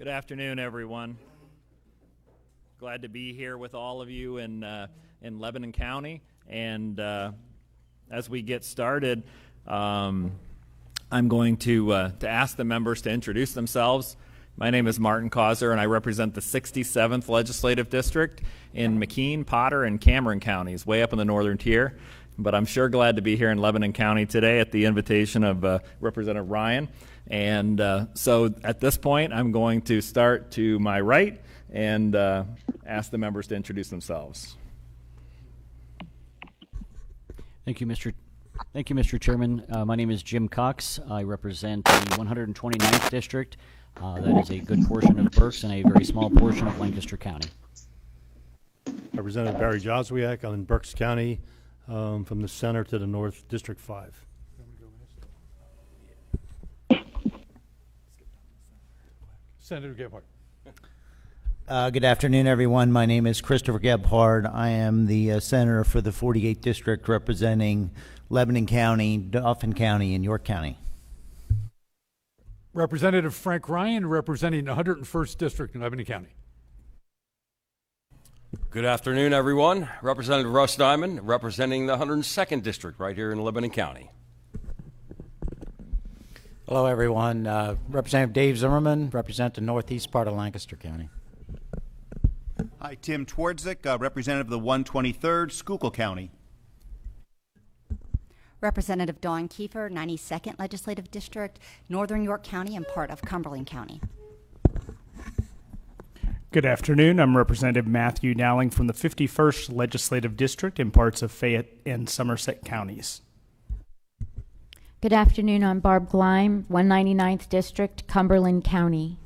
Good afternoon, everyone. Glad to be here with all of you in Lebanon County. And as we get started, I'm going to ask the members to introduce themselves. My name is Martin Causer, and I represent the 67th Legislative District in McKean, Potter, and Cameron counties, way up in the northern tier. But I'm sure glad to be here in Lebanon County today at the invitation of Representative Ryan. And so at this point, I'm going to start to my right and ask the members to introduce themselves. Thank you, Mr. Chairman. My name is Jim Cox. I represent the 129th District. That is a good portion of Berks and a very small portion of Lancaster County. Representative Barry Joswiak. I'm in Berks County, from the center to the north, District 5. Senator Gebhardt. Good afternoon, everyone. My name is Christopher Gebhardt. I am the senator for the 48th District, representing Lebanon County, Dauphin County, and York County. Representative Frank Ryan, representing the 101st District in Lebanon County. Good afternoon, everyone. Representative Russ Diamond, representing the 102nd District right here in Lebanon County. Hello, everyone. Representative Dave Zimmerman, represent the northeast part of Lancaster County. Hi, Tim Twardzik, representative of the 123rd, Schuylkill County. Representative Dawn Kiefer, 92nd Legislative District, Northern York County, and part of Cumberland County. Good afternoon. I'm Representative Matthew Dowling from the 51st Legislative District in parts of Fayette and Somerset counties. Good afternoon. I'm Barb Gleim, 199th District, Cumberland County.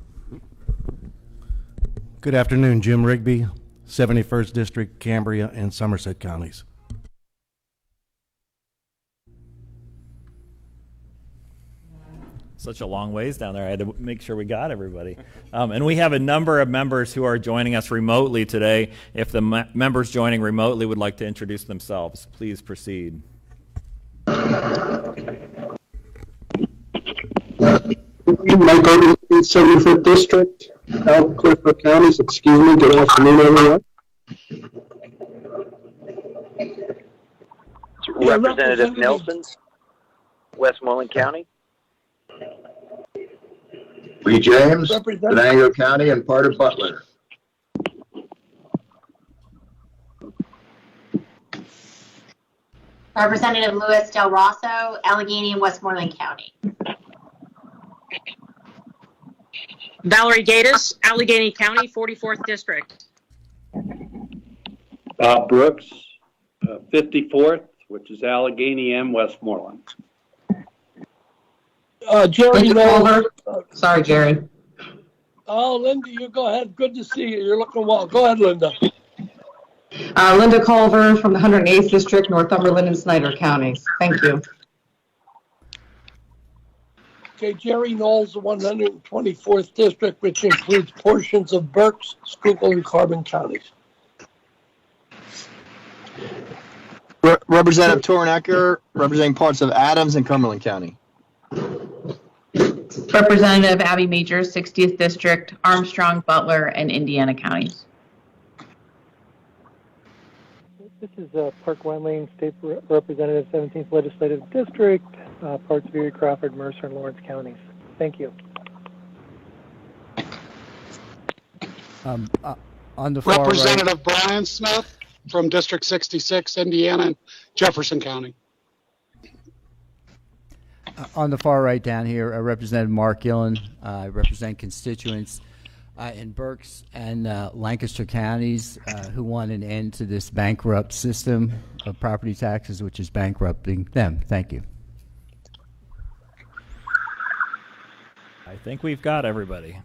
Good afternoon. Jim Rigby, 71st District, Cambria and Somerset counties. Such a long ways down there. I had to make sure we got everybody. And we have a number of members who are joining us remotely today. If the members joining remotely would like to introduce themselves, please proceed. Mike Oden, 75th District, Clifford Counties. Excuse me. Good afternoon, everyone. Representative Nelson, Westmoreland County. Lee James, Venango County, and part of Butler. Representative Louis Del Rosso, Allegheny and Westmoreland County. Valerie Gatus, Allegheny County, 44th District. Bob Brooks, 54th, which is Allegheny and Westmoreland. Jerry Knowles. Sorry, Jerry. Oh, Linda, you go ahead. Good to see you. You're looking well. Go ahead, Linda. Linda Culver from the 108th District, Northumberland and Snyder counties. Thank you. Okay, Jerry Knowles, the 124th District, which includes portions of Berks, Schuylkill, and Carbon counties. Representative Tornecker, representing parts of Adams and Cumberland County. Representative Abby Majors, 60th District, Armstrong, Butler, and Indiana counties. This is Park Wendling, State Representative, 17th Legislative District, parts of Erie, Crawford, Mercer, and Lawrence counties. Thank you. On the far Representative right, Brian Smith from District 66, Indiana, and Jefferson County. On the far right down here, Representative Mark Gillen. I represent constituents in Berks and Lancaster counties who want an end to this bankrupt system of property taxes, which is bankrupting them. Thank you. I think we've got everybody.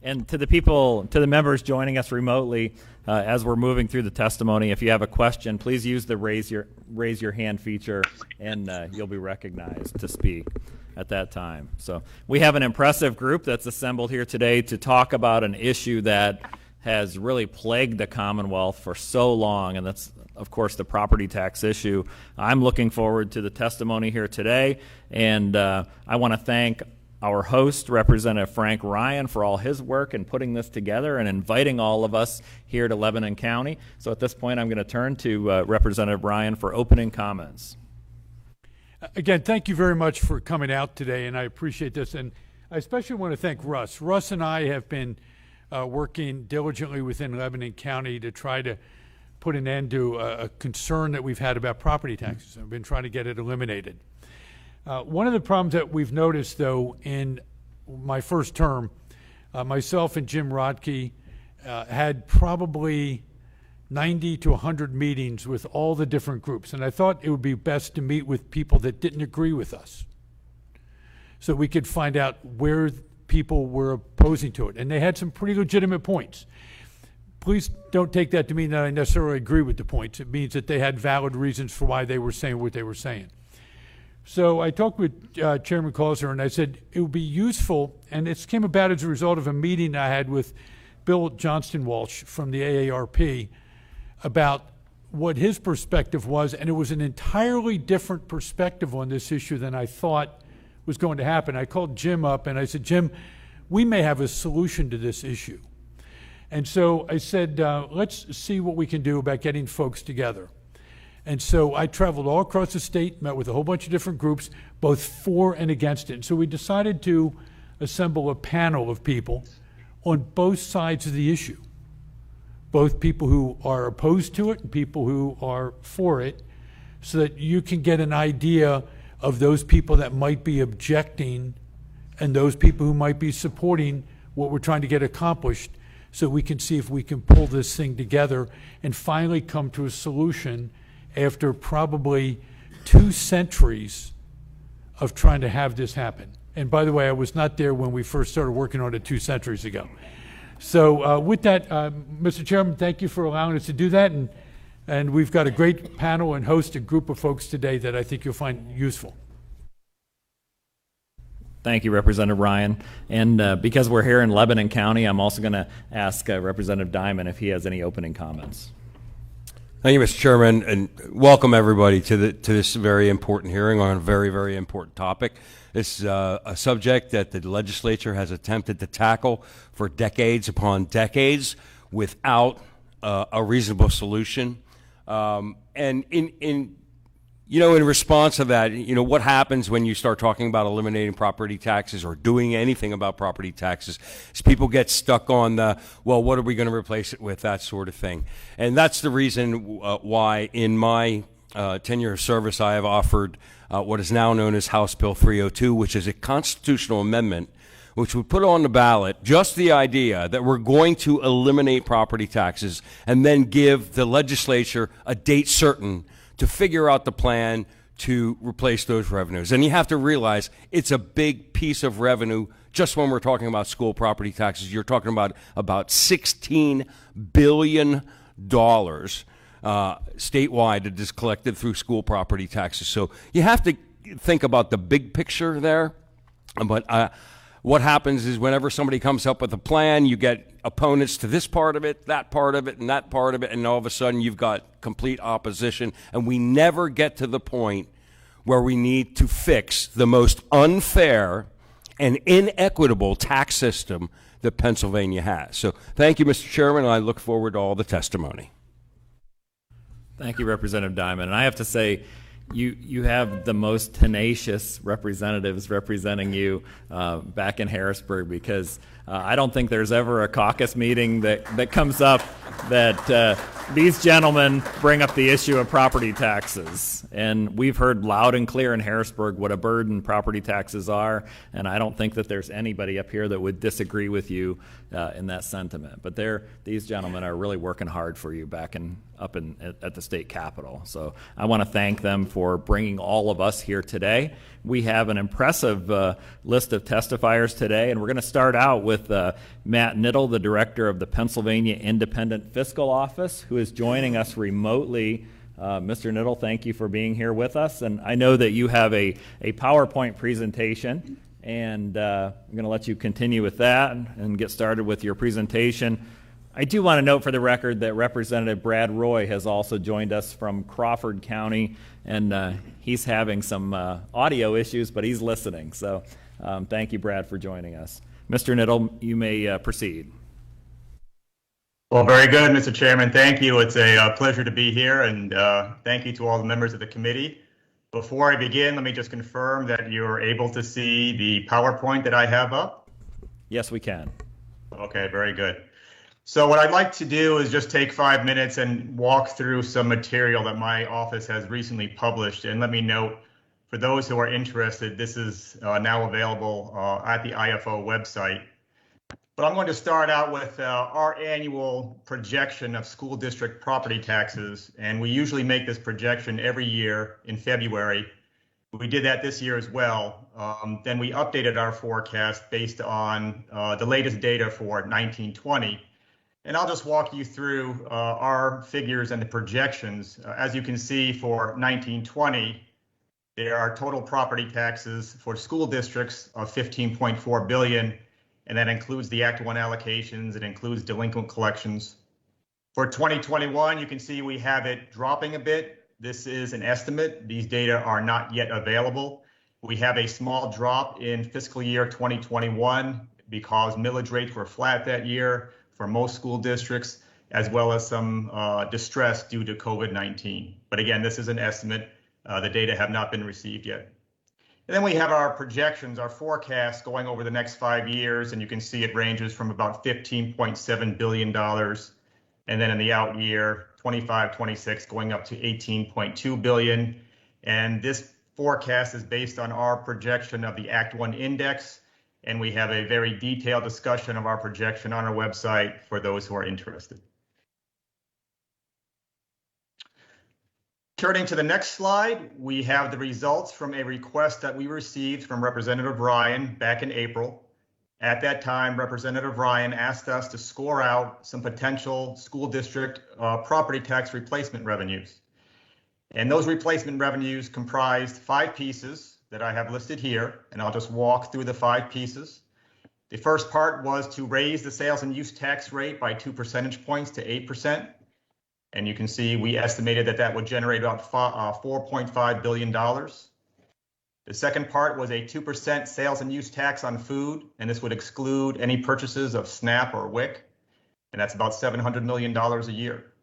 And to the members joining us remotely, as we're moving through the testimony, if you have a question, please use the raise your hand feature, and you'll be recognized to speak at that time. So we have an impressive group that's assembled here today to talk about an issue that has really plagued the Commonwealth for so long, and that's, of course, the property tax issue. I'm looking forward to the testimony here today, and I want to thank our host, Representative Frank Ryan, for all his work in putting this together and inviting all of us here to Lebanon County. So at this point, I'm going to turn to Representative Ryan for opening comments. Again, thank you very much for coming out today, and I appreciate this. And I especially want to thank Russ. Russ and I have been working diligently within Lebanon County to try to put an end to a concern that we've had about property taxes. I've been trying to get it eliminated. One of the problems that we've noticed, though, in my first term, myself and Jim Rodkey had probably 90 to 100 meetings with all the different groups, and I thought it would be best to meet with people that didn't agree with us so we could find out where people were opposing to it. And they had some pretty legitimate points. Please don't take that to mean that I necessarily agree with the points. It means that they had valid reasons for why they were saying what they were saying. So I talked with Chairman Clauser, and I said it would be useful, and this came about as a result of a meeting I had with Bill Johnston Walsh from the AARP about what his perspective was, and it was an entirely different perspective on this issue than I thought was going to happen. I called Jim up and I said, Jim, we may have a solution to this issue. And so I said, let's see what we can do about getting folks together. And so I traveled all across the state, met with a whole bunch of different groups, both for and against it. And so we decided to assemble a panel of people on both sides of the issue, both people who are opposed to it and people who are for it, so that you can get an idea of those people that might be objecting and those people who might be supporting what we're trying to get accomplished, so we can see if we can pull this thing together and finally come to a solution after probably 2 centuries of trying to have this happen. And by the way, I was not there when we first started working on it 2 centuries ago. So with that, Mr. Chairman, thank you for allowing us to do that. And we've got a great panel and host a group of folks today that I think you'll find useful. Thank you, Representative Ryan. And because we're here in Lebanon County, I'm also going to ask Representative Diamond if he has any opening comments. Thank you, Mr. Chairman, and welcome everybody to this very important hearing on a very, very important topic. This is a subject that the legislature has attempted to tackle for decades upon decades without a reasonable solution. And in response to that, what happens when you start talking about eliminating property taxes or doing anything about property taxes is people get stuck on the, well, what are we going to replace it with, that sort of thing. And that's the reason why in my tenure of service I have offered what is now known as House Bill 302, which is a constitutional amendment which would put on the ballot just the idea that we're going to eliminate property taxes and then give the legislature a date certain to figure out the plan to replace those revenues. And you have to realize it's a big piece of revenue. Just when we're talking about school property taxes, you're talking about $16 billion statewide that is collected through school property taxes. So you have to think about the big picture there. But what happens is whenever somebody comes up with a plan, you get opponents to this part of it, that part of it, and that part of it, and all of a sudden you've got complete opposition, and we never get to the point where we need to fix the most unfair and inequitable tax system that Pennsylvania has. So thank you, Mr. Chairman, and I look forward to all the testimony. Thank you, Representative Diamond. And I have to say, you have the most tenacious representatives representing you back in Harrisburg, because I don't think there's ever a caucus meeting that comes up that these gentlemen bring up the issue of property taxes. And we've heard loud and clear in Harrisburg what a burden property taxes are, and I don't think that there's anybody up here that would disagree with you in that sentiment. But these gentlemen are really working hard for you back at the state capitol. So I want to thank them for bringing all of us here today. We have an impressive list of testifiers today, and we're going to start out with Matt Knittel, the director of the Pennsylvania Independent Fiscal Office, who is joining us remotely. Mr. Knittel, thank you for being here with us. And I know that you have a PowerPoint presentation, and I'm going to let you continue with that and get started with your presentation. I do want to note for the record that Representative Brad Roy has also joined us from Crawford County, and he's having some audio issues, but he's listening. So Thank you, Brad, for joining us. Mr. Knittel, you may proceed. Well, very good, Mr. Chairman. Thank you. It's a pleasure to be here, and thank you to all the members of the committee. Before I begin, let me just confirm that you're able to see the PowerPoint that I have up. Yes, we can. Okay, very good. So what I'd like to do is just take 5 minutes and walk through some material that my office has recently published. And let me note, for those who are interested, this is now available at the IFO website. But I'm going to start out with our annual projection of school district property taxes. And we usually make this projection every year in February. We did that this year as well. Then we updated our forecast based on the latest data for 1920. And I'll just walk you through our figures and the projections. As you can see, for 1920, there are total property taxes for school districts of $15.4 billion. And that includes the Act 1 allocations. It includes delinquent collections. For 2021, you can see we have it dropping a bit. This is an estimate. These data are not yet available. We have a small drop in fiscal year 2021 because millage rates were flat that year for most school districts, as well as some distress due to COVID-19. But again, this is an estimate. The data have not been received yet. And then we have our projections, our forecast going over the next 5 years, and you can see it ranges from about $15.7 billion, and then in the out year, 25, 26, going up to $18.2 billion. And this forecast is based on our projection of the Act 1 index, and we have a very detailed discussion of our projection on our website for those who are interested. Turning to the next slide, we have the results from a request that we received from Representative Ryan back in April. At that time, Representative Ryan asked us to score out some potential school district property tax replacement revenues. And those replacement revenues comprised 5 pieces that I have listed here, and I'll just walk through the 5 pieces. The first part was to raise the sales and use tax rate by 2 percentage points to 8%. And you can see we estimated that that would generate about $4.5 billion. The second part was a 2% sales and use tax on food, and this would exclude any purchases of SNAP or WIC, and that's about $700 million a year.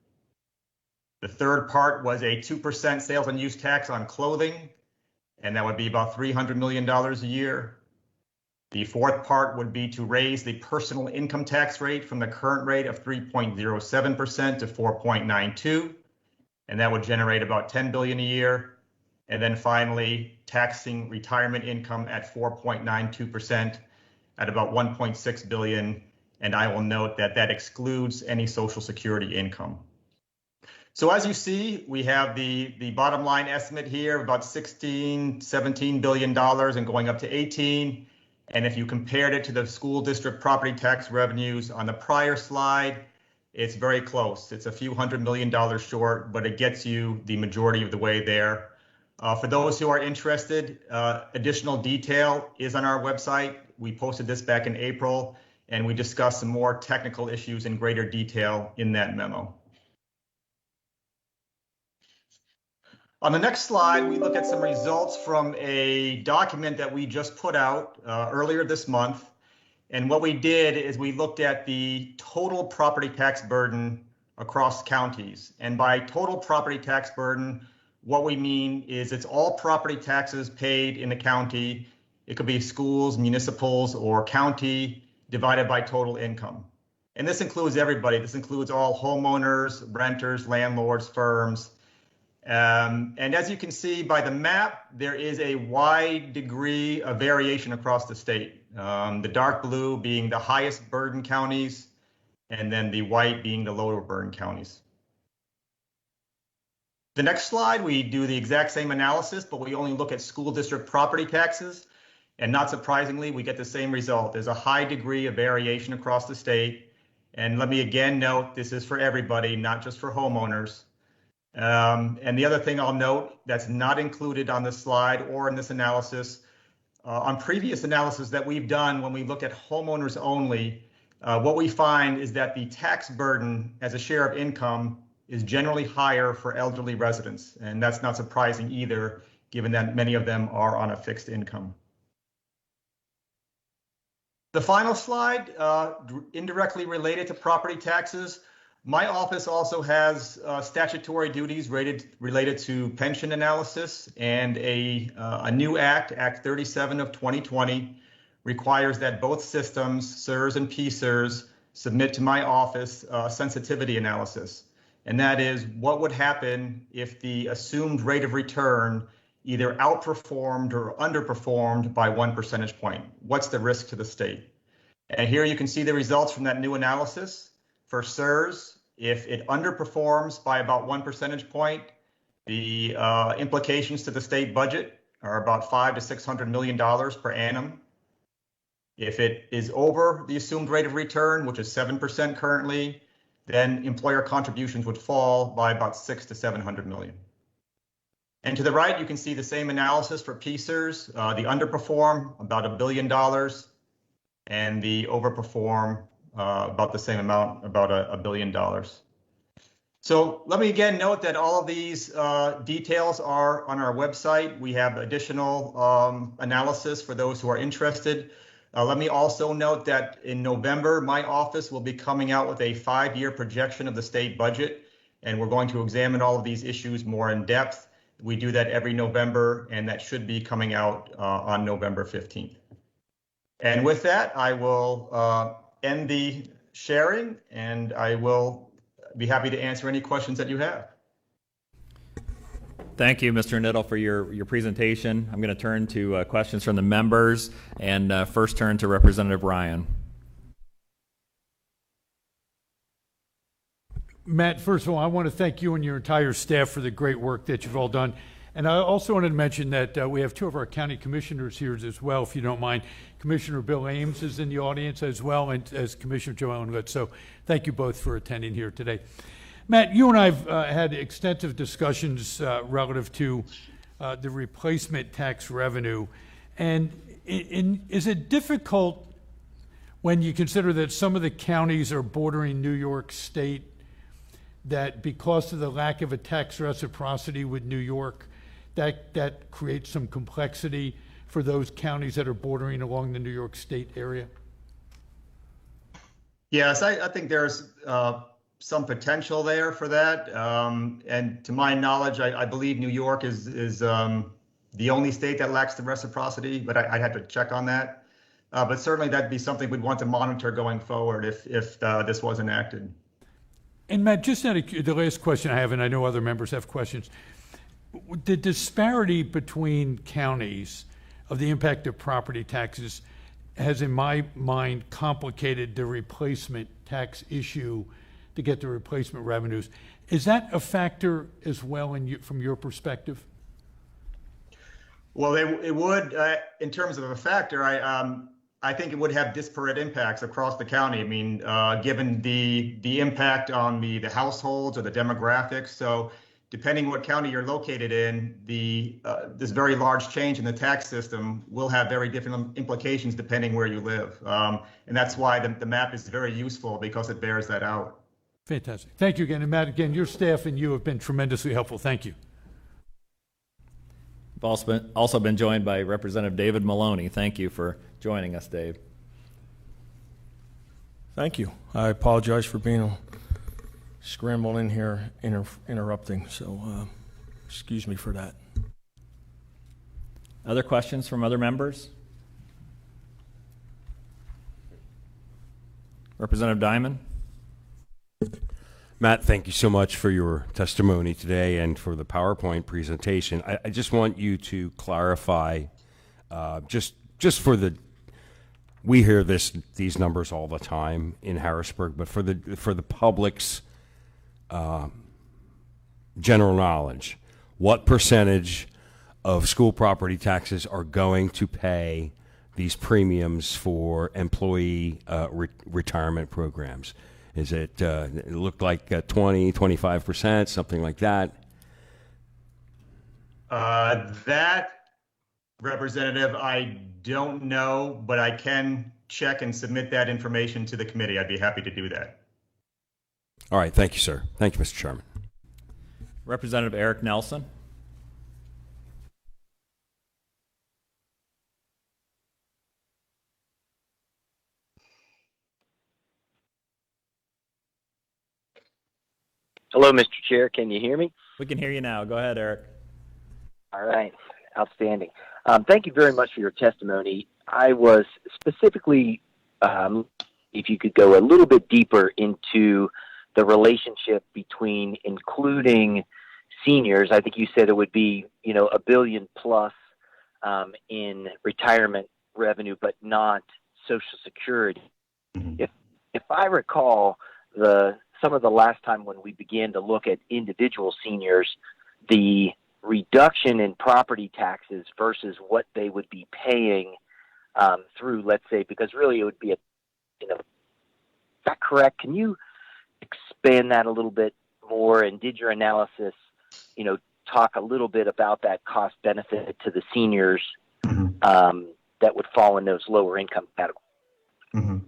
The third part was a 2% sales and use tax on clothing, and that would be about $300 million a year. The fourth part would be to raise the personal income tax rate from the current rate of 3.07% to 4.92%, and that would generate about $10 billion a year. And then finally, taxing retirement income at 4.92% at about $1.6 billion. And I will note that that excludes any Social Security income. So as you see, we have the bottom line estimate here of about $17 billion and going up to 18. And if you compared it to the school district property tax revenues on the prior slide, it's very close. It's a few $100 million short, but it gets you the majority of the way there. For those who are interested, additional detail is on our website. We posted this back in April, and we discussed some more technical issues in greater detail in that memo. On the next slide, we look at some results from a document that we just put out earlier this month. And what we did is we looked at the total property tax burden across counties. And by total property tax burden, what we mean is it's all property taxes paid in the county. It could be schools, municipals, or county divided by total income. And this includes everybody. This includes all homeowners, renters, landlords, firms. And as you can see by the map, there is a wide degree of variation across the state. The dark blue being the highest burden counties, and then the white being the lower burden counties. The next slide, we do the exact same analysis, but we only look at school district property taxes. And not surprisingly, we get the same result. There's a high degree of variation across the state. And let me again note, this is for everybody, not just for homeowners. And the other thing I'll note that's not included on this slide or in this analysis, on previous analysis that we've done when we look at homeowners only, what we find is that the tax burden as a share of income is generally higher for elderly residents. And that's not surprising either, given that many of them are on a fixed income. The next slide, we look at some results from a document that we just put out earlier this month. And what we did is we looked at the total property tax burden across counties. And by total property tax burden, what we mean is it's all property taxes paid in the county. It could be schools, municipals, or county divided by total income. And this includes everybody. This includes all homeowners, renters, landlords, firms. And as you can see by the map, there is a wide degree of variation across the state. The next slide, we do the exact same analysis, but we only look at school district property taxes. And not surprisingly, we get the same result. There's a high degree of variation across the state. And let me again note, this is for everybody, not just for homeowners. The final slide, indirectly related to property taxes. My office also has statutory duties related to pension analysis, and a new act, Act 37 of 2020, requires that both systems, SERS and PSERS, submit to my office sensitivity analysis. And that is what would happen if the assumed rate of return either outperformed or underperformed by 1 percentage point. What's the risk to the state? And here you can see the results from that new analysis. For SERS, if it underperforms by about 1 percentage point, the implications to the state budget are about $500 to $600 million per annum. If it is over the assumed rate of return, which is 7% currently, then employer contributions would fall by about $600 to $700 million. And to the right, you can see the same analysis for PSERS. The underperform, about $1 billion, and the overperform, about the same amount, about $1 billion. So let me again note that all of these details are on our website. We have additional analysis for those who are interested. Let me also note that in November, my office will be coming out with a 5-year projection of the state budget, and we're going to examine all of these issues more in depth. We do that every November, and that should be coming out on November 15th. And with that, I will end the sharing, and I will be happy to answer any questions that you have. Thank you, Mr. Knittel, for your presentation. I'm going to turn to questions from the members, and first turn to Representative Ryan. Matt, first of all, I want to thank you and your entire staff for the great work that you've all done. And I also wanted to mention that we have 2 of our county commissioners here as well, if you don't mind. Commissioner Bill Ames is in the audience as well, and as Commissioner Joellen Lutz. So thank you both for attending here today. Matt, you and I have had extensive discussions relative to the replacement tax revenue. And is it difficult when you consider that some of the counties are bordering New York State, that because of the lack of a tax reciprocity with New York, that creates some complexity for those counties that are bordering along the New York State area? Yes, I think there's some potential there for that. And to my knowledge, I believe New York is the only state that lacks the reciprocity, but I'd have to check on that. But certainly that'd be something we'd want to monitor going forward if this was enacted. And Matt, just the last question I have, and I know other members have questions. The disparity between counties of the impact of property taxes has, in my mind, complicated the replacement tax issue to get the replacement revenues. Is that a factor as well from your perspective? Well, it would, in terms of a factor, I think it would have disparate impacts across the county. I mean, given the impact on the households or the demographics. So depending what county you're located in, this very large change in the tax system will have very different implications depending where you live. And that's why the map is very useful, because it bears that out. Fantastic. Thank you again. And Matt, again, your staff and you have been tremendously helpful. Thank you. I've also been joined by Representative David Maloney. Thank you for joining us, Dave. Thank you. I apologize for being scrambled in here, interrupting, so excuse me for that. Other questions from other members? Representative Diamond. Matt, thank you so much for your testimony today and for the PowerPoint presentation. I just want you to clarify, just for we hear these numbers all the time in Harrisburg, but for the public's general knowledge, what percentage of school property taxes are going to pay these premiums for employee retirement programs? Is it looked like 20, 25%, something like that? That, Representative, I don't know, but I can check and submit that information to the committee. I'd be happy to do that. All right. Thank you, sir. Thank you, Mr. Chairman. Representative Eric Nelson. Hello, Mr. Chair. Can you hear me? We can hear you now. Go ahead, Eric. All right. Outstanding. Thank you very much for your testimony. I was specifically, if you could go a little bit deeper into the relationship between including seniors. I think you said it would be, $1 billion plus in retirement revenue, but not Social Security. Mm-hmm. If I recall, some of the last time when we began to look at individual seniors, the reduction in property taxes versus what they would be paying through, let's say, because really it would be is that correct? Can you expand that a little bit more? And did your analysis, talk a little bit about that cost benefit to the seniors that would fall in those lower income categories? Mm-hmm.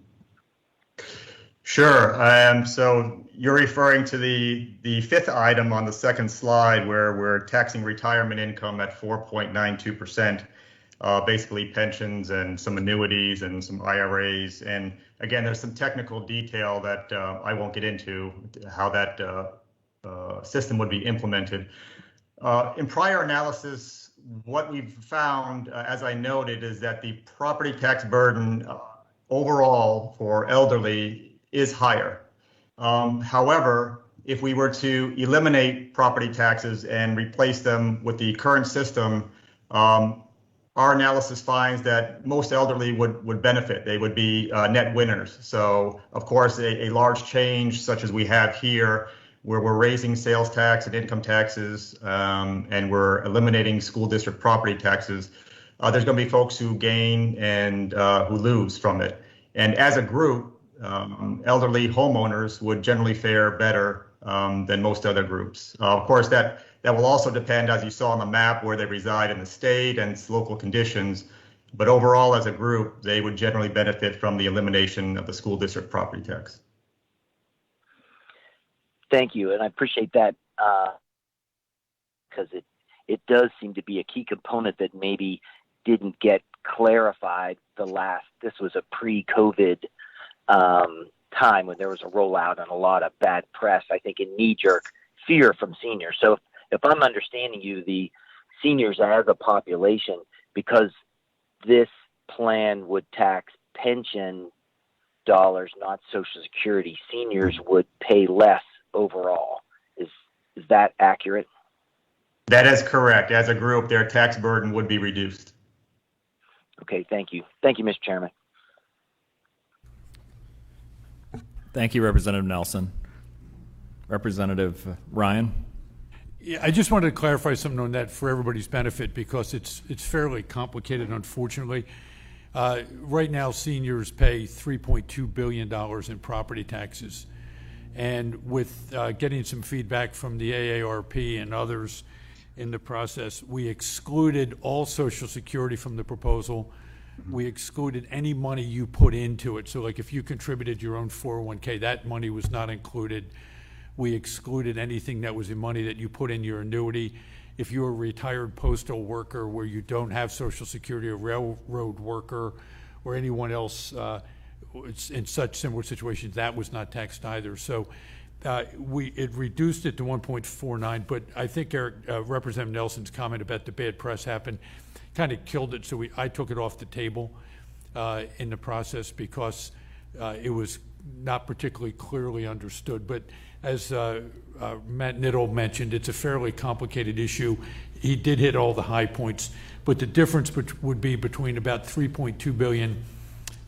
Sure. So you're referring to the fifth item on the second slide where we're taxing retirement income at 4.92%, basically pensions and some annuities and some IRAs. And again, there's some technical detail that I won't get into how that system would be implemented. In prior analysis, what we've found, as I noted, is that the property tax burden overall for elderly is higher. However, if we were to eliminate property taxes and replace them with the current system, our analysis finds that most elderly would benefit. They would be net winners. So, of course, a large change such as we have here, where we're raising sales tax and income taxes, and we're eliminating school district property taxes, there's going to be folks who gain and who lose from it. And as a group, elderly homeowners would generally fare better than most other groups. Of course, that will also depend, as you saw on the map, where they reside in the state and its local conditions. But overall, as a group, they would generally benefit from the elimination of the school district property tax. Thank you, and I appreciate that because it does seem to be a key component that maybe didn't get clarified this was a pre-COVID time when there was a rollout and a lot of bad press, I think, in knee-jerk fear from seniors. So if I'm understanding you, the seniors as a population, because this plan would tax pension dollars, not Social Security, seniors would pay less overall. Is that accurate? That is correct. As a group, their tax burden would be reduced. Okay, thank you. Thank you, Mr. Chairman. Thank you, Representative Nelson. Representative Ryan? Yeah, I just wanted to clarify something on that for everybody's benefit because it's fairly complicated, unfortunately. Right now, seniors pay $3.2 billion in property taxes. And with getting some feedback from the AARP and others in the process, we excluded all Social Security from the proposal. We excluded any money you put into it. So like if you contributed your own 401k, that money was not included. We excluded anything that was the money that you put in your annuity. If you're a retired postal worker where you don't have Social Security, a railroad worker, or anyone else in such similar situations, that was not taxed either. So it reduced it to 1.49, but I think Representative Nelson's comment about the bad press happened kind of killed it, so I took it off the table in the process because it was not particularly clearly understood. But as Matt Knittel mentioned, it's a fairly complicated issue. He did hit all the high points, but the difference would be between about $3.2 billion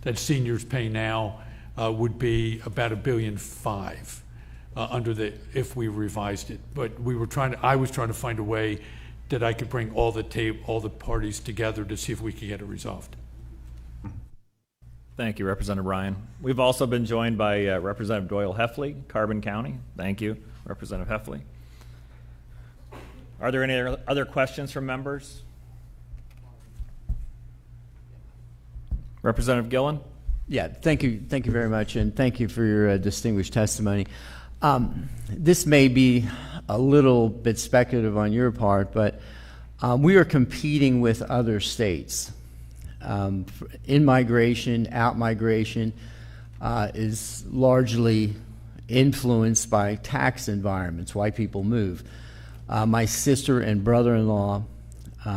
that seniors pay now would be about $1.5 billion if we revised it. But I was trying to find a way that I could bring all the parties together to see if we could get it resolved. Thank you, Representative Ryan. We've also been joined by Representative Doyle Heffley, Carbon County. Thank you, Representative Heffley. Are there any other questions from members? Representative Gillen? Yeah, thank you very much, and thank you for your distinguished testimony. This may be a little bit speculative on your part, but we are competing with other states. In-migration, out-migration is largely influenced by tax environments, why people move. My sister and brother-in-law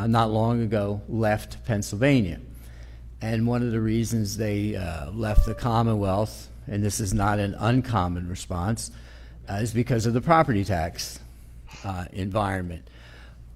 not long ago left Pennsylvania. And one of the reasons they left the Commonwealth, and this is not an uncommon response, is because of the property tax environment.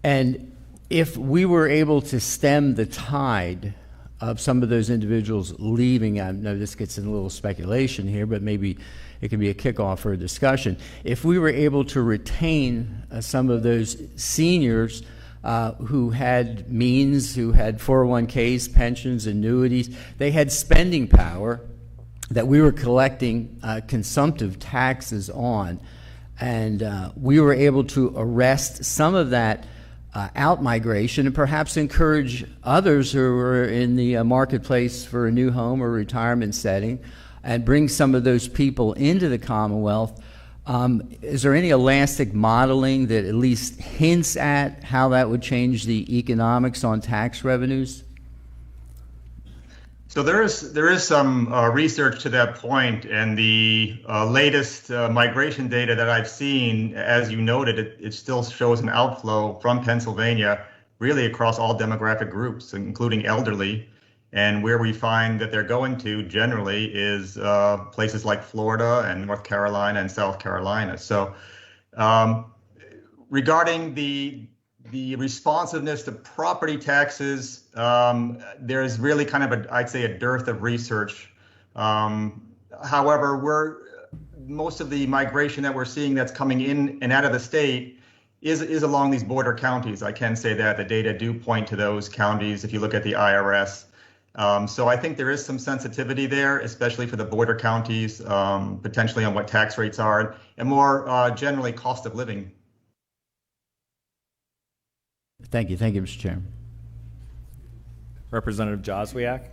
And if we were able to stem the tide of some of those individuals leaving, I know this gets in a little speculation here, but maybe it can be a kickoff for a discussion. If we were able to retain some of those seniors who had means, who had 401ks, pensions, annuities, they had spending power that we were collecting consumptive taxes on, and we were able to arrest some of that out-migration and perhaps encourage others who were in the marketplace for a new home or retirement setting and bring some of those people into the Commonwealth. Is there any elastic modeling that at least hints at how that would change the economics on tax revenues? So there is some research to that point, and the latest migration data that I've seen, as you noted, it still shows an outflow from Pennsylvania, really across all demographic groups, including elderly. And where we find that they're going to generally is places like Florida and North Carolina and South Carolina. So regarding the responsiveness to property taxes, there's really kind of I'd say a dearth of research. However, most of the migration that we're seeing that's coming in and out of the state is along these border counties. I can say that the data do point to those counties if you look at the IRS. So I think there is some sensitivity there, especially for the border counties, potentially on what tax rates are, and more generally cost of living. Thank you, Mr. Chairman. Representative Joswiak.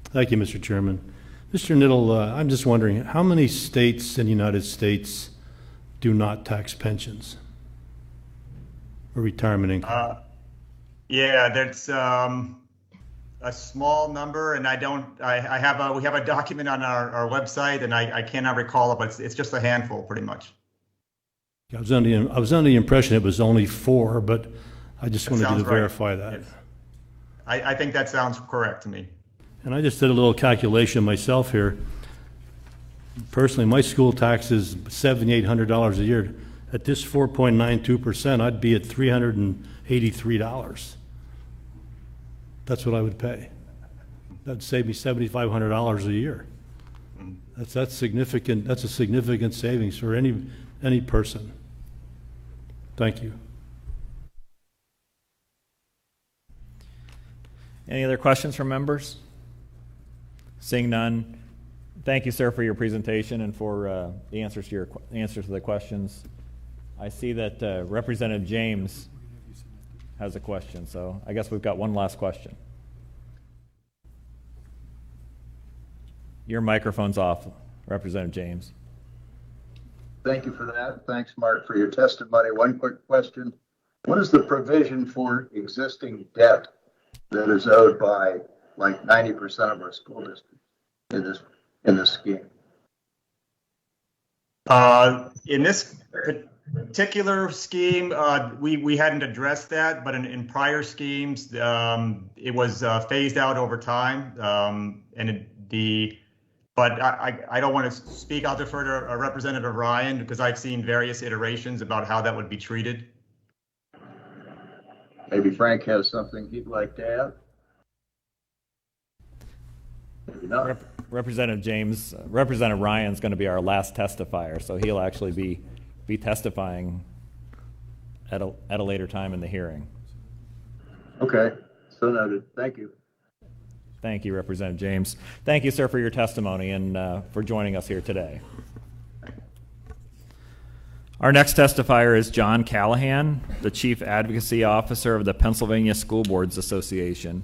Thank you, Mr. Chairman. Mr. Knittel, I'm just wondering, how many states in the United States do not tax pensions or retirement income? Yeah, that's a small number, and we have a document on our website, and I cannot recall it, but it's just a handful, pretty much. I was under the impression it was only 4, but I just wanted you to verify that. Yes. I think that sounds correct to me. And I just did a little calculation myself here. Personally, my school tax is $7,800 a year. At this 4.92%, I'd be at $383. That's what I would pay. That'd save me $7,500 a year. That's significant. That's a significant savings for any person. Thank you. Any other questions from members? Seeing none, thank you, sir, for your presentation and for the answers to the questions. I see that Representative James has a question, so I guess we've got one last question. Your microphone's off, Representative James. Thank you for that. Thanks, Mark, for your testimony. One quick question. What is the provision for existing debt that is owed by like 90% of our school districts in this scheme? In this particular scheme, we hadn't addressed that, but in prior schemes, it was phased out over time, but I don't want to speak. I'll defer to Representative Ryan because I've seen various iterations about how that would be treated. Maybe Frank has something he'd like to add. Maybe not. Representative James, Representative Ryan's going to be our last testifier, so he'll actually be testifying at a later time in the hearing. Okay, so noted. Thank you. Thank you, Representative James. Thank you, sir, for your testimony and for joining us here today. Our next testifier is John Callahan, the Chief Advocacy Officer of the Pennsylvania School Boards Association.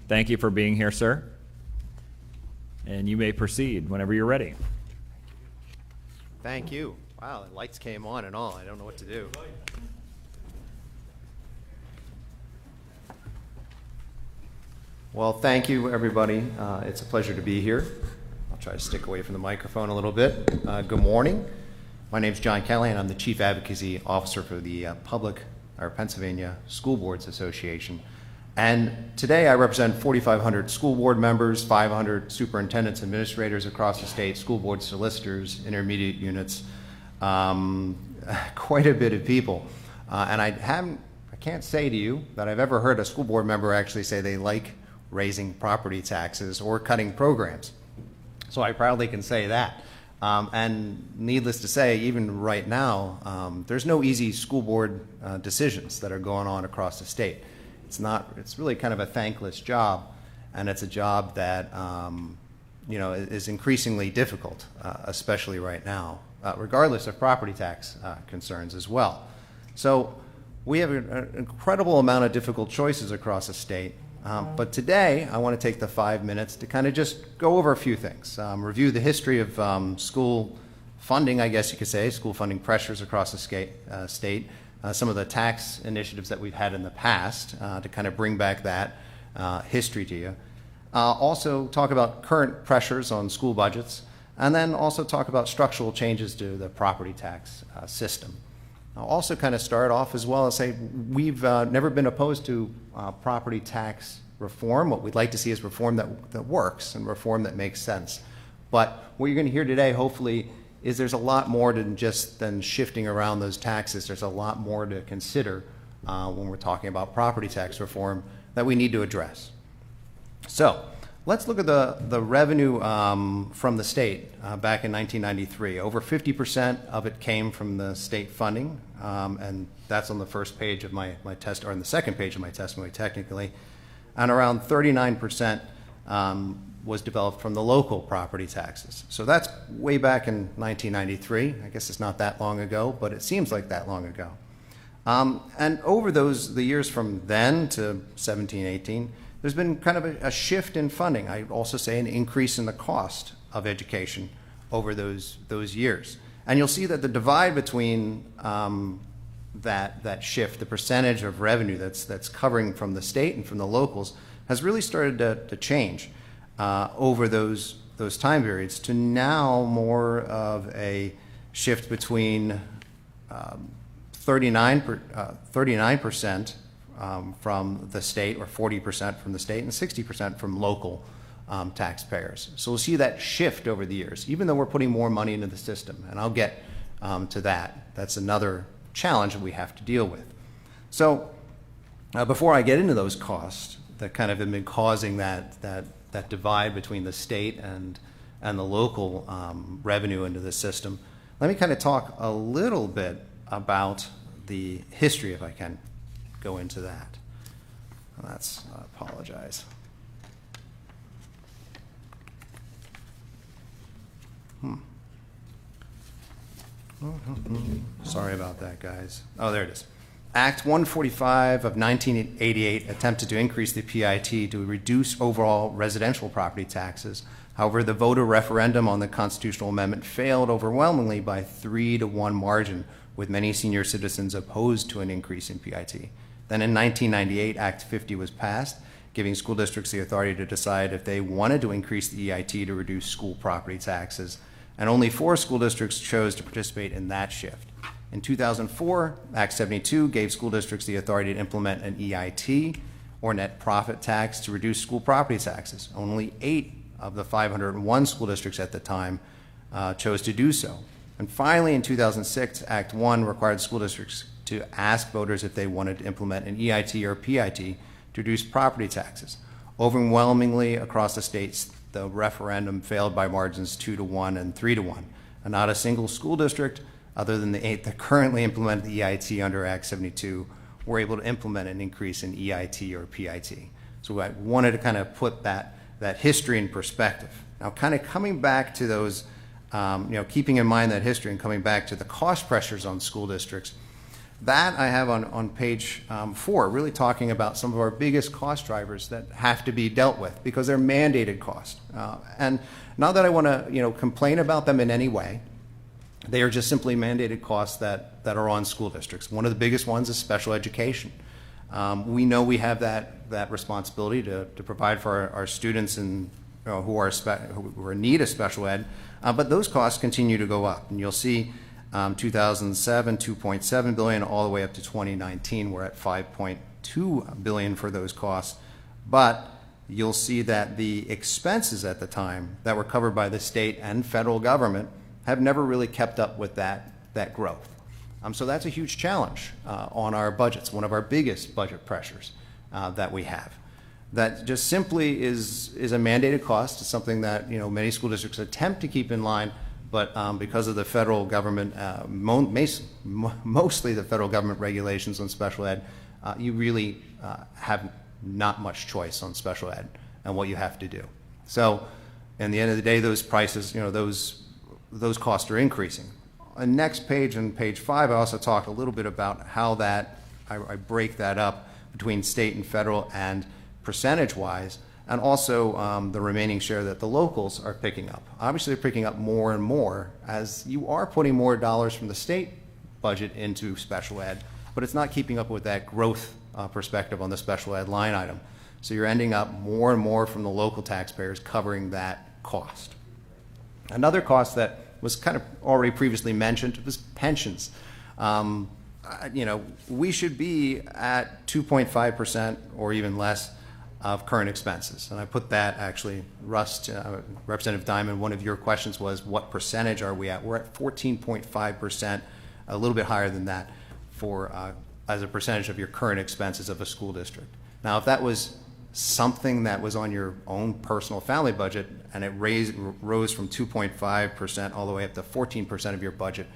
Thank you for being here, sir. And you may proceed whenever you're ready. Thank you. Wow, the lights came on and all. I don't know what to do. Well, thank you, everybody. It's a pleasure to be here. I'll try to stick away from the microphone a little bit. Good morning. My name is John Kelly, and I'm the Chief Advocacy Officer for the Pennsylvania School Boards Association. And today I represent 4,500 school board members, 500 superintendents, administrators across the state, school board solicitors, intermediate units, quite a bit of people. And I can't say to you that I've ever heard a school board member actually say they like raising property taxes or cutting programs. So I proudly can say that. And needless to say, even right now, there's no easy school board decisions that are going on across the state. It's really kind of a thankless job, and it's a job that is increasingly difficult, especially right now, regardless of property tax concerns as well. So we have an incredible amount of difficult choices across the state. But today, I want to take the 5 minutes to kind of just go over a few things, review the history of school funding, I guess you could say, school funding pressures across the state, some of the tax initiatives that we've had in the past to kind of bring back that history to you. Also talk about current pressures on school budgets, and then also talk about structural changes to the property tax system. I'll also kind of start off as well and say we've never been opposed to property tax reform. What we'd like to see is reform that works and reform that makes sense. But what you're going to hear today, hopefully, is there's a lot more than shifting around those taxes. There's a lot more to consider when we're talking about property tax reform that we need to address. So let's look at the revenue from the state back in 1993. Over 50% of it came from the state funding, and that's on the first page of my test, or on the second page of my testimony, technically. And around 39% was developed from the local property taxes. So that's way back in 1993. I guess it's not that long ago, but it seems like that long ago. And over the years from then to 17, 18, there's been kind of a shift in funding. I also say an increase in the cost of education over those years. And you'll see that the divide between that shift, the percentage of revenue that's covering from the state and from the locals, has really started to change over those time periods to now more of a shift between 39% from the state, or 40% from the state, and 60% from local taxpayers. So we'll see that shift over the years, even though we're putting more money into the system. And I'll get to that. That's another challenge that we have to deal with. So before I get into those costs that kind of have been causing that divide between the state and the local revenue into the system, let me kind of talk a little bit about the history, if I can go into that. I apologize. Sorry about that, guys. Oh, there it is. Act 145 of 1988 attempted to increase the PIT to reduce overall residential property taxes. However, the voter referendum on the constitutional amendment failed overwhelmingly by 3-1 margin, with many senior citizens opposed to an increase in PIT. Then in 1998, Act 50 was passed, giving school districts the authority to decide if they wanted to increase the EIT to reduce school property taxes, and only 4 school districts chose to participate in that shift. In 2004, Act 72 gave school districts the authority to implement an EIT, or net profit tax, to reduce school property taxes. Only 8 of the 501 school districts at the time chose to do so. And finally, in 2006, Act 1 required school districts to ask voters if they wanted to implement an EIT or PIT to reduce property taxes. Overwhelmingly across the states, the referendum failed by margins 2-1 and 3-1. And not a single school district, other than the 8 that currently implemented the EIT under Act 72, were able to implement an increase in EIT or PIT. So I wanted to kind of put that history in perspective. Now, kind of coming back to those, keeping in mind that history and coming back to the cost pressures on school districts, that I have on page 4, really talking about some of our biggest cost drivers that have to be dealt with because they're mandated costs. And not that I want to complain about them in any way. They are just simply mandated costs that are on school districts. One of the biggest ones is special education. We know we have that responsibility to provide for our students in who are in need of special ed, but those costs continue to go up. And you'll see 2007, 2.7 billion, all the way up to 2019, we're at 5.2 billion for those costs. But you'll see that the expenses at the time that were covered by the state and federal government have never really kept up with that growth. So that's a huge challenge on our budgets, one of our biggest budget pressures that we have. That just simply is a mandated cost. It's something that many school districts attempt to keep in line, but because of the federal government, mostly the federal government regulations on special ed, you really have not much choice on special ed and what you have to do. So, in the end of the day, those prices, those costs are increasing. On the next page, on page 5, I also talk a little bit about how that I break that up between state and federal and percentage-wise, and also the remaining share that the locals are picking up. Obviously, they're picking up more and more as you are putting more dollars from the state budget into special ed, but it's not keeping up with that growth perspective on the special ed line item. So you're ending up more and more from the local taxpayers covering that cost. Another cost that was kind of already previously mentioned was pensions. We should be at 2.5% or even less of current expenses. And I put that actually, Russ, Representative Diamond, one of your questions was what percentage are we at? We're at 14.5%, a little bit higher than that for as a percentage of your current expenses of a school district. Now, if that was something that was on your own personal family budget and it rose from 2.5% all the way up to 14% of your budget,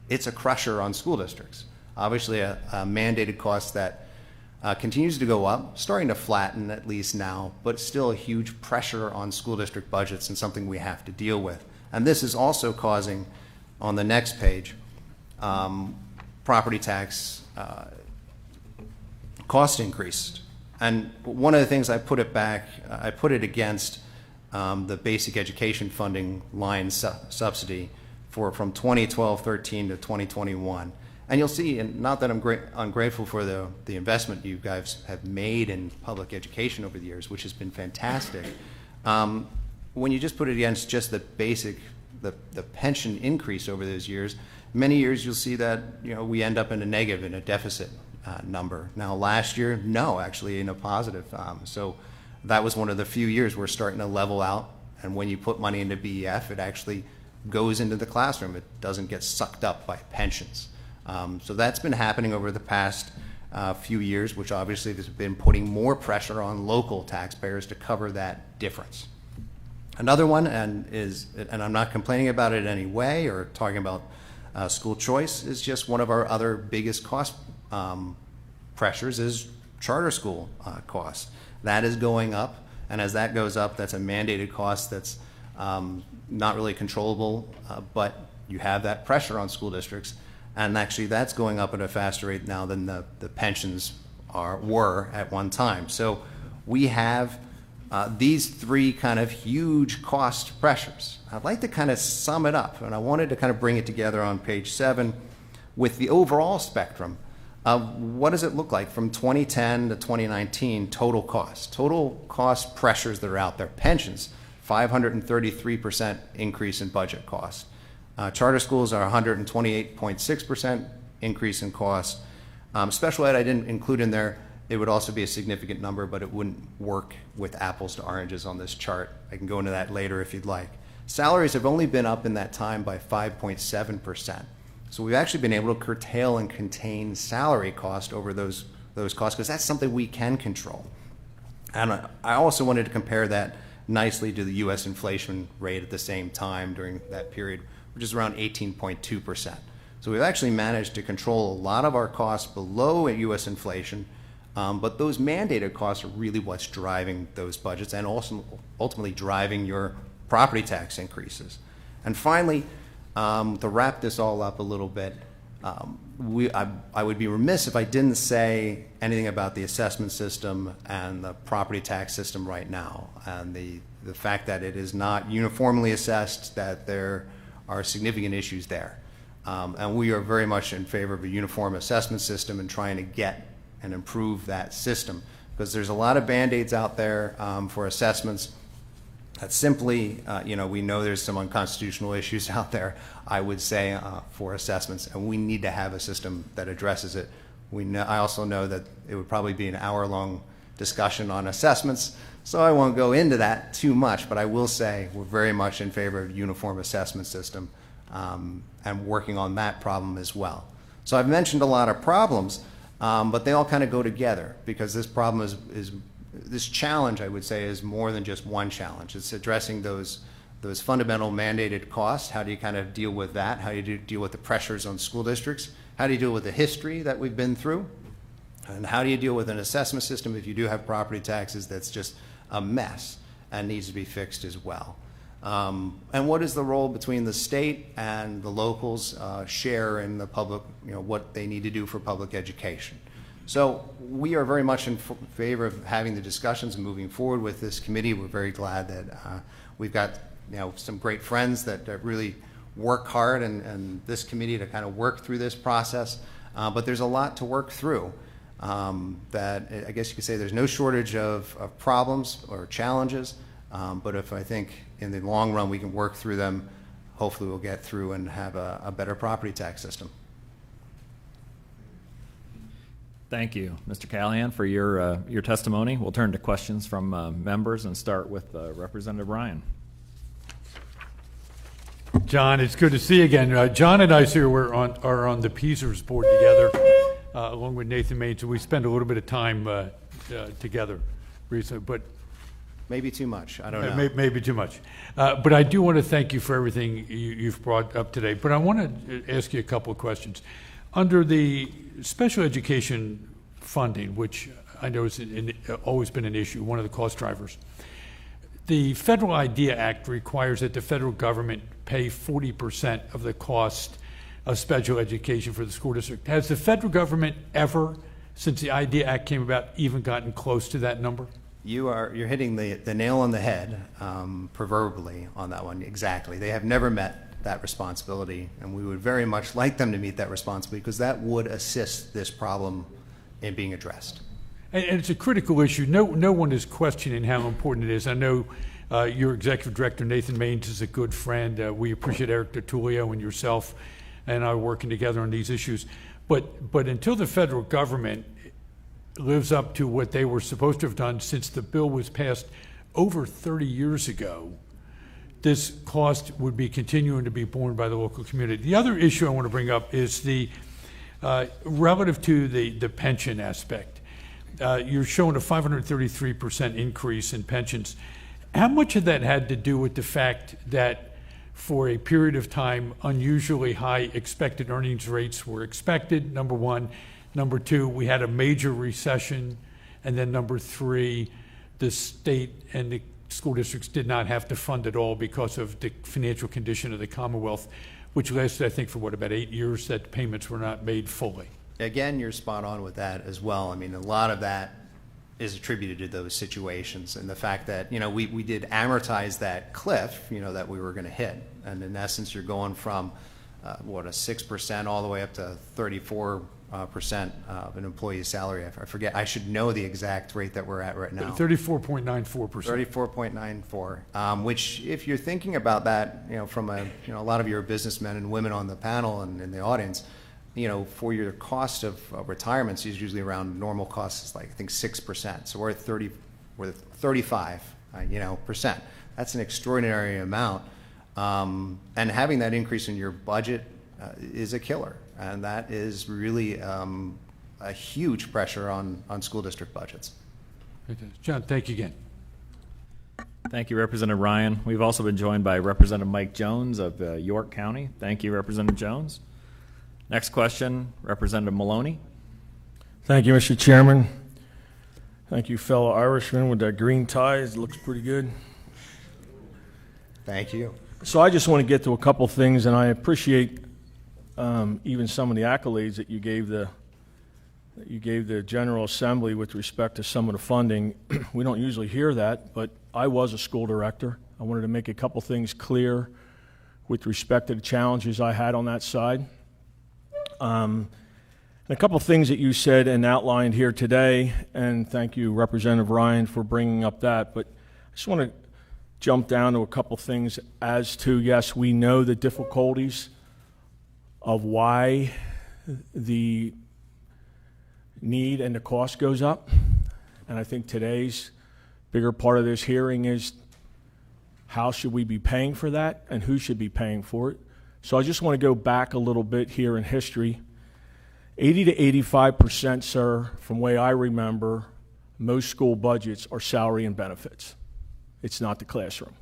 it's a crusher on school districts. Obviously, a mandated cost that continues to go up, starting to flatten at least now, but still a huge pressure on school district budgets and something we have to deal with. And this is also causing, on the next page, property tax cost increase. And one of the things I put it against the basic education funding line subsidy from 2012-13 to 2021. And you'll see, and not that I'm ungrateful for the investment you guys have made in public education over the years, which has been fantastic. When you just put it against just the basic, the pension increase over those years, many years you'll see that we end up in a negative, in a deficit number. Now last year, no, actually in a positive. So that was one of the few years we're starting to level out. And when you put money into BEF, it actually goes into the classroom. It doesn't get sucked up by pensions. So that's been happening over the past few years, which obviously has been putting more pressure on local taxpayers to cover that difference. Another one, and I'm not complaining about it in any way or talking about school choice, is just one of our other biggest cost pressures is charter school costs. That is going up, and as that goes up, that's a mandated cost that's not really controllable, but you have that pressure on school districts. And actually, that's going up at a faster rate now than the pensions were at one time. So we have these three kind of huge cost pressures. I'd like to kind of sum it up, and I wanted to kind of bring it together on page 7 with the overall spectrum of what does it look like from 2010 to 2019 total cost pressures that are out there. Pensions, 533% increase in budget cost. Charter schools are 128.6% increase in cost. Special ed I didn't include in there. It would also be a significant number, but it wouldn't work with apples to oranges on this chart. I can go into that later if you'd like. Salaries have only been up in that time by 5.7%. So we've actually been able to curtail and contain salary cost over those costs because that's something we can control. And I also wanted to compare that nicely to the U.S. inflation rate at the same time during that period, which is around 18.2%. So we've actually managed to control a lot of our costs below U.S. inflation, but those mandated costs are really what's driving those budgets and also ultimately driving your property tax increases. And finally, to wrap this all up a little bit, I would be remiss if I didn't say anything about the assessment system and the property tax system right now, and the fact that it is not uniformly assessed, that there are significant issues there. And we are very much in favor of a uniform assessment system and trying to get and improve that system, because there's a lot of Band-Aids out there for assessments, That's simply, we know there's some unconstitutional issues out there, I would say, for assessments, and we need to have a system that addresses it. I also know that it would probably be an hour-long discussion on assessments, so I won't go into that too much, but I will say we're very much in favor of a uniform assessment system and working on that problem as well. So I've mentioned a lot of problems, but they all kind of go together because this problem this challenge, I would say, is more than just one challenge. It's addressing those fundamental mandated costs. How do you kind of deal with that? How do you deal with the pressures on school districts? How do you deal with the history that we've been through? And how do you deal with an assessment system if you do have property taxes that's just a mess and needs to be fixed as well? And what is the role between the state and the locals share in the public, what they need to do for public education? So we are very much in favor of having the discussions and moving forward with this committee. We're very glad that we've got some great friends that really work hard and this committee to kind of work through this process. But there's a lot to work through. That I guess you could say there's no shortage of problems or challenges. But if I think in the long run we can work through them, hopefully we'll get through and have a better property tax system. Thank you, Mr. Callahan, for your testimony. We'll turn to questions from members and start with Representative Ryan. John, it's good to see you again. John and I are on the PSERS board together, along with Nathan Main, so we spend a little bit of time together recently. But maybe too much. I don't know. Maybe too much. But I do want to thank you for everything you've brought up today. But I want to ask you a couple of questions. Under the special education funding, which I know has always been an issue, one of the cost drivers, the Federal IDEA Act requires that the federal government pay 40% of the cost of special education for the school district. Has the federal government ever, since the IDEA Act came about, even gotten close to that number? You're hitting the nail on the head, proverbially, on that one. Exactly. They have never met that responsibility, and we would very much like them to meet that responsibility because that would assist this problem in being addressed. And it's a critical issue. No one is questioning how important it is. I know your executive director, Nathan Maines, is a good friend. We appreciate Eric Tertullio and yourself and I working together on these issues. But until the federal government lives up to what they were supposed to have done since the bill was passed over 30 years ago, this cost would be continuing to be borne by the local community. The other issue I want to bring up is the relative to the pension aspect. You're showing a 533% increase in pensions. How much of that had to do with the fact that for a period of time, unusually high expected earnings rates were expected, number one. Number two, we had a major recession. And then number three, the state and the school districts did not have to fund at all because of the financial condition of the Commonwealth, which lasted, I think, for about 8 years that payments were not made fully. Again, you're spot on with that as well. I mean, a lot of that is attributed to those situations and the fact that, we did amortize that cliff, that we were going to hit. And in essence, you're going from, a 6% all the way up to 34% of an employee's salary. I forget. I should know the exact rate that we're at right now. 34.94%. 34.94, which, if you're thinking about that, from a lot of your businessmen and women on the panel and in the audience, for your cost of retirements is usually around normal costs, like I think 6%. So we're at 35, percent. That's an extraordinary amount, and having that increase in your budget is a killer, and that is really a huge pressure on school district budgets. John, thank you again. Thank you, Representative Ryan. We've also been joined by Representative Mike Jones of York County. Thank you, Representative Jones. Next question, Representative Maloney. Thank you, Mr. Chairman. Thank you, fellow Irishman with that green tie. It looks pretty good. Thank you. So I just want to get to a couple things, and I appreciate even some of the accolades that you gave the General Assembly with respect to some of the funding. We don't usually hear that, but I was a school director. I wanted to make a couple things clear with respect to the challenges I had on that side. And a couple things that you said and outlined here today, and thank you, Representative Ryan, for bringing up that. But I just want to jump down to a couple things as to, yes, we know the difficulties of why the need and the cost goes up. And I think today's bigger part of this hearing is how should we be paying for that and who should be paying for it. So I just want to go back a little bit here in history. 80 to 85%, sir, from the way I remember, most school budgets are salary and benefits. It's not the classroom.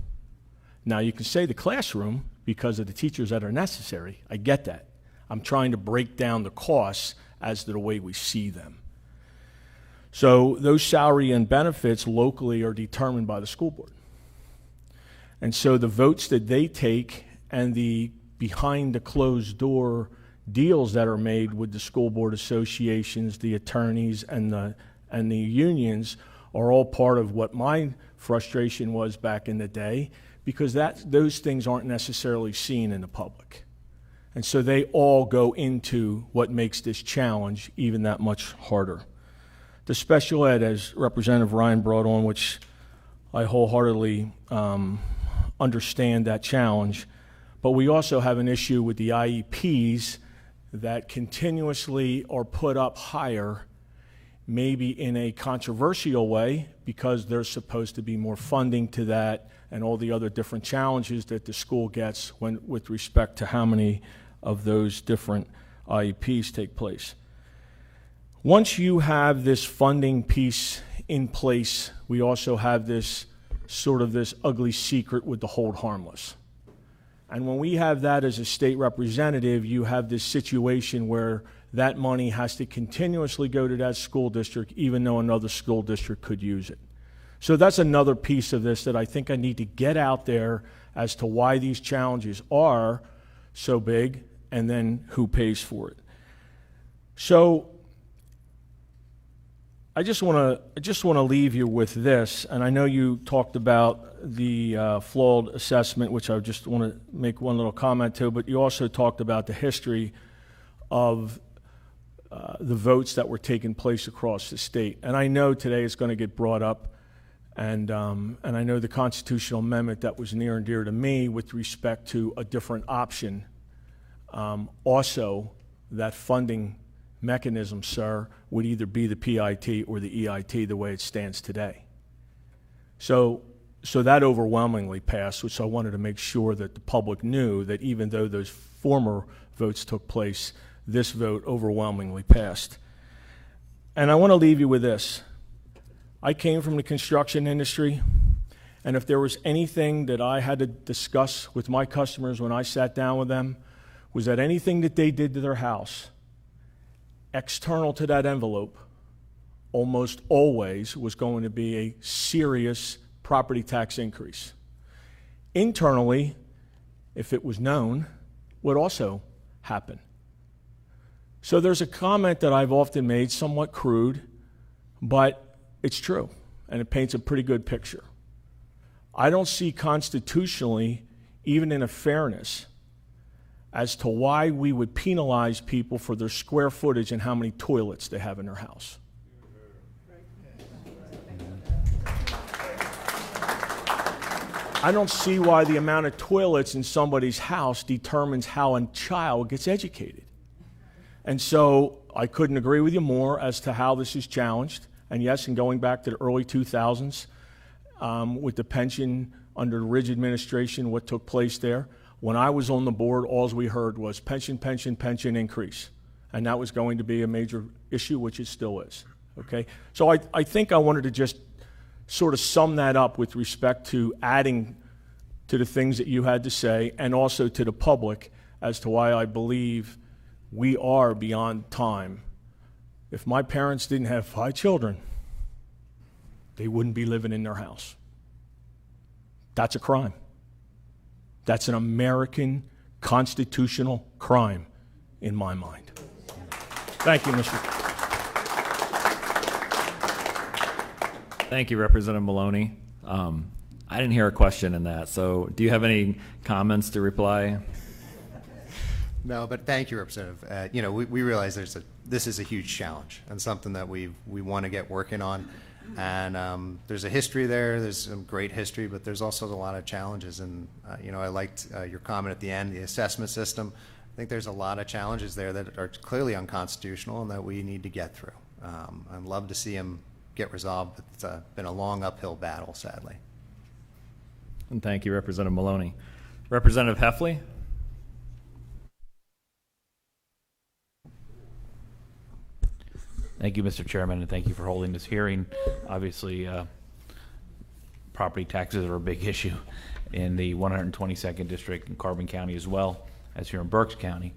Now, you can say the classroom because of the teachers that are necessary. I get that. I'm trying to break down the costs as to the way we see them. So those salary and benefits locally are determined by the school board. And so the votes that they take and the behind the closed door deals that are made with the school board associations, the attorneys, and the unions are all part of what my frustration was back in the day, because those things aren't necessarily seen in the public. And so they all go into what makes this challenge even that much harder. The special ed, as Representative Ryan brought on, which I wholeheartedly understand that challenge, but we also have an issue with the IEPs that continuously are put up higher, maybe in a controversial way, because there's supposed to be more funding to that and all the other different challenges that the school gets with respect to how many of those different IEPs take place. Once you have this funding piece in place, we also have this sort of this ugly secret with the hold harmless. And when we have that as a state representative, you have this situation where that money has to continuously go to that school district, even though another school district could use it. So that's another piece of this that I think I need to get out there as to why these challenges are so big and then who pays for it. So I just want to leave you with this, and I know you talked about the flawed assessment, which I just want to make one little comment to, but you also talked about the history of the votes that were taking place across the state. And I know today it's going to get brought up, and I know the constitutional amendment that was near and dear to me with respect to a different option, also that funding mechanism, sir, would either be the PIT or the EIT the way it stands today. So that overwhelmingly passed, which I wanted to make sure that the public knew that even though those former votes took place, this vote overwhelmingly passed. And I want to leave you with this. I came from the construction industry, and if there was anything that I had to discuss with my customers when I sat down with them, was that anything that they did to their house, external to that envelope, almost always was going to be a serious property tax increase. Internally, if it was known, would also happen. So there's a comment that I've often made, somewhat crude, but it's true, and it paints a pretty good picture. I don't see constitutionally, even in a fairness, as to why we would penalize people for their square footage and how many toilets they have in their house. I don't see why the amount of toilets in somebody's house determines how a child gets educated. And so I couldn't agree with you more as to how this is challenged. And yes, and going back to the early 2000s, with the pension under the Ridge administration, what took place there, when I was on the board, all we heard was pension, pension, pension increase. And that was going to be a major issue, which it still is. Okay? So I think I wanted to just sort of sum that up with respect to adding to the things that you had to say and also to the public as to why I believe we are beyond time. If my parents didn't have 5 children, they wouldn't be living in their house. That's a crime. That's an American constitutional crime in my mind. Thank you, Mr. Thank you, Representative Maloney. I didn't hear a question in that, so do you have any comments to reply? No, but thank you, Representative. We realize this is a huge challenge and something that we want to get working on. And there's a history there. There's some great history, but there's also a lot of challenges. And I liked your comment at the end, the assessment system. I think there's a lot of challenges there that are clearly unconstitutional and that we need to get through. I'd love to see them get resolved, but it's been a long uphill battle, sadly. And thank you, Representative Maloney. Representative Heffley? Thank you, Mr. Chairman, and thank you for holding this hearing. Obviously, property taxes are a big issue in the 122nd District in Carbon County as well as here in Berks County.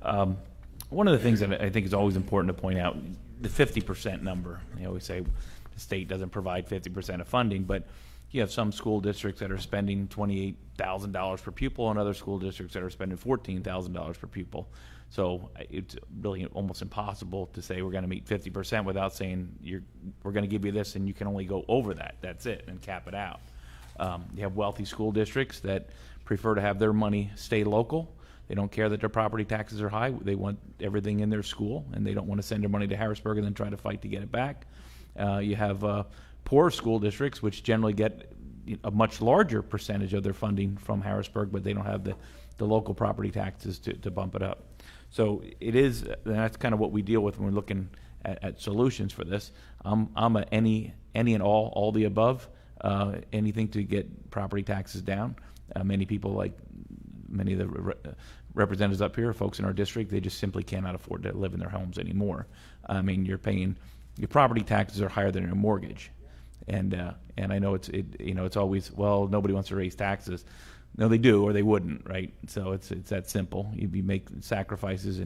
One of the things that I think is always important to point out, the 50% number. You know, we say the state doesn't provide 50% of funding, but you have some school districts that are spending $28,000 per pupil and other school districts that are spending $14,000 per pupil. So it's really almost impossible to say we're going to meet 50% without saying we're going to give you this and you can only go over that. That's it, and cap it out. You have wealthy school districts that prefer to have their money stay local. They don't care that their property taxes are high. They want everything in their school, and they don't want to send their money to Harrisburg and then try to fight to get it back. You have poor school districts, which generally get a much larger percentage of their funding from Harrisburg, but they don't have the local property taxes to bump it up. So it is, and that's kind of what we deal with when we're looking at solutions for this. I'm a any and all the above, anything to get property taxes down. Many people, like many of the representatives up here, folks in our district, they just simply cannot afford to live in their homes anymore. I mean, your property taxes are higher than your mortgage, and I know it's always, well, nobody wants to raise taxes. No, they do, or they wouldn't, right? So it's that simple. You make sacrifices,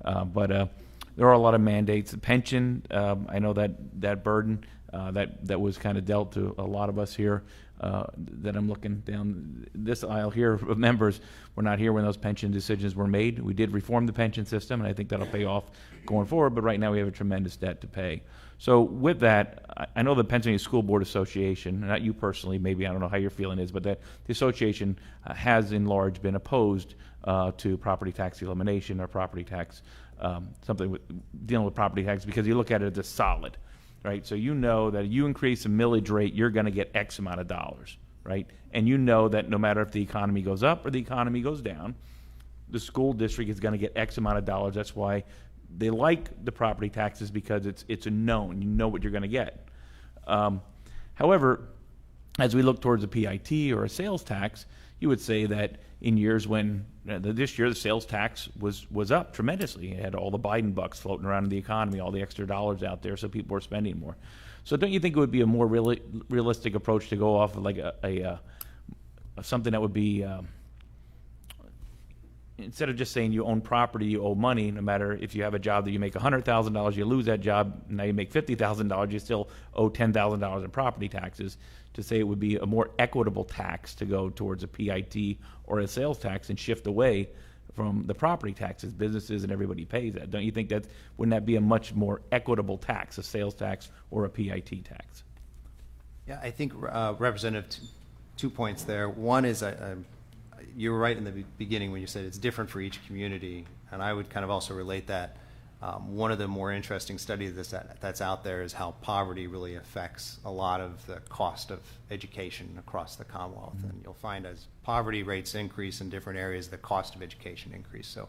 but there are a lot of mandates. The pension, I know that burden that was kind of dealt to a lot of us here. That I'm looking down this aisle here of members were not here when those pension decisions were made. We did reform the pension system, and I think that'll pay off going forward, but right now we have a tremendous debt to pay. So with that, I know the Pennsylvania School Board Association, not you personally, maybe, I don't know how your feeling is, but that the association has in large been opposed to property tax elimination or property tax, something with dealing with property tax, because you look at it as a solid. Right, so you know that you increase the millage rate, you're going to get X amount of dollars, right? And you know that no matter if the economy goes up or the economy goes down, the school district is going to get X amount of dollars. That's why they like the property taxes, because it's a known. You know what you're going to get. However, as we look towards a PIT or a sales tax, you would say that in years when this year the sales tax was up tremendously. It had all the Biden bucks floating around in the economy, all the extra dollars out there, so people were spending more. So don't you think it would be a more realistic approach to go off of like a something that would be instead of just saying you own property, you owe money, no matter if you have a job that you make $100,000, you lose that job, now you make $50,000, you still owe $10,000 in property taxes, to say it would be a more equitable tax to go towards a PIT or a sales tax and shift away from the property taxes. Businesses and everybody pays that. Don't you think wouldn't that be a much more equitable tax, a sales tax or a PIT tax? Yeah, I think, Representative, 2 points there. One is, you were right in the beginning when you said it's different for each community, and I would kind of also relate that. One of the more interesting studies that's out there is how poverty really affects a lot of the cost of education across the Commonwealth. Mm-hmm. And you'll find as poverty rates increase in different areas, the cost of education increase. So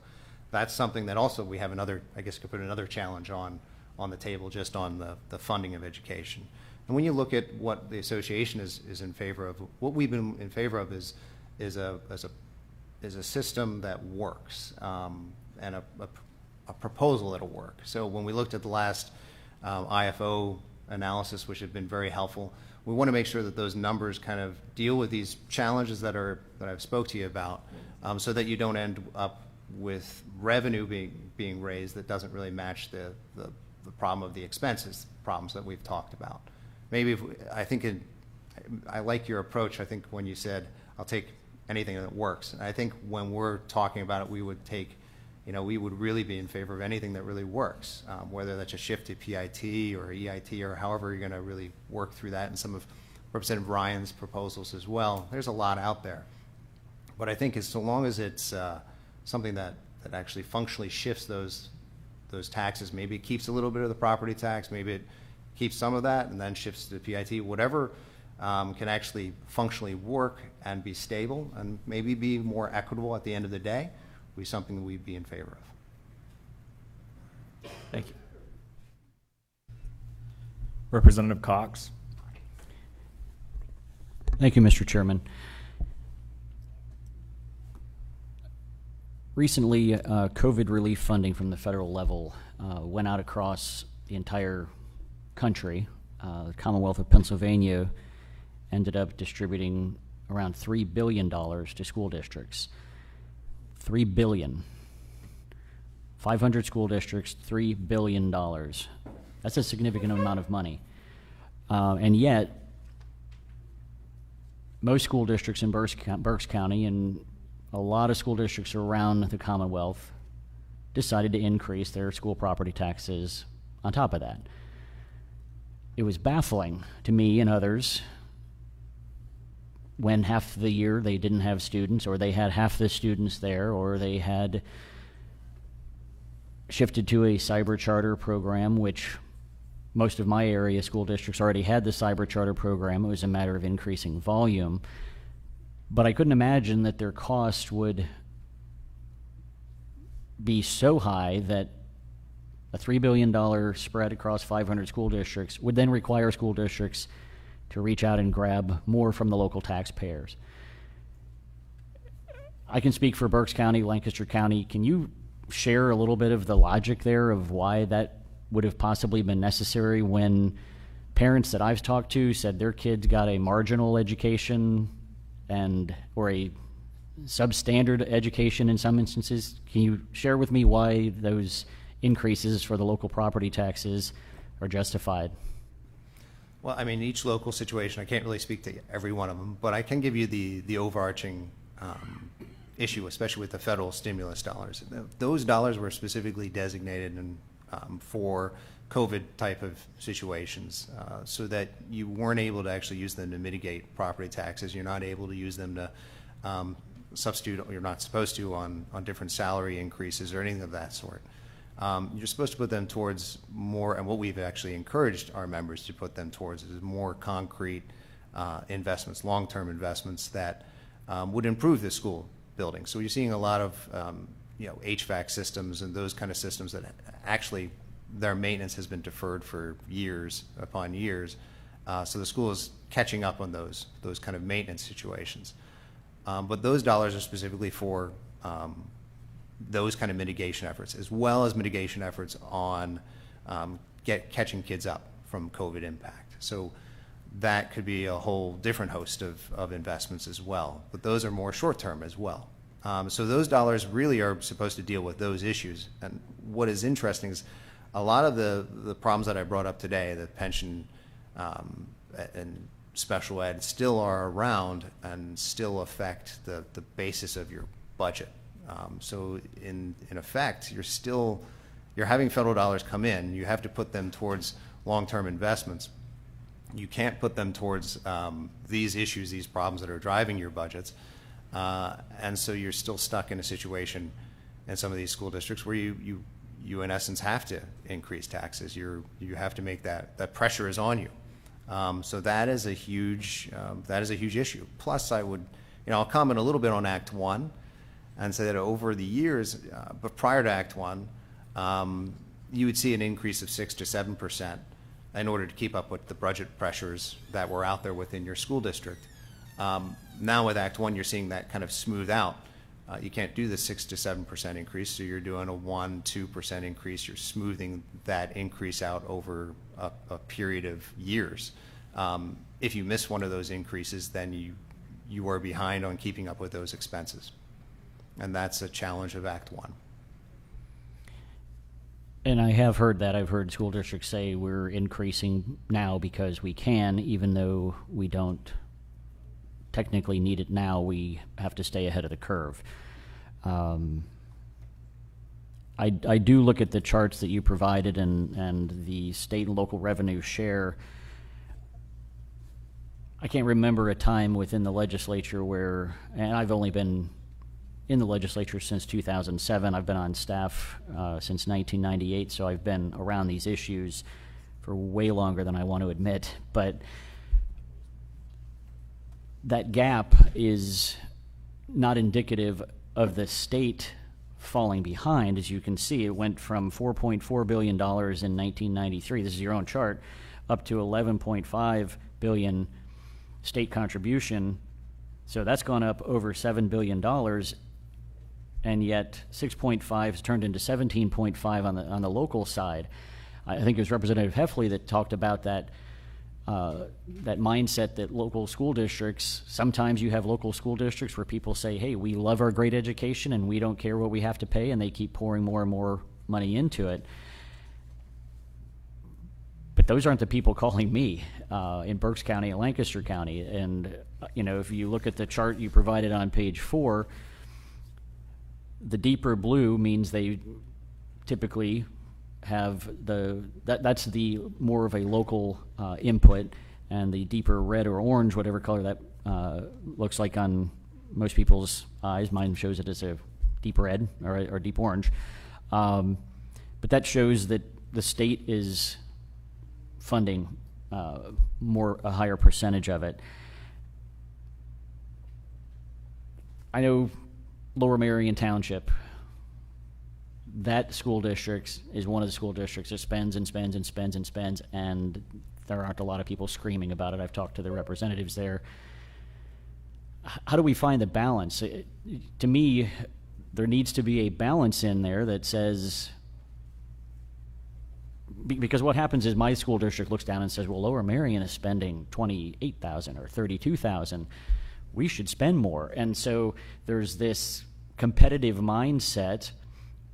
that's something that also we have another, I guess could put another challenge on the table, just on the funding of education. And when you look at what the association is in favor of, what we've been in favor of is a system that works, and a proposal that'll work. So when we looked at the last IFO analysis, which have been very helpful, we want to make sure that those numbers kind of deal with these challenges that I've spoke to you about, so that you don't end up with revenue being raised that doesn't really match the problem of the expenses problems that we've talked about. Maybe I like your approach. I think when you said, I'll take anything that works. And I think when we're talking about it, we would take, we would really be in favor of anything that really works, whether that's a shift to PIT or EIT or however you're going to really work through that, and some of Representative Ryan's proposals as well. There's a lot out there. But I think so long as it's something that actually functionally shifts those taxes, maybe it keeps a little bit of the property tax, maybe it keeps some of that and then shifts to the PIT, whatever can actually functionally work and be stable and maybe be more equitable at the end of the day, would be something that we'd be in favor of. Thank you. Representative Cox. Thank you, Mr. Chairman. Recently, COVID relief funding from the federal level went out across the entire country. The Commonwealth of Pennsylvania ended up distributing around $3 billion to school districts. $3 billion. 500 school districts, $3 billion. That's a significant amount of money. And yet, most school districts in Berks County and a lot of school districts around the Commonwealth decided to increase their school property taxes on top of that. It was baffling to me and others when half the year they didn't have students, or they had half the students there, or they had shifted to a cyber charter program, which most of my area school districts already had the cyber charter program. It was a matter of increasing volume. But I couldn't imagine that their cost would be so high that a $3 billion spread across 500 school districts would then require school districts to reach out and grab more from the local taxpayers. I can speak for Berks County, Lancaster County. Can you share a little bit of the logic there of why that would have possibly been necessary when parents that I've talked to said their kids got a marginal education or a substandard education in some instances? Can you share with me why those increases for the local property taxes are justified? Well, I mean, each local situation, I can't really speak to every one of them, but I can give you the overarching issue, especially with the federal stimulus dollars. Those dollars were specifically designated for COVID type of situations, so that you weren't able to actually use them to mitigate property taxes. You're not able to use them to substitute, you're not supposed to, on different salary increases or anything of that sort. You're supposed to put them towards more, and what we've actually encouraged our members to put them towards is more concrete investments, long-term investments that would improve the school building. So you're seeing a lot of HVAC systems and those kind of systems that actually their maintenance has been deferred for years upon years. So the school is catching up on those kind of maintenance situations. But those dollars are specifically for those kind of mitigation efforts, as well as mitigation efforts on catching kids up from COVID impact. So that could be a whole different host of investments as well. But those are more short-term as well. So those dollars really are supposed to deal with those issues. And what is interesting is a lot of the problems that I brought up today, the pension and special ed, still are around and still affect the basis of your budget. So in effect, you're having federal dollars come in. You have to put them towards long-term investments. You can't put them towards these issues, these problems that are driving your budgets. And so you're still stuck in a situation in some of these school districts where you in essence have to increase taxes. You have to make that pressure is on you. So that is a huge issue. Plus, I'll comment a little bit on Act 1 and say that over the years, but prior to Act 1, you would see an increase of 6 to 7% in order to keep up with the budget pressures that were out there within your school district. Now with Act 1, you're seeing that kind of smooth out. You can't do the 6 to 7% increase, so you're doing a 1-2% increase. You're smoothing that increase out over a period of years. If you miss one of those increases, then you are behind on keeping up with those expenses. And that's a challenge of Act 1. And I have heard that. I've heard school districts say we're increasing now because we can, even though we don't technically need it now. We have to stay ahead of the curve. I do look at the charts that you provided and the state and local revenue share. I can't remember a time within the legislature where, and I've only been in the legislature since 2007. I've been on staff since 1998, so I've been around these issues way longer than I want to admit, but that gap is not indicative of the state falling behind. As you can see, it went from $4.4 billion in 1993, this is your own chart, up to $11.5 billion state contribution. So that's gone up over $7 billion, and yet 6.5 has turned into 17.5 on the local side. I think it was Representative Heffley that talked about that mindset that local school districts, sometimes you have local school districts where people say, hey, we love our great education and we don't care what we have to pay, and they keep pouring more and more money into it. But those aren't the people calling me in Berks County and Lancaster County. And, if you look at the chart you provided on page 4, the deeper blue means they typically have that's the more of a local input, and the deeper red or orange, whatever color that looks like on most people's eyes, mine shows it as a deep red or deep orange, but that shows that the state is funding a higher percentage of it. I know Lower Merion Township, that school district is one of the school districts that spends and spends and spends and spends, and there aren't a lot of people screaming about it. I've talked to the representatives there. How do we find the balance? To me, there needs to be a balance in there that says, because what happens is my school district looks down and says, well, Lower Merion is spending $28,000 or $32,000. We should spend more. And so there's this competitive mindset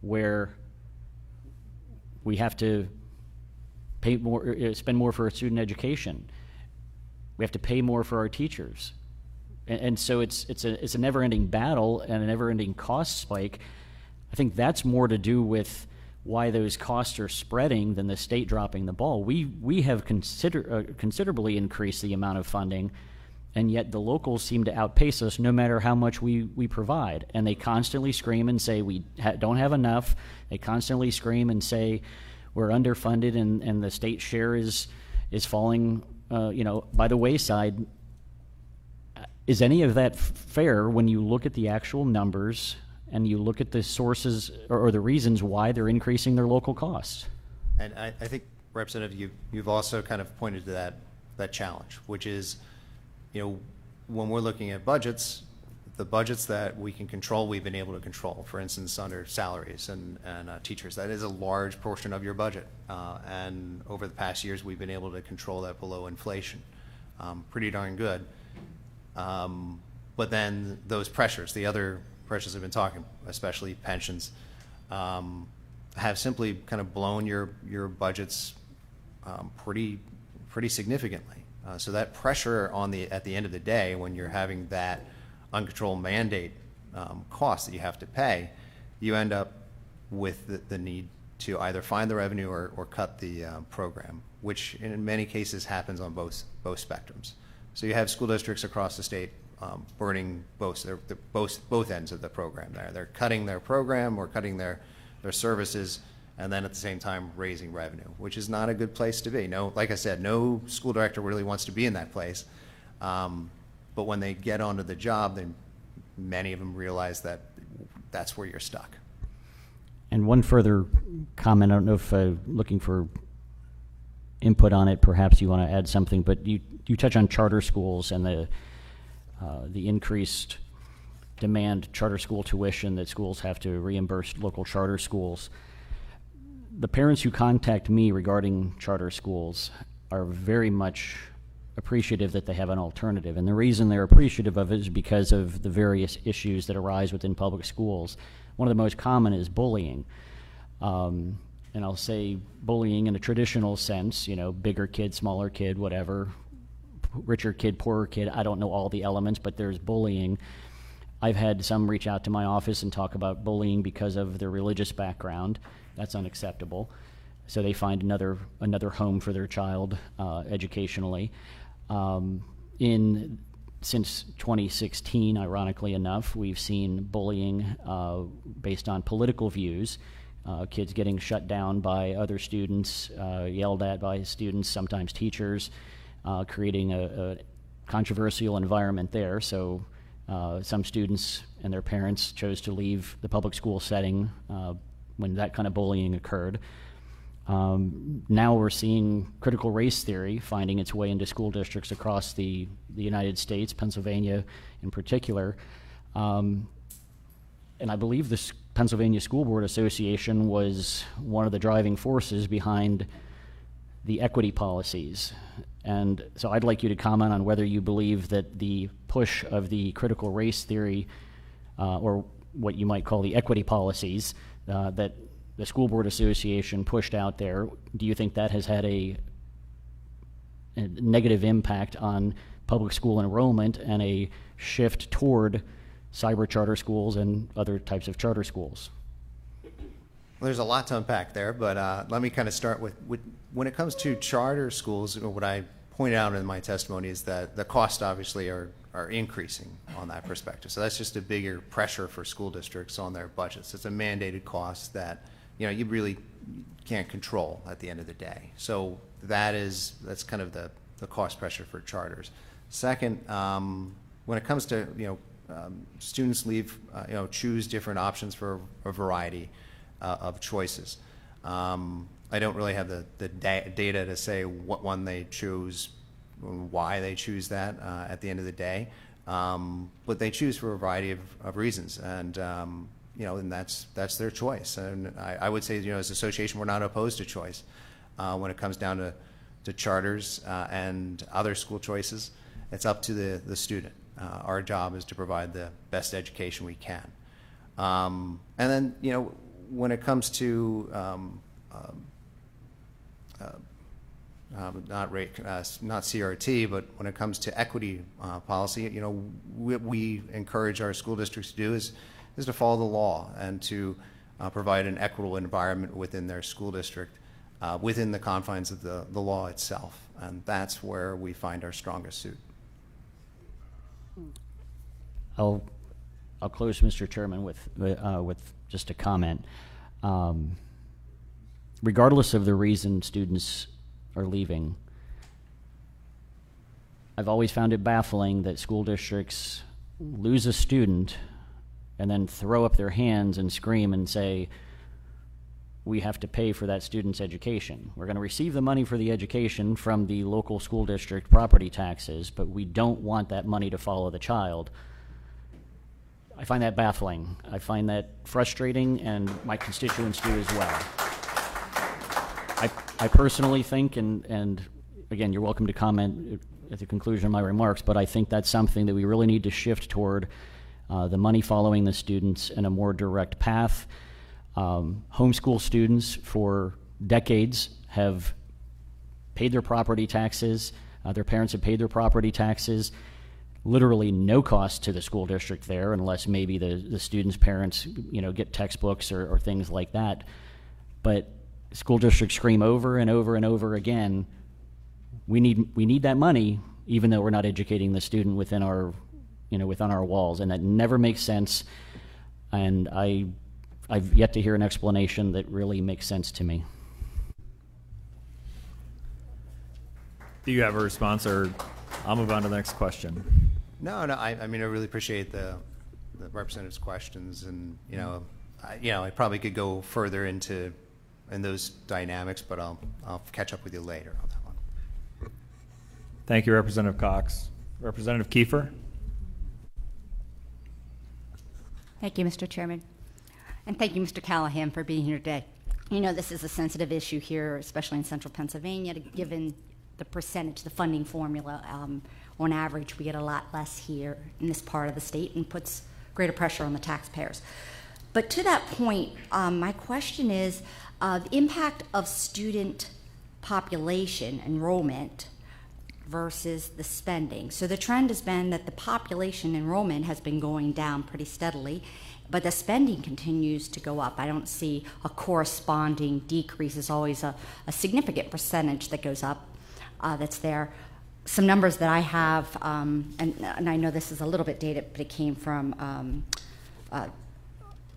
where we have to pay more, spend more for our student education. We have to pay more for our teachers, and so it's a never-ending battle and a never-ending cost spike. I think that's more to do with why those costs are spreading than the state dropping the ball. We have considerably increased the amount of funding, and yet the locals seem to outpace us no matter how much we provide. And they constantly scream and say we don't have enough. They constantly scream and say we're underfunded and the state share is falling by the wayside. Is any of that fair when you look at the actual numbers and you look at the sources or the reasons why they're increasing their local costs? And I think, Representative, you've also kind of pointed to that challenge, which is, when we're looking at budgets, the budgets that we can control, we've been able to control. For instance, under salaries and teachers, that is a large portion of your budget. And over the past years, we've been able to control that below inflation. Pretty darn good. But then those pressures, the other pressures I've been talking, especially pensions, have simply kind of blown your budgets pretty significantly. So that pressure at the end of the day, when you're having that uncontrolled mandate cost that you have to pay, you end up with the need to either find the revenue or cut the program, which in many cases happens on both spectrums. So you have school districts across the state burning both ends of the program there. They're cutting their program or cutting their services, and then at the same time raising revenue, which is not a good place to be. No, like I said, no school director really wants to be in that place. But when they get onto the job, then many of them realize that that's where you're stuck. And one further comment, I don't know if looking for input on it, perhaps you want to add something, but you touch on charter schools and the increased demand charter school tuition that schools have to reimburse local charter schools. The parents who contact me regarding charter schools are very much appreciative that they have an alternative. And the reason they're appreciative of it is because of the various issues that arise within public schools. One of the most common is bullying. And I'll say bullying in a traditional sense, bigger kid, smaller kid, whatever, richer kid, poorer kid. I don't know all the elements, but there's bullying. I've had some reach out to my office and talk about bullying because of their religious background. That's unacceptable. So they find another home for their child educationally. Since 2016, ironically enough, we've seen bullying based on political views kids getting shut down by other students, yelled at by students, sometimes teachers, creating a controversial environment there. So some students and their parents chose to leave the public school setting when that kind of bullying occurred. Now we're seeing critical race theory finding its way into school districts across the United States, Pennsylvania in particular. And I believe the Pennsylvania School Board Association was one of the driving forces behind the equity policies. And so I'd like you to comment on whether you believe that the push of the critical race theory, or what you might call the equity policies, that the School Board Association pushed out there, do you think that has had a negative impact on public school enrollment and a shift toward cyber charter schools and other types of charter schools? Well, there's a lot to unpack there, but let me kind of start with when it comes to charter schools, what I pointed out in my testimony is that the costs obviously are increasing on that perspective. So that's just a bigger pressure for school districts on their budgets. It's a mandated cost that you really can't control at the end of the day. So that's kind of the cost pressure for charters. Second, when it comes to students choose different options for a variety of choices. I don't really have the data to say what one they chose, why they choose that at the end of the day, but they choose for a variety of reasons, and and that's their choice. And I would say, as an association, we're not opposed to choice when it comes down to charters and other school choices. It's up to the student. Our job is to provide the best education we can. And then, when it comes to not CRT, but when it comes to equity policy, what we encourage our school districts to do is to follow the law and to provide an equitable environment within their school district, within the confines of the law itself. And that's where we find our strongest suit. I'll close, Mr. Chairman, with just a comment. Regardless of the reason students are leaving, I've always found it baffling that school districts lose a student and then throw up their hands and scream and say, we have to pay for that student's education. We're going to receive the money for the education from the local school district property taxes, but we don't want that money to follow the child. I find that baffling. I find that frustrating, and my constituents do as well. I personally think, and again, you're welcome to comment at the conclusion of my remarks, but I think that's something that we really need to shift toward, the money following the students in a more direct path. Homeschool students for decades have paid their property taxes. Their parents have paid their property taxes. Literally no cost to the school district there, unless maybe the students' parents, get textbooks or things like that. But school districts scream over and over and over again, we need that money, even though we're not educating the student within our walls, and that never makes sense. And I've yet to hear an explanation that really makes sense to me. Do you have a response, or I'll move on to the next question? No, I really appreciate the representative's questions, and I probably could go further in those dynamics, but I'll catch up with you later on that one. Thank you, Representative Cox. Representative Kiefer. Thank you, Mr. Chairman. And thank you, Mr. Callahan, for being here today. This is a sensitive issue here, especially in central Pennsylvania, given the percentage, the funding formula. On average, we get a lot less here in this part of the state, and puts greater pressure on the taxpayers. But to that point, my question is the impact of student population enrollment versus the spending. So the trend has been that the population enrollment has been going down pretty steadily, but the spending continues to go up. I don't see a corresponding decrease. It's always a significant percentage that goes up that's there. Some numbers that I have, and I know this is a little bit dated, but it came from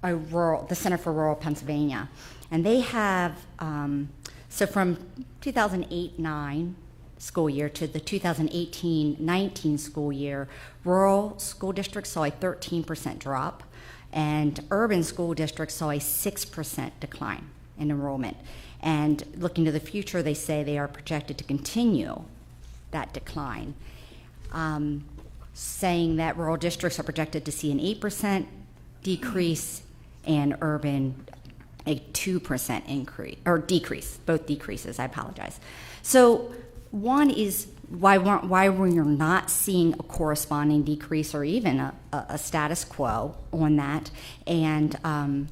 the Center for Rural Pennsylvania, and they have, so from 2008-9 school year to the 2018-19 school year, rural school districts saw a 13% drop, and urban school districts saw a 6% decline in enrollment. And looking to the future, they say they are projected to continue that decline, saying that rural districts are projected to see an 8% decrease and urban a 2% increase, or decrease, both decreases, I apologize. So one is why we're not seeing a corresponding decrease or even a status quo on that, and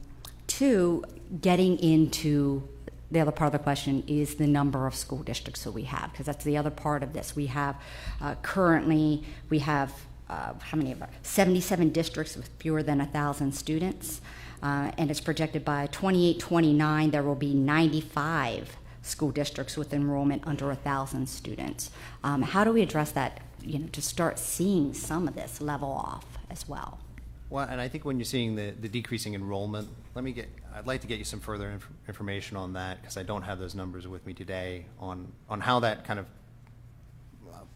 two, getting into the other part of the question is the number of school districts that we have, because that's the other part of this. We have currently, we have how many of 77 districts with fewer than 1,000 students, and it's projected by 28-29 there will be 95 school districts with enrollment under 1,000 students. How do we address that, to start seeing some of this level off as well? Well, and I think when you're seeing the decreasing enrollment, I'd like to get you some further information on that, because I don't have those numbers with me today on how that kind of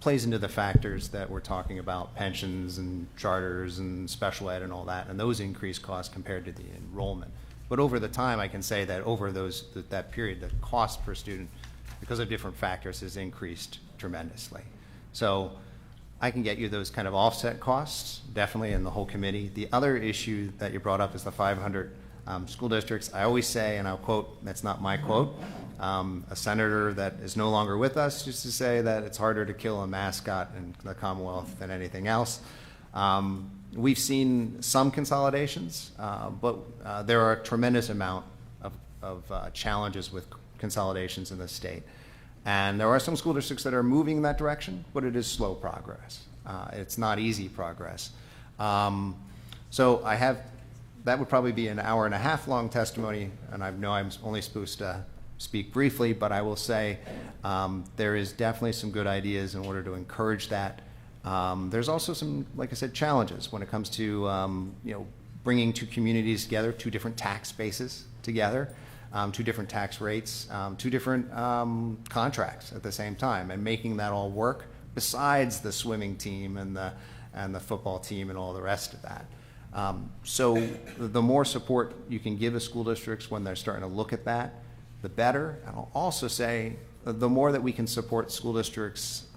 plays into the factors that we're talking about, pensions and charters and special ed and all that, and those increased costs compared to the enrollment. But over the time, I can say that over that period, the cost per student, because of different factors, has increased tremendously. So I can get you those kind of offset costs, definitely, in the whole committee. The other issue that you brought up is the 500 school districts. I always say, and I'll quote, that's not my quote, a senator that is no longer with us used to say that it's harder to kill a mascot in the Commonwealth than anything else. We've seen some consolidations, but there are a tremendous amount of challenges with consolidations in the state. And there are some school districts that are moving in that direction, but it is slow progress. It's not easy progress. So that would probably be an hour-and-a-half long testimony, and I know I'm only supposed to speak briefly, but I will say there is definitely some good ideas in order to encourage that. There's also some, like I said, challenges when it comes to bringing two communities together, two different tax bases together, two different tax rates, two different contracts at the same time, and making that all work, besides the swimming team and the football team and all the rest of that. So the more support you can give the school districts when they're starting to look at that, the better. And I'll also say the more that we can support school districts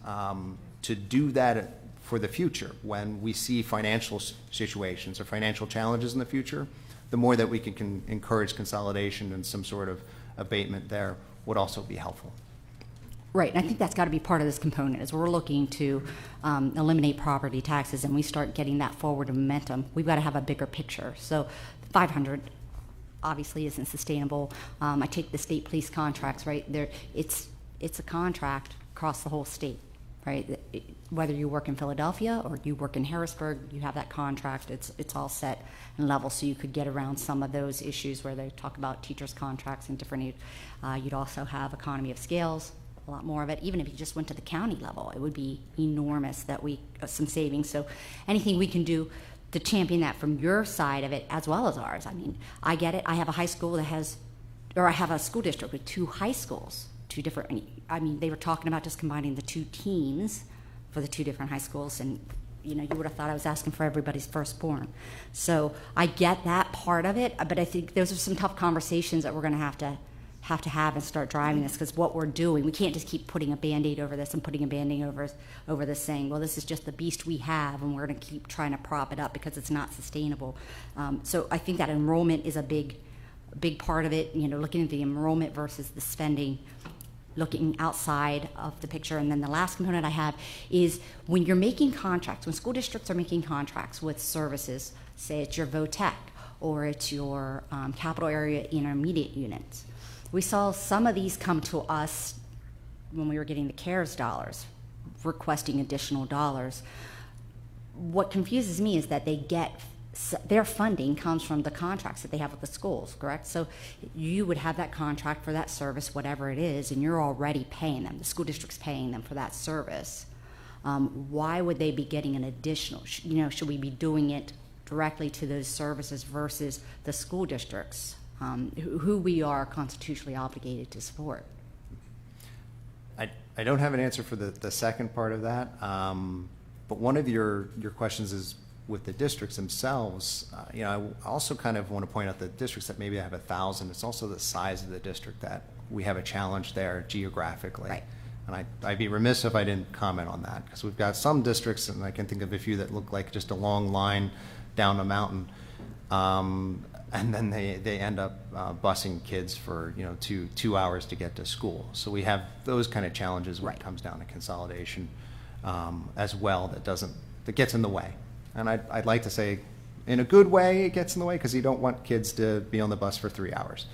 to do that for the future, when we see financial situations or financial challenges in the future, the more that we can encourage consolidation and some sort of abatement there would also be helpful. Right, and I think that's got to be part of this component. As we're looking to eliminate property taxes and we start getting that forward momentum, we've got to have a bigger picture. So 500 obviously isn't sustainable. I take the state police contracts, right? It's a contract across the whole state, right? Whether you work in Philadelphia or you work in Harrisburg, you have that contract. It's all set and level, so you could get around some of those issues where they talk about teachers' contracts and different. You'd also have economy of scales, a lot more of it. Even if you just went to the county level, it would be enormous that some savings. So anything we can do to champion that from your side of it as well as ours. I mean, I get it. I have a high school I have a school district with two high schools, two different. I mean, they were talking about just combining the two teams for the two different high schools, and you would have thought I was asking for everybody's firstborn. So I get that part of it, but I think those are some tough conversations that we're going to have and start driving this, because what we're doing, we can't just keep putting a Band-Aid over this and putting a Band-Aid over this, saying, well, this is just the beast we have and we're going to keep trying to prop it up because it's not sustainable. So I think that enrollment is a big part of it, looking at the enrollment versus the spending, looking outside of the picture. And then the last component I have is when you're making contracts, when school districts are making contracts with services, say it's your VOTEC or it's your capital area intermediate units. We saw some of these come to us when we were getting the CARES dollars, requesting additional dollars. What confuses me is that their funding comes from the contracts that they have with the schools, correct? So you would have that contract for that service, whatever it is, and you're already paying them. The school district's paying them for that service. Why would they be getting an additional? Should we be doing it directly to those services versus the school districts, who we are constitutionally obligated to support. I don't have an answer for the second part of that, but one of your questions is with the districts themselves. I also kind of want to point out the districts that maybe have 1,000. It's also the size of the district that we have a challenge there geographically. Right. And I'd be remiss if I didn't comment on that, because we've got some districts, and I can think of a few that look like just a long line down a mountain, and then they end up busing kids for 2 hours to get to school. So we have those kind of challenges when it comes down to consolidation as well. That gets in the way. And I'd like to say, in a good way, it gets in the way, because you don't want kids to be on the bus for 3 hours.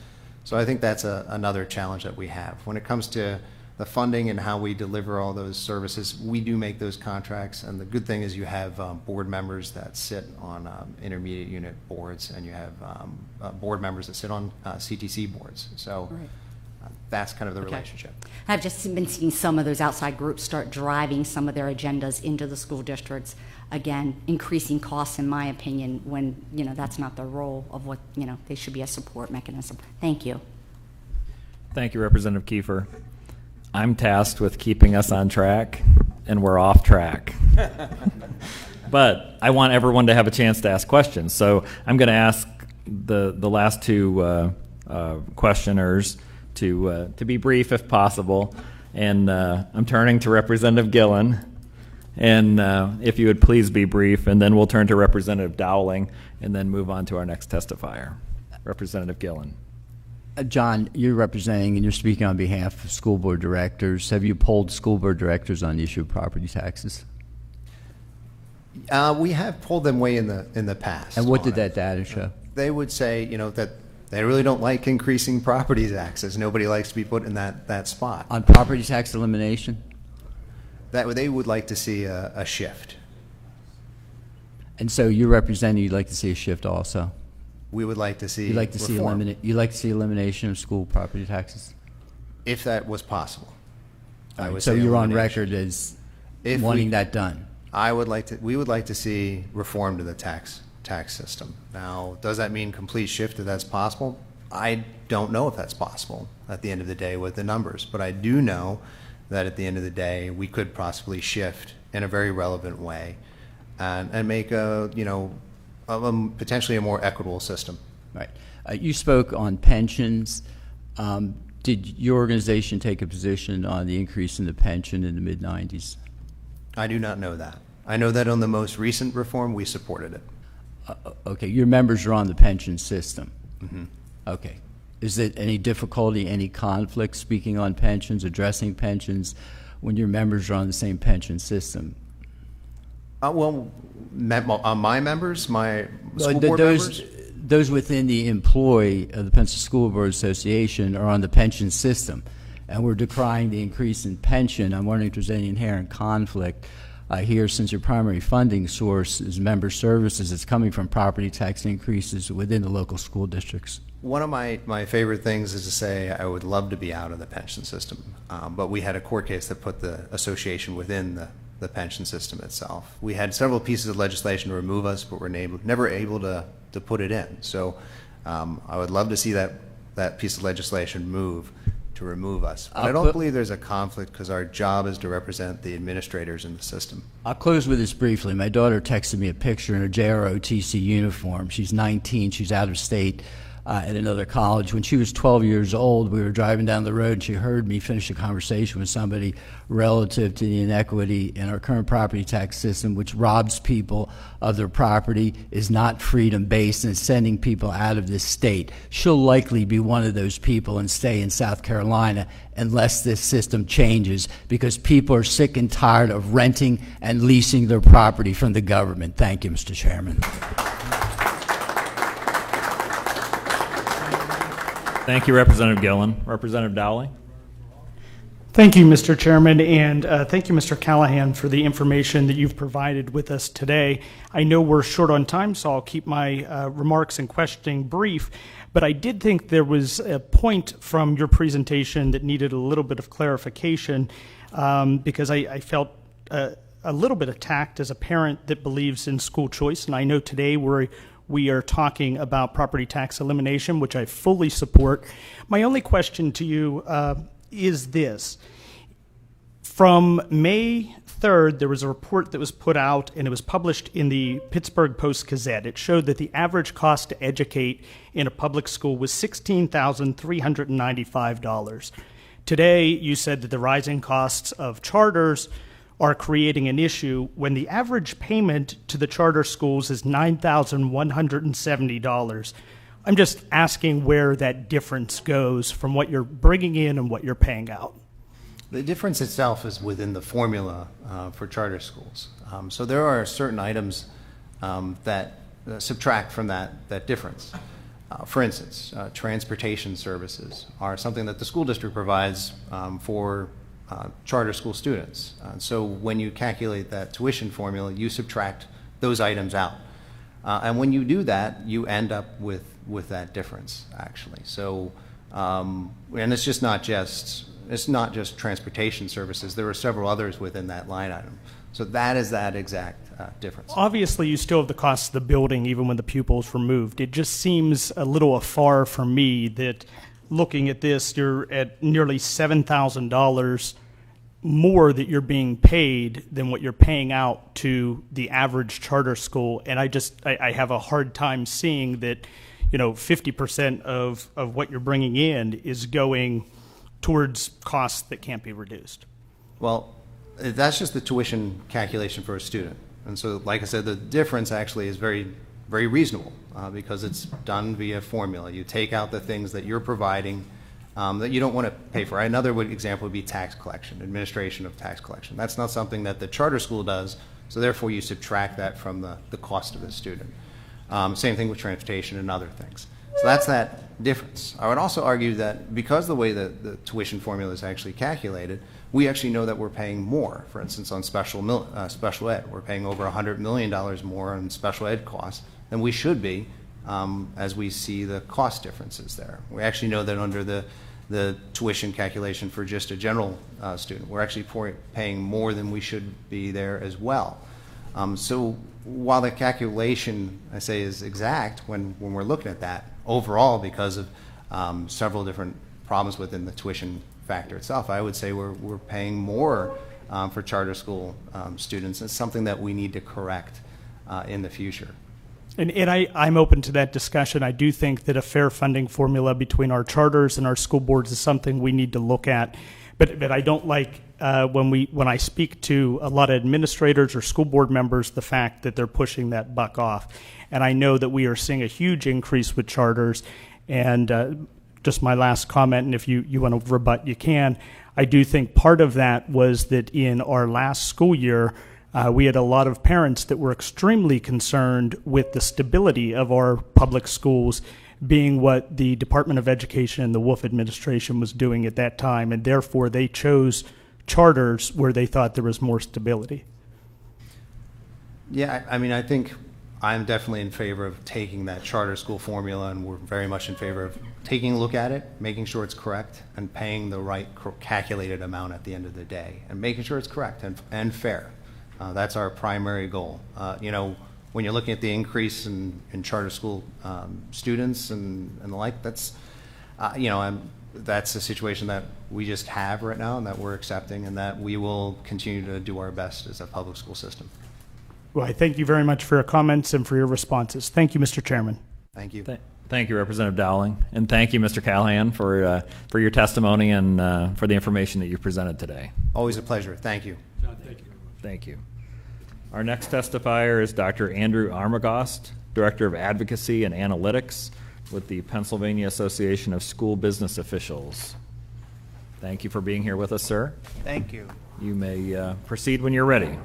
So I think that's another challenge that we have. When it comes to the funding and how we deliver all those services, we do make those contracts. And the good thing is you have board members that sit on intermediate unit boards, and you have board members that sit on CTC boards. So that's kind of the relationship. I've just been seeing some of those outside groups start driving some of their agendas into the school districts. Again, increasing costs, in my opinion, when that's not their role of what they should be a support mechanism. Thank you. Thank you, Representative Kiefer. I'm tasked with keeping us on track, and we're off track. But I want everyone to have a chance to ask questions, so I'm going to ask the last two questioners to be brief if possible, and I'm turning to Representative Gillen. And if you would please be brief, and then we'll turn to Representative Dowling, and then move on to our next testifier. Representative Gillen. John, you're representing and you're speaking on behalf of school board directors. Have you polled school board directors on the issue of property taxes? We have pulled them way in the past. And what did that data show? They would say, that they really don't like increasing property taxes. Nobody likes to be put in that spot. On property tax elimination? That they would like to see a shift. And so you're representing, you'd like to see a shift also? We would like to see You'd like to reform. see elimination of school property taxes? If that was possible. So you're on record as wanting that done? We would like to see reform to the tax system. Now, does that mean complete shift if that's possible? I don't know if that's possible at the end of the day with the numbers, but I do know that at the end of the day, we could possibly shift in a very relevant way and make potentially a more equitable system. Right. You spoke on pensions. Did your organization take a position on the increase in the pension in the mid-90s? I do not know that. I know that on the most recent reform, we supported it. Okay. Your members are on the pension system. Mm-hmm. Okay. Is there any difficulty, any conflict speaking on pensions, addressing pensions, when your members are on the same pension system? My members, my school board members? Those within the employ of the Pennsylvania School Board Association are on the pension system, and we're decrying the increase in pension. I'm wondering if there's any inherent conflict here, since your primary funding source is member services. It's coming from property tax increases within the local school districts. One of my favorite things is to say I would love to be out of the pension system, but we had a court case that put the association within the pension system itself. We had several pieces of legislation to remove us, but we're never able to put it in. So I would love to see that piece of legislation move to remove us. But I don't believe there's a conflict, because our job is to represent the administrators in the system. I'll close with this briefly. My daughter texted me a picture in her JROTC uniform. She's 19. She's out of state at another college. When she was 12 years old, we were driving down the road, and she heard me finish a conversation with somebody relative to the inequity in our current property tax system, which robs people of their property, is not freedom-based, and is sending people out of this state. She'll likely be one of those people and stay in South Carolina unless this system changes, because people are sick and tired of renting and leasing their property from the government. Thank you, Mr. Chairman. Thank you, Representative Gillen. Representative Dowling. Thank you, Mr. Chairman, and thank you, Mr. Callahan, for the information that you've provided with us today. I know we're short on time, so I'll keep my remarks and questioning brief, but I did think there was a point from your presentation that needed a little bit of clarification, because I felt a little bit of tact as a parent that believes in school choice, and I know today we are talking about property tax elimination, which I fully support. My only question to you is this. From May 3rd, there was a report that was put out, and it was published in the Pittsburgh Post-Gazette. It showed that the average cost to educate in a public school was $16,395. Today, you said that the rising costs of charters are creating an issue when the average payment to the charter schools is $9,170. I'm just asking where that difference goes from what you're bringing in and what you're paying out. The difference itself is within the formula for charter schools. So there are certain items that subtract from that difference. For instance, transportation services are something that the school district provides for charter school students. So when you calculate that tuition formula, you subtract those items out. And when you do that, you end up with that difference, actually. So, and it's not just transportation services. There are several others within that line item. So that is that exact difference. Obviously, you still have the cost of the building even when the pupil's removed. It just seems a little afar for me that looking at this, you're at nearly $7,000 more that you're being paid than what you're paying out to the average charter school. And I have a hard time seeing that, 50% of what you're bringing in is going towards costs that can't be reduced. Well, that's just the tuition calculation for a student. And so, like I said, the difference actually is very, very reasonable because it's done via formula. You take out the things that you're providing that you don't want to pay for. Another example would be tax collection, administration of tax collection. That's not something that the charter school does, so therefore you subtract that from the cost of the student. Same thing with transportation and other things. So that's that difference. I would also argue that because the way that the tuition formula is actually calculated, we actually know that we're paying more. For instance, on special ed, we're paying over $100 million more on special ed costs than we should be as we see the cost differences there. We actually know that under the tuition calculation for just a general student, we're actually paying more than we should be there as well. So while the calculation, I say, is exact when we're looking at that, overall, because of several different problems within the tuition factor itself, I would say we're paying more for charter school students. It's something that we need to correct in the future. And I'm open to that discussion. I do think that a fair funding formula between our charters and our school boards is something we need to look at. But I don't like when I speak to a lot of administrators or school board members the fact that they're pushing that buck off. And I know that we are seeing a huge increase with charters. And just my last comment, and if you want to rebut, you can. I do think part of that was that in our last school year, we had a lot of parents that were extremely concerned with the stability of our public schools being what the Department of Education and the Wolf administration was doing at that time, and therefore they chose charters where they thought there was more stability. Yeah, I mean, I think I'm definitely in favor of taking that charter school formula, and we're very much in favor of taking a look at it, making sure it's correct, and paying the right calculated amount at the end of the day, and making sure it's correct and fair. That's our primary goal. When you're looking at the increase in charter school students and the like, that's a situation that we just have right now and that we're accepting, and that we will continue to do our best as a public school system. Well, I thank you very much for your comments and for your responses. Thank you, Mr. Chairman. Thank you. Thank you, Representative Dowling, and thank you, Mr. Callahan, for your testimony and for the information that you presented today. Always a pleasure. Thank you. John, thank you. Thank you. Our next testifier is Dr. Andrew Armagost, Director of Advocacy and Analytics with the Pennsylvania Association of School Business Officials. Thank you for being here with us, sir. Thank you. You may proceed when you're ready.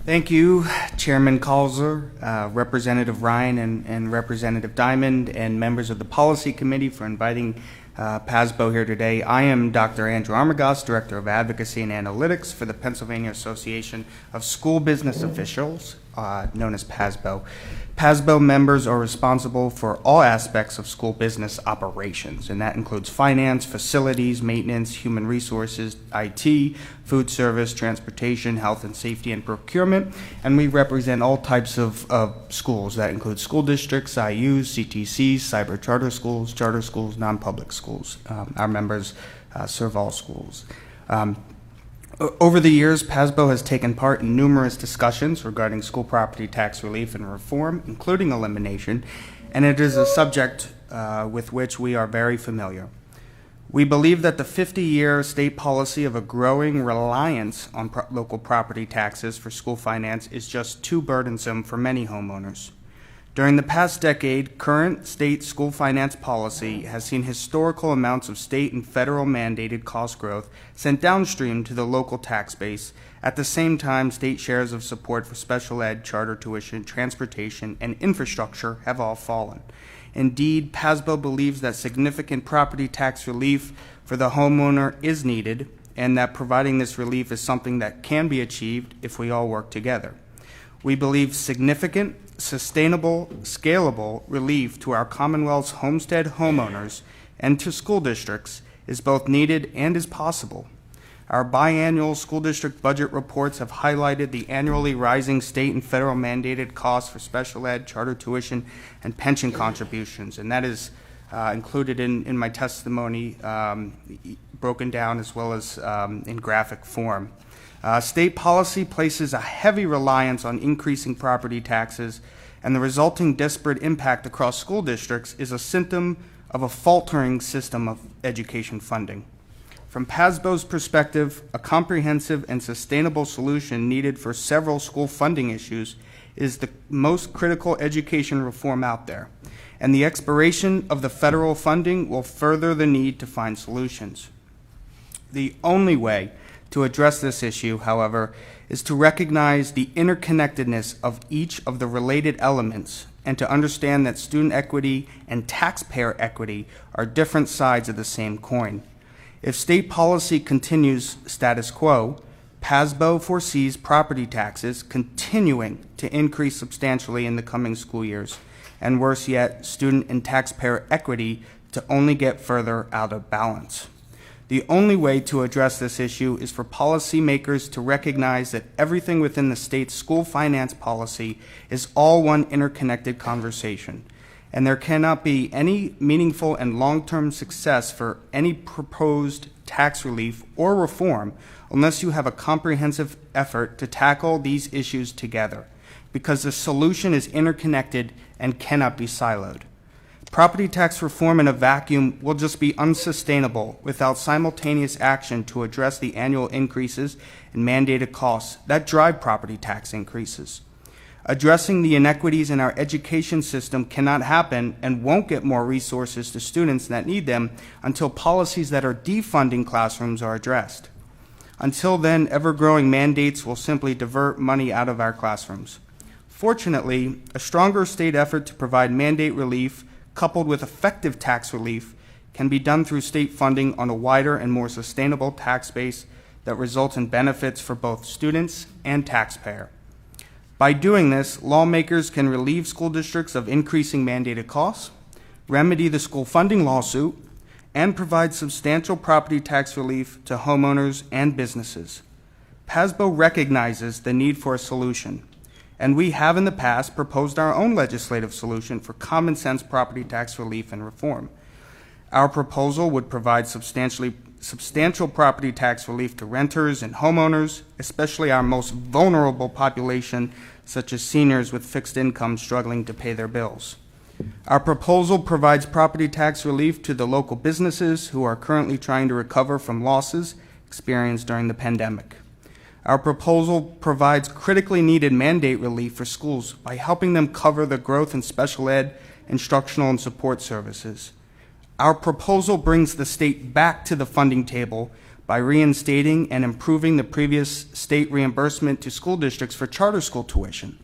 Thank you, Chairman Kalzer, Representative Ryan, and Representative Diamond, and members of the Policy Committee for inviting PASBO here today. I am Dr. Andrew Armagost, Director of Advocacy and Analytics for the Pennsylvania Association of School Business Officials. known as PASBO. PASBO members are responsible for all aspects of school business operations, and that includes finance, facilities, maintenance, human resources, IT, food service, transportation, health and safety, and procurement. And we represent all types of schools. That includes school districts, IUs, CTCs, cyber charter schools, non-public schools. Our members serve all schools. Over the years, PASBO has taken part in numerous discussions regarding school property tax relief and reform, including elimination, and it is a subject with which we are very familiar. We believe that the 50-year state policy of a growing reliance on local property taxes for school finance is just too burdensome for many homeowners. During the past decade, current state school finance policy has seen historical amounts of state and federal mandated cost growth sent downstream to the local tax base. At the same time, state shares of support for special ed, charter tuition, transportation, and infrastructure have all fallen. Indeed, PASBO believes that significant property tax relief for the homeowner is needed, and that providing this relief is something that can be achieved if we all work together. We believe significant, sustainable, scalable relief to our Commonwealth's homestead homeowners and to school districts is both needed and is possible. Our biannual school district budget reports have highlighted the annually rising state and federal mandated costs for special ed, charter tuition, and pension contributions, and that is included in my testimony, broken down as well as in graphic form. State policy places a heavy reliance on increasing property taxes, and the resulting disparate impact across school districts is a symptom of a faltering system of education funding. From PASBO's perspective, a comprehensive and sustainable solution needed for several school funding issues is the most critical education reform out there, and the expiration of the federal funding will further the need to find solutions. The only way to address this issue, however, is to recognize the interconnectedness of each of the related elements and to understand that student equity and taxpayer equity are different sides of the same coin. If state policy continues status quo, PASBO foresees property taxes continuing to increase substantially in the coming school years, and worse yet, student and taxpayer equity to only get further out of balance. The only way to address this issue is for policymakers to recognize that everything within the state's school finance policy is all one interconnected conversation, and there cannot be any meaningful and long-term success for any proposed tax relief or reform unless you have a comprehensive effort to tackle these issues together, because the solution is interconnected and cannot be siloed. Property tax reform in a vacuum will just be unsustainable without simultaneous action to address the annual increases in mandated costs that drive property tax increases. Addressing the inequities in our education system cannot happen and won't get more resources to students that need them until policies that are defunding classrooms are addressed. Until then, ever-growing mandates will simply divert money out of our classrooms. Fortunately, a stronger state effort to provide mandate relief coupled with effective tax relief can be done through state funding on a wider and more sustainable tax base that results in benefits for both students and taxpayer. By doing this, lawmakers can relieve school districts of increasing mandated costs, remedy the school funding lawsuit, and provide substantial property tax relief to homeowners and businesses. PASBO recognizes the need for a solution, and we have in the past proposed our own legislative solution for common sense property tax relief and reform. Our proposal would provide substantial property tax relief to renters and homeowners, especially our most vulnerable population, such as seniors with fixed incomes struggling to pay their bills. Our proposal provides property tax relief to the local businesses who are currently trying to recover from losses experienced during the pandemic. Our proposal provides critically needed mandate relief for schools by helping them cover the growth in special ed, instructional, and support services. Our proposal brings the state back to the funding table by reinstating and improving the previous state reimbursement to school districts for charter school tuition.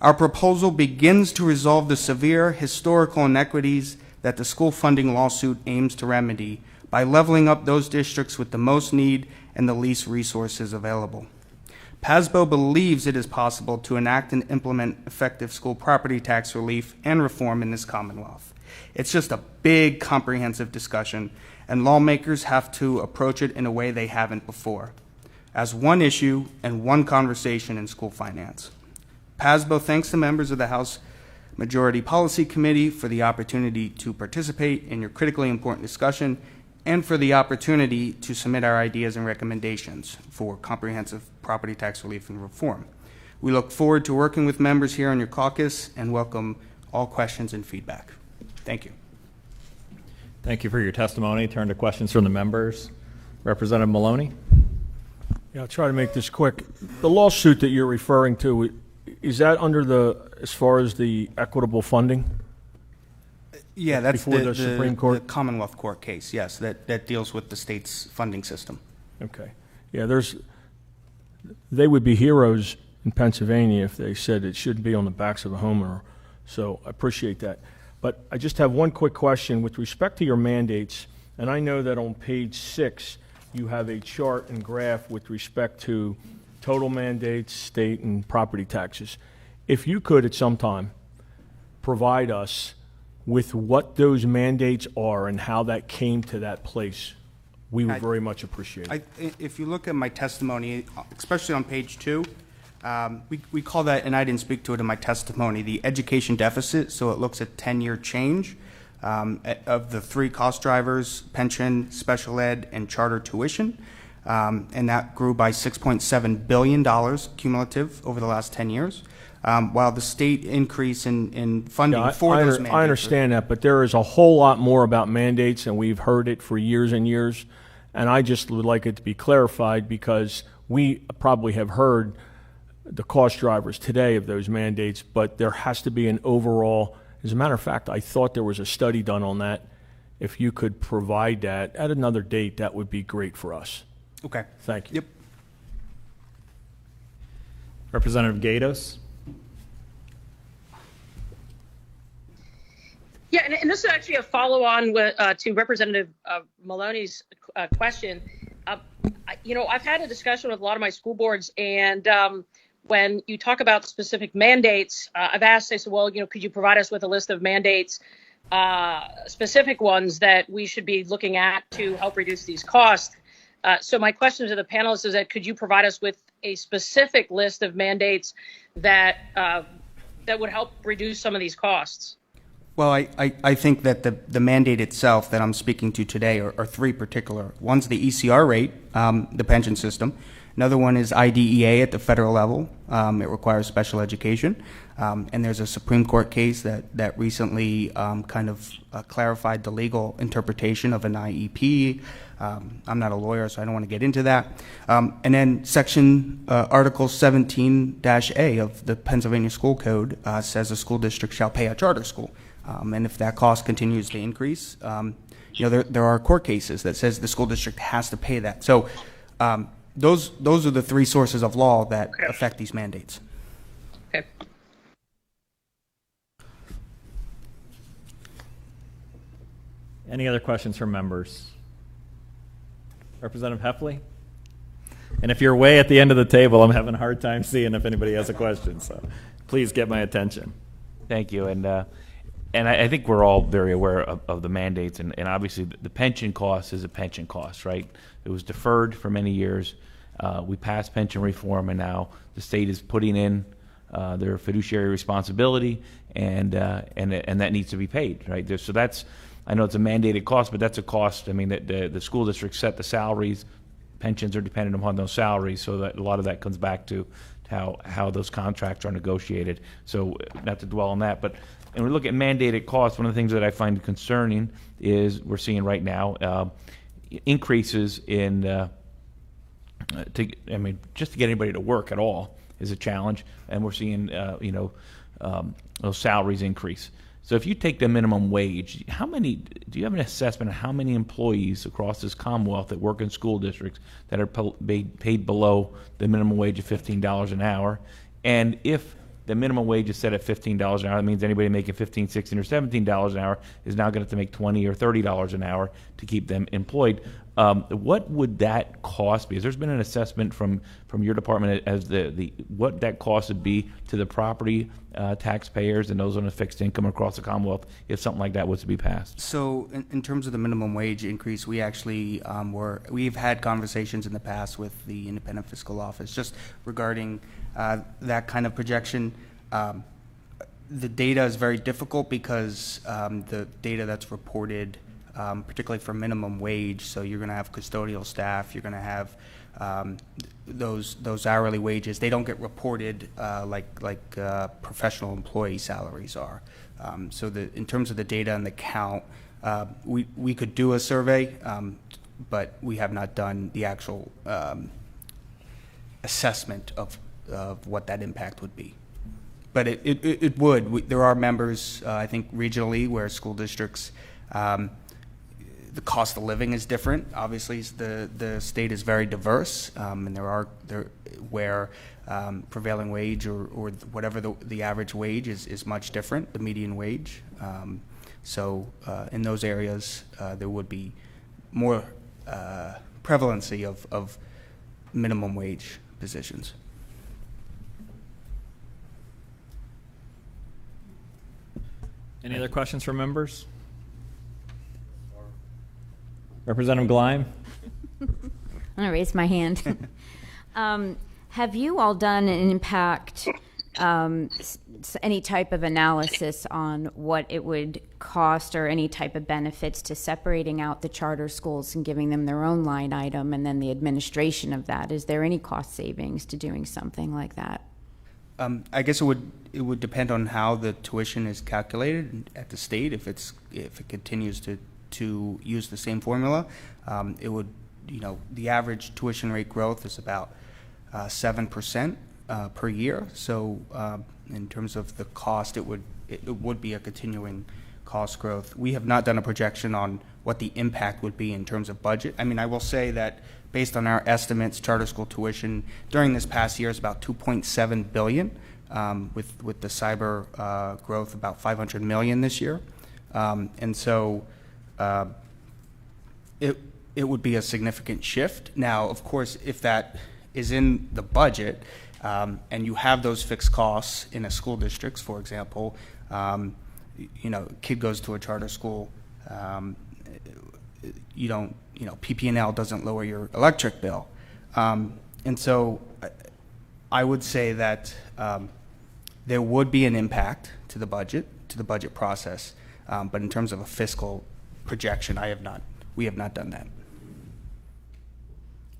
Our proposal begins to resolve the severe historical inequities that the school funding lawsuit aims to remedy by leveling up those districts with the most need and the least resources available. PASBO believes it is possible to enact and implement effective school property tax relief and reform in this Commonwealth. It's just a big, comprehensive discussion, and lawmakers have to approach it in a way they haven't before, as one issue and one conversation in school finance. PASBO thanks the members of the House Majority Policy Committee for the opportunity to participate in your critically important discussion and for the opportunity to submit our ideas and recommendations for comprehensive property tax relief and reform. We look forward to working with members here on your caucus and welcome all questions and feedback. Thank you. Thank you for your testimony. Turn to questions from the members. Representative Maloney. Yeah, I'll try to make this quick. The lawsuit that you're referring to, is that under as far as the equitable funding? Yeah, that's before the Supreme Court? The Commonwealth Court case, yes, that deals with the state's funding system. Okay. Yeah, they would be heroes in Pennsylvania if they said it shouldn't be on the backs of a homeowner. So I appreciate that. But I just have one quick question with respect to your mandates, and I know that on page 6 you have a chart and graph with respect to total mandates, state, and property taxes. If you could at some time provide us with what those mandates are and how that came to that place, we would very much appreciate it. If you look at my testimony, especially on page 2, we call that, and I didn't speak to it in my testimony, the education deficit. So it looks at 10-year change of the 3 cost drivers: pension, special ed, and charter tuition. And that grew by $6.7 billion cumulative over the last 10 years. While the state increase in funding for those mandates. I understand that, but there is a whole lot more about mandates, and we've heard it for years and years. And I just would like it to be clarified, because we probably have heard the cost drivers today of those mandates, but there has to be an overall. As a matter of fact, I thought there was a study done on that. If you could provide that at another date, that would be great for us. Okay. Thank you. Yep. Representative Gatos. Yeah, and this is actually a follow-on to Representative Maloney's question. I've had a discussion with a lot of my school boards, and when you talk about specific mandates, I've asked, I said, well, could you provide us with a list of mandates, specific ones that we should be looking at to help reduce these costs? So my question to the panelists is that could you provide us with a specific list of mandates that would help reduce some of these costs? Well, I think that the mandate itself that I'm speaking to today are 3 particular. One's the ECR rate, the pension system. Another one is IDEA at the federal level. It requires special education. And there's a Supreme Court case that recently kind of clarified the legal interpretation of an IEP. I'm not a lawyer, so I don't want to get into that. And then Article 17-A of the Pennsylvania School Code says a school district shall pay a charter school. And if that cost continues to increase, there are court cases that says the school district has to pay that. So those are the 3 sources of law that affect these mandates. Okay. Any other questions from members? Representative Heffley? And if you're way at the end of the table, I'm having a hard time seeing if anybody has a question. So please get my attention. Thank you. And I think we're all very aware of the mandates, and obviously the pension cost is a pension cost, right? It was deferred for many years. We passed pension reform, and now the state is putting in their fiduciary responsibility, and that needs to be paid, right? So that's, I know it's a mandated cost, but that's a cost. I mean, the school district set the salaries. Pensions are dependent upon those salaries, so that a lot of that comes back to how those contracts are negotiated. So not to dwell on that, but and we look at mandated costs. One of the things that I find concerning is we're seeing right now increases in just to get anybody to work at all is a challenge, and we're seeing those salaries increase. So if you take the minimum wage, do you have an assessment of how many employees across this Commonwealth that work in school districts that are paid below the minimum wage of $15 an hour? And if the minimum wage is set at $15 an hour, that means anybody making $15, $16, or $17 an hour is now going to have to make $20 or $30 an hour to keep them employed. What would that cost be? There's been an assessment from your department as the what that cost would be to the property taxpayers and those on a fixed income across the Commonwealth if something like that was to be passed? So in terms of the minimum wage increase, we actually we've had conversations in the past with the Independent Fiscal Office just regarding that kind of projection. The data is very difficult because the data that's reported, particularly for minimum wage, so you're going to have custodial staff, you're going to have those hourly wages. They don't get reported like professional employee salaries are. So in terms of the data and the count, we could do a survey, but we have not done the actual assessment of what that impact would be. But it would. There are members, I think, regionally where school districts, the cost of living is different. Obviously, the state is very diverse, and where prevailing wage or whatever the average wage is much different, the median wage. So in those areas, there would be more prevalency of minimum wage positions. Any other questions from members? Representative Gleim? I'm going to raise my hand. Have you all done an impact, any type of analysis on what it would cost or any type of benefits to separating out the charter schools and giving them their own line item and then the administration of that? Is there any cost savings to doing something like that? I guess it would depend on how the tuition is calculated at the state. If it continues to use the same formula, it would, the average tuition rate growth is about 7% per year. So in terms of the cost, it would be a continuing cost growth. We have not done a projection on what the impact would be in terms of budget. I mean, I will say that based on our estimates, charter school tuition during this past year is about $2.7 billion, with the cyber growth about $500 million this year. And so it would be a significant shift. Now, of course, if that is in the budget and you have those fixed costs in a school district, for example, kid goes to a charter school, PP&L doesn't lower your electric bill. And so I would say that there would be an impact to the budget process, but in terms of a fiscal projection, we have not done that.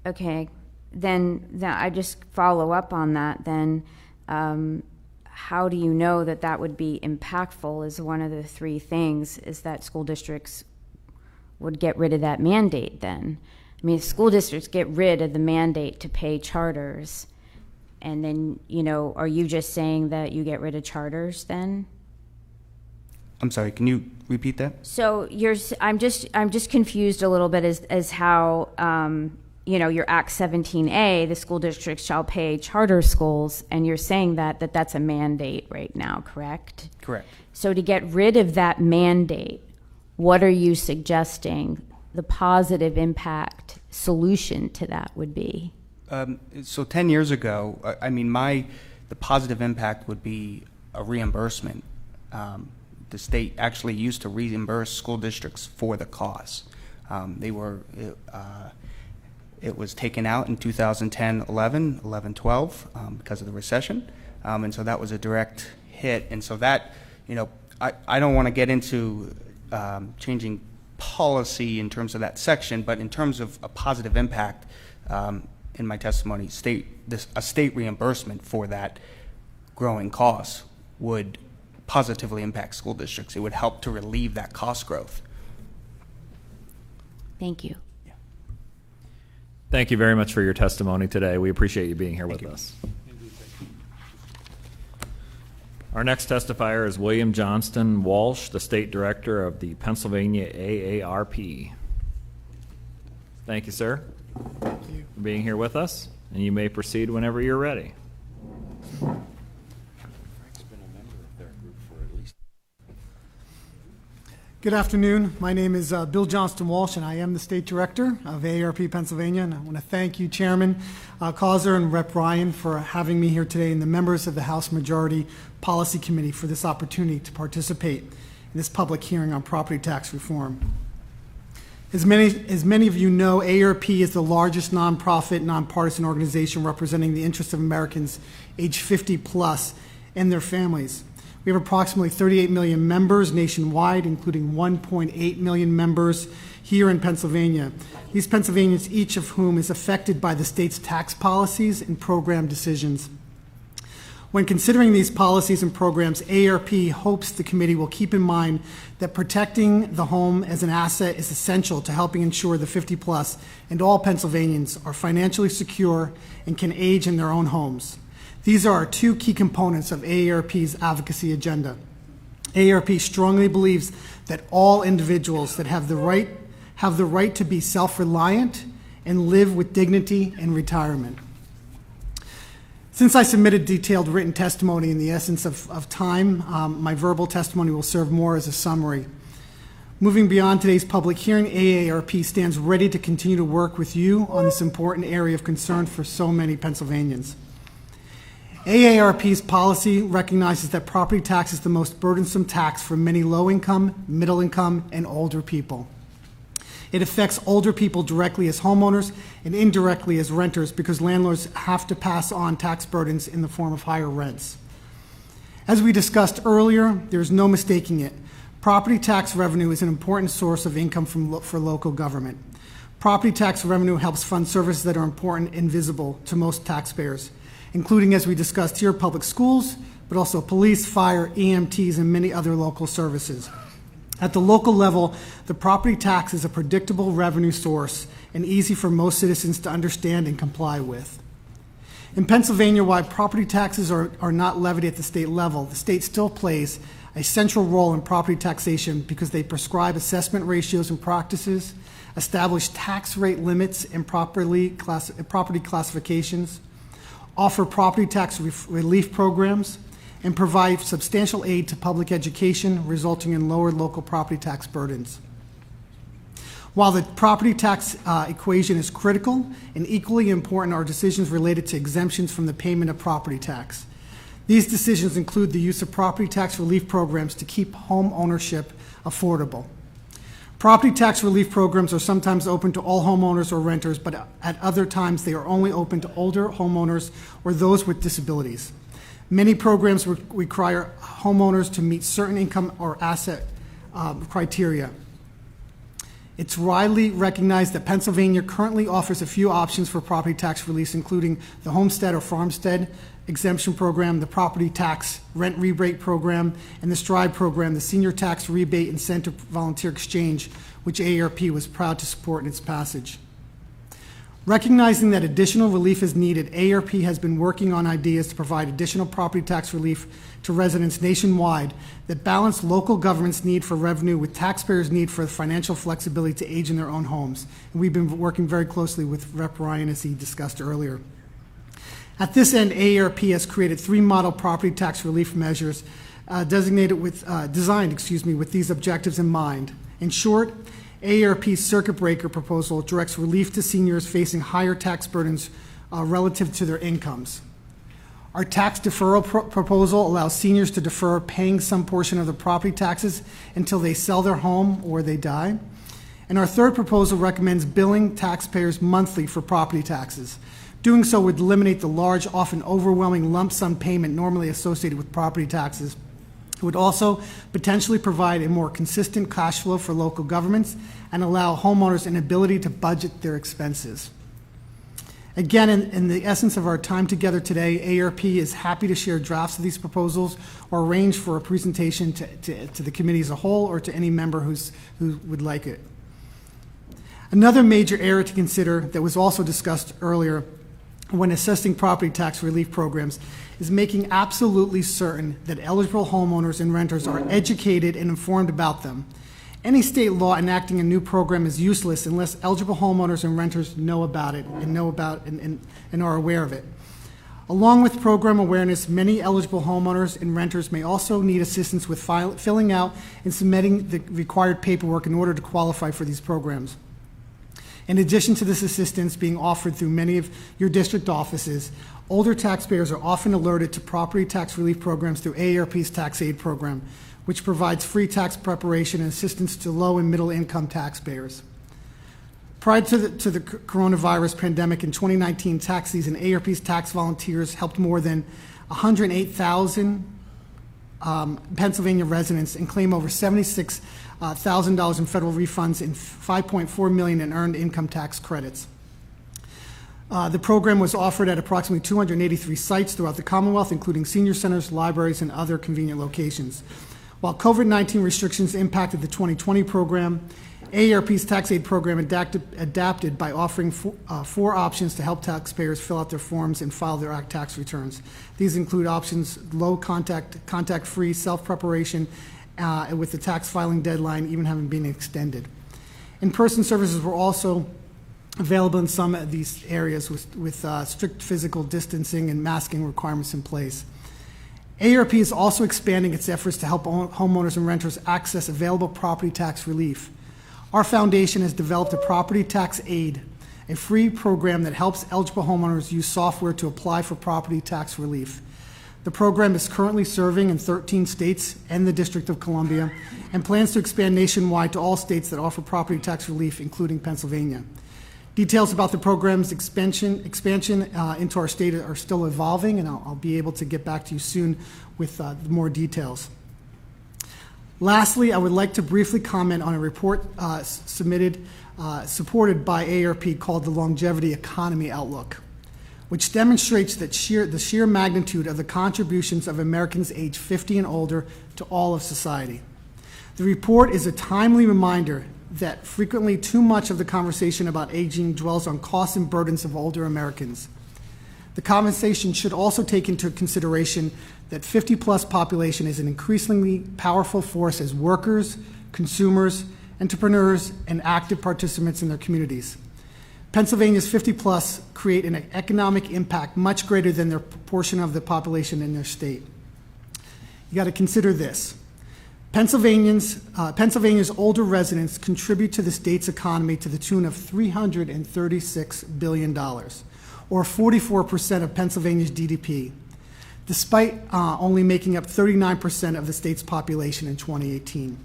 Okay, then I just follow up on that then. How do you know that would be impactful is one of the three things, is that school districts would get rid of that mandate then. I mean, if school districts get rid of the mandate to pay charters, and then, are you just saying that you get rid of charters then? I'm sorry, can you repeat that? So I'm just confused a little bit as how, your Act 17A, the school districts shall pay charter schools, and you're saying that's a mandate right now, correct? Correct. So to get rid of that mandate, what are you suggesting the positive impact solution to that would be? So 10 years ago, the positive impact would be a reimbursement. The state actually used to reimburse school districts for the costs. It was taken out in 2010, 11, 12 because of the recession. And so that was a direct hit. And so that, I don't want to get into changing policy in terms of that section, but in terms of a positive impact, in my testimony, a state reimbursement for that growing cost would positively impact school districts. It would help to relieve that cost growth. Thank you. Thank you very much for your testimony today. We appreciate you being here with us. Our next testifier is William Johnston Walsh, the State Director of the Pennsylvania AARP. Thank you, sir, for being here with us, and you may proceed whenever you're ready. Good afternoon. My name is Bill Johnston Walsh, and I am the State Director of AARP Pennsylvania. And I want to thank you, Chairman Causer and Rep. Ryan, for having me here today, and the members of the House Majority Policy Committee for this opportunity to participate in this public hearing on property tax reform. As many of you know, AARP is the largest nonprofit, nonpartisan organization representing the interests of Americans age 50 plus and their families. We have approximately 38 million members nationwide, including 1.8 million members here in Pennsylvania. These Pennsylvanians, each of whom is affected by the state's tax policies and program decisions. When considering these policies and programs, AARP hopes the committee will keep in mind that protecting the home as an asset is essential to helping ensure the 50 plus and all Pennsylvanians are financially secure and can age in their own homes. These are our two key components of AARP's advocacy agenda. AARP strongly believes that all individuals that have the right to be self-reliant and live with dignity in retirement. Since I submitted detailed written testimony in the essence of time, my verbal testimony will serve more as a summary. Moving beyond today's public hearing, AARP stands ready to continue to work with you on this important area of concern for so many Pennsylvanians. AARP's policy recognizes that property tax is the most burdensome tax for many low-income, middle-income, and older people. It affects older people directly as homeowners and indirectly as renters because landlords have to pass on tax burdens in the form of higher rents. As we discussed earlier, there's no mistaking it. Property tax revenue is an important source of income for local government. Property tax revenue helps fund services that are important and visible to most taxpayers, including, as we discussed here, public schools, but also police, fire, EMTs, and many other local services. At the local level, the property tax is a predictable revenue source and easy for most citizens to understand and comply with. In Pennsylvania, while property taxes are not levied at the state level, the state still plays a central role in property taxation because they prescribe assessment ratios and practices, establish tax rate limits and property classifications, offer property tax relief programs, and provide substantial aid to public education, resulting in lower local property tax burdens. While the property tax equation is critical, and equally important are decisions related to exemptions from the payment of property tax. These decisions include the use of property tax relief programs to keep home ownership affordable. Property tax relief programs are sometimes open to all homeowners or renters, but at other times they are only open to older homeowners or those with disabilities. Many programs require homeowners to meet certain income or asset criteria. It's widely recognized that Pennsylvania currently offers a few options for property tax relief, including the homestead or farmstead exemption program, the property tax rent rebate program, and the STRIDE program, the Senior Tax Rebate Incentive Volunteer Exchange, which AARP was proud to support in its passage. Recognizing that additional relief is needed, AARP has been working on ideas to provide additional property tax relief to residents nationwide that balance local government's need for revenue with taxpayers' need for financial flexibility to age in their own homes. And we've been working very closely with Rep. Ryan, as he discussed earlier. At this end, AARP has created 3 model property tax relief measures designed with these objectives in mind. In short, AARP's circuit breaker proposal directs relief to seniors facing higher tax burdens relative to their incomes. Our tax deferral proposal allows seniors to defer paying some portion of the property taxes until they sell their home or they die. And our third proposal recommends billing taxpayers monthly for property taxes. Doing so would eliminate the large, often overwhelming lump sum payment normally associated with property taxes. It would also potentially provide a more consistent cash flow for local governments and allow homeowners an ability to budget their expenses. Again, in the essence of our time together today, AARP is happy to share drafts of these proposals or arrange for a presentation to the committee as a whole or to any member who would like it. Another major area to consider that was also discussed earlier when assessing property tax relief programs is making absolutely certain that eligible homeowners and renters are educated and informed about them. Any state law enacting a new program is useless unless eligible homeowners and renters know about it and are aware of it. Along with program awareness, many eligible homeowners and renters may also need assistance with filling out and submitting the required paperwork in order to qualify for these programs. In addition to this assistance being offered through many of your district offices, older taxpayers are often alerted to property tax relief programs through AARP's Tax Aid program, which provides free tax preparation and assistance to low and middle income taxpayers. Prior to the coronavirus pandemic in 2019 tax season, AARP's tax volunteers helped more than 108,000 Pennsylvania residents and claim over $76,000 in federal refunds and $5.4 million in earned income tax credits. The program was offered at approximately 283 sites throughout the Commonwealth, including senior centers, libraries, and other convenient locations. While COVID-19 restrictions impacted the 2020 program, AARP's Tax Aid program adapted by offering four options to help taxpayers fill out their forms and file their tax returns. These include options low contact-free self-preparation with the tax filing deadline even having been extended. In-person services were also available in some of these areas with strict physical distancing and masking requirements in place. AARP is also expanding its efforts to help homeowners and renters access available property tax relief. Our foundation has developed a Property Tax Aid, a free program that helps eligible homeowners use software to apply for property tax relief. The program is currently serving in 13 states and the District of Columbia and plans to expand nationwide to all states that offer property tax relief, including Pennsylvania. Details about the program's expansion into our state are still evolving, and I'll be able to get back to you soon with more details. Lastly, I would like to briefly comment on a report supported by AARP called the Longevity Economy Outlook, which demonstrates that the sheer magnitude of the contributions of Americans aged 50 and older to all of society. The report is a timely reminder that frequently too much of the conversation about aging dwells on costs and burdens of older Americans. The conversation should also take into consideration that 50-plus population is an increasingly powerful force as workers, consumers, entrepreneurs, and active participants in their communities. Pennsylvania's 50-plus create an economic impact much greater than their proportion of the population in their state. You got to consider this. Pennsylvania's older residents contribute to the state's economy to the tune of $336 billion, or 44% of Pennsylvania's GDP, despite only making up 39% of the state's population in 2018.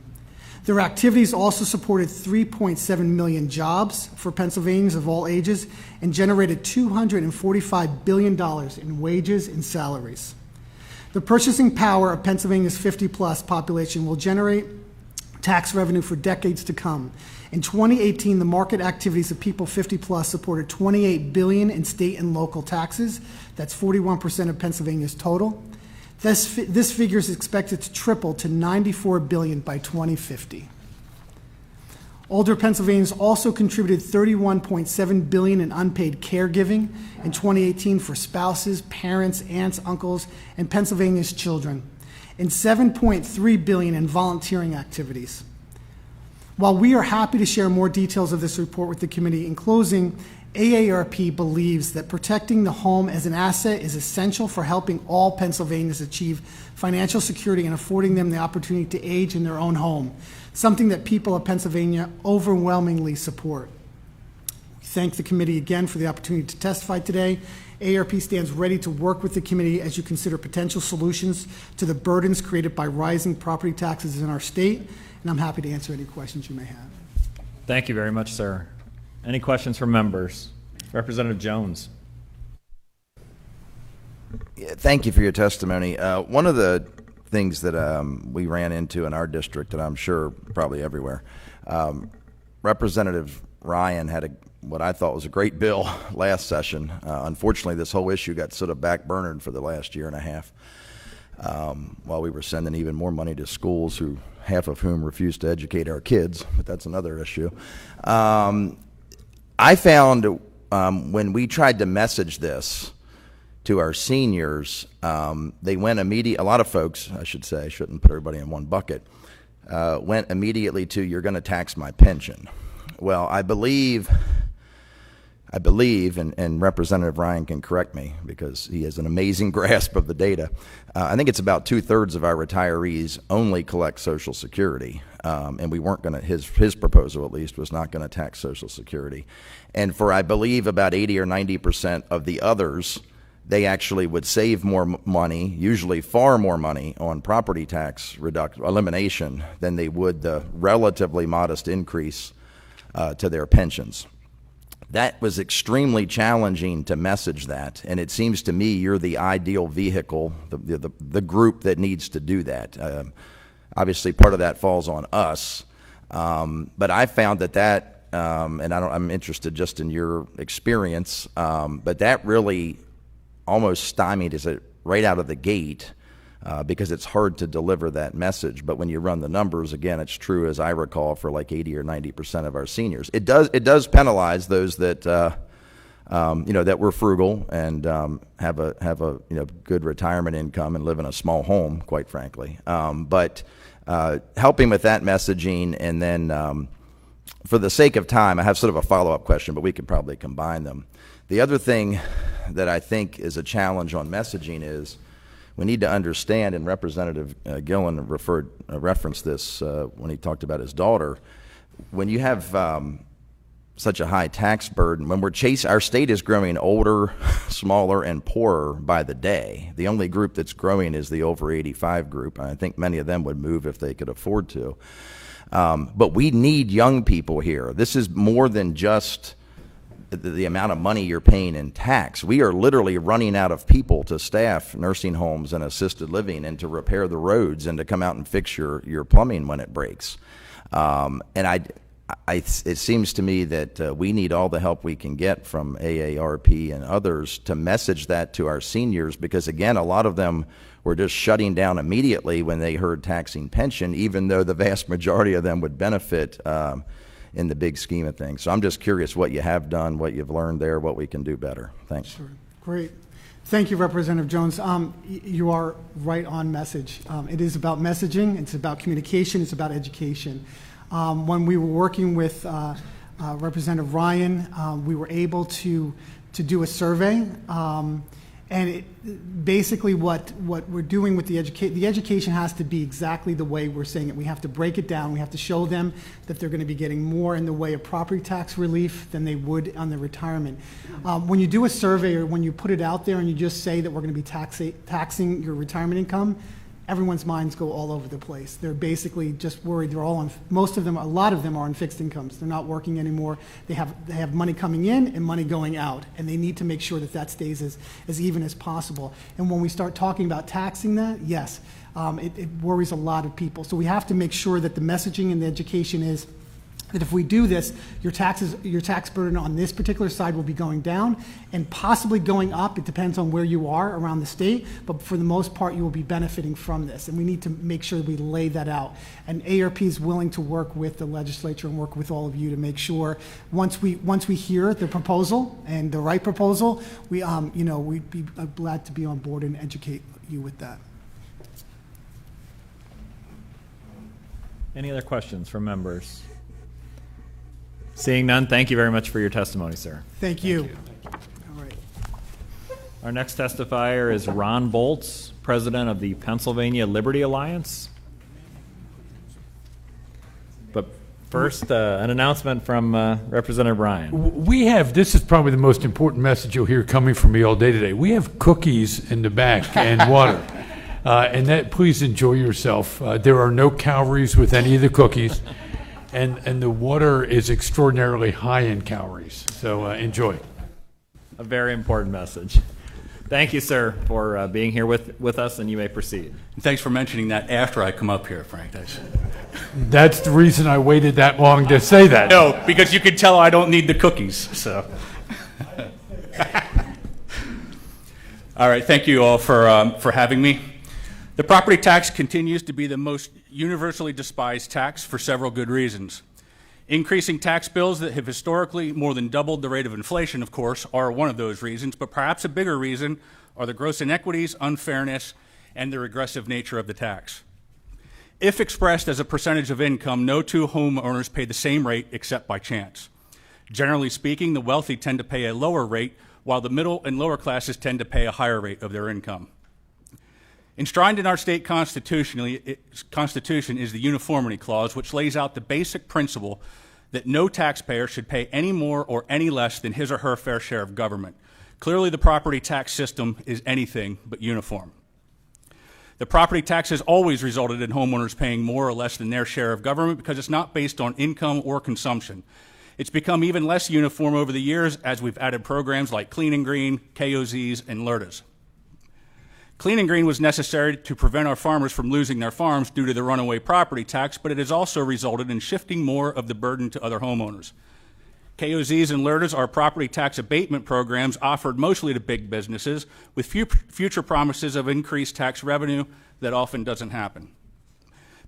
Their activities also supported 3.7 million jobs for Pennsylvanians of all ages and generated $245 billion in wages and salaries. The purchasing power of Pennsylvania's 50-plus population will generate tax revenue for decades to come. In 2018, the market activities of people 50-plus supported $28 billion in state and local taxes. That's 41% of Pennsylvania's total. This figure is expected to triple to $94 billion by 2050. Older Pennsylvanians also contributed $31.7 billion in unpaid caregiving in 2018 for spouses, parents, aunts, uncles, and Pennsylvania's children, and $7.3 billion in volunteering activities. While we are happy to share more details of this report with the committee, in closing, AARP believes that protecting the home as an asset is essential for helping all Pennsylvanians achieve financial security and affording them the opportunity to age in their own home, something that people of Pennsylvania overwhelmingly support. We thank the committee again for the opportunity to testify today. AARP stands ready to work with the committee as you consider potential solutions to the burdens created by rising property taxes in our state, and I'm happy to answer any questions you may have. Thank you very much, sir. Any questions from members? Representative Jones. Yeah, thank you for your testimony. One of the things that we ran into in our district, and I'm sure probably everywhere, Representative Ryan had what I thought was a great bill last session. Unfortunately, this whole issue got sort of backburnered for the last year and a half while we were sending even more money to schools, half of whom refused to educate our kids, but that's another issue. I found when we tried to message this to our seniors, they went a lot of folks, I should say, shouldn't put everybody in one bucket, went immediately to, you're going to tax my pension. Well, I believe I believe, and Representative Ryan can correct me because he has an amazing grasp of the data, I think it's about 2/3 of our retirees only collect Social Security. And we weren't going to, his proposal at least, was not going to tax Social Security. And for, I believe, about 80 or 90% of the others, they actually would save more money, usually far more money, on property tax elimination than they would the relatively modest increase to their pensions. That was extremely challenging to message that, and it seems to me you're the ideal vehicle, the group that needs to do that. Obviously, part of that falls on us, but I found that, and I'm interested just in your experience, but that really almost stymied it right out of the gate because it's hard to deliver that message. But when you run the numbers, again, it's true, as I recall, for like 80 or 90% of our seniors. It does penalize those that that we're frugal and have a good retirement income and live in a small home, quite frankly. But helping with that messaging, and then for the sake of time, I have sort of a follow-up question, but we could probably combine them. The other thing that I think is a challenge on messaging is we need to understand, and Representative Gillen referenced this when he talked about his daughter, when you have such a high tax burden, when our state is growing older, smaller, and poorer by the day. The only group that's growing is the over 85 group, and I think many of them would move if they could afford to. But we need young people here. This is more than just the amount of money you're paying in tax. We are literally running out of people to staff nursing homes and assisted living and to repair the roads and to come out and fix your plumbing when it breaks. And it seems to me that we need all the help we can get from AARP and others to message that to our seniors, because again, a lot of them were just shutting down immediately when they heard taxing pension, even though the vast majority of them would benefit in the big scheme of things. So I'm just curious what you have done, what you've learned there, what we can do better. Thanks. Sure. Great. Thank you, Representative Jones. You are right on message. It is about messaging, it's about communication, it's about education. When we were working with Representative Ryan, we were able to do a survey, and basically what we're doing with the education has to be exactly the way we're saying it. We have to break it down. We have to show them that they're going to be getting more in the way of property tax relief than they would on their retirement. When you do a survey, or when you put it out there and you just say that we're going to be taxing your retirement income, everyone's minds go all over the place. They're basically just worried. They're all on, a lot of them are on fixed incomes. They're not working anymore. They have money coming in and money going out, and they need to make sure that that stays as even as possible. And when we start talking about taxing that, yes, it worries a lot of people. So we have to make sure that the messaging and the education is that if we do this, your tax burden on this particular side will be going down and possibly going up. It depends on where you are around the state, but for the most part, you will be benefiting from this. And we need to make sure that we lay that out. And ARP is willing to work with the legislature and work with all of you to make sure once we hear the proposal and the right proposal, we'd be glad to be on board and educate you with that. Any other questions from members? Seeing none, thank you very much for your testimony, sir. Thank you. All right. Our next testifier is Ron Boltz, president of the Pennsylvania Liberty Alliance. But first, an announcement from Representative Ryan. This is probably the most important message you'll hear coming from me all day today. We have cookies in the back and water. And that, please enjoy yourself. There are no calories with any of the cookies. And the water is extraordinarily high in calories, so enjoy. A very important message. Thank you, sir, for being here with us, and you may proceed. Thanks for mentioning that after I come up here, Frank. That's the reason I waited that long to say that. No, because you can tell I don't need the cookies, so. All right, thank you all for having me. The property tax continues to be the most universally despised tax for several good reasons. Increasing tax bills that have historically more than doubled the rate of inflation, of course, are one of those reasons, but perhaps a bigger reason are the gross inequities, unfairness, and the regressive nature of the tax. If expressed as a percentage of income, no two homeowners pay the same rate except by chance. Generally speaking, the wealthy tend to pay a lower rate, while the middle and lower classes tend to pay a higher rate of their income. Enshrined in our state constitution is the Uniformity Clause, which lays out the basic principle that no taxpayer should pay any more or any less than his or her fair share of government. Clearly, the property tax system is anything but uniform. The property tax has always resulted in homeowners paying more or less than their share of government because it's not based on income or consumption. It's become even less uniform over the years as we've added programs like Clean and Green, KOZs, and LRTAs. Clean and Green was necessary to prevent our farmers from losing their farms due to the runaway property tax, but it has also resulted in shifting more of the burden to other homeowners. KOZs and LRTAs are property tax abatement programs offered mostly to big businesses with future promises of increased tax revenue that often doesn't happen.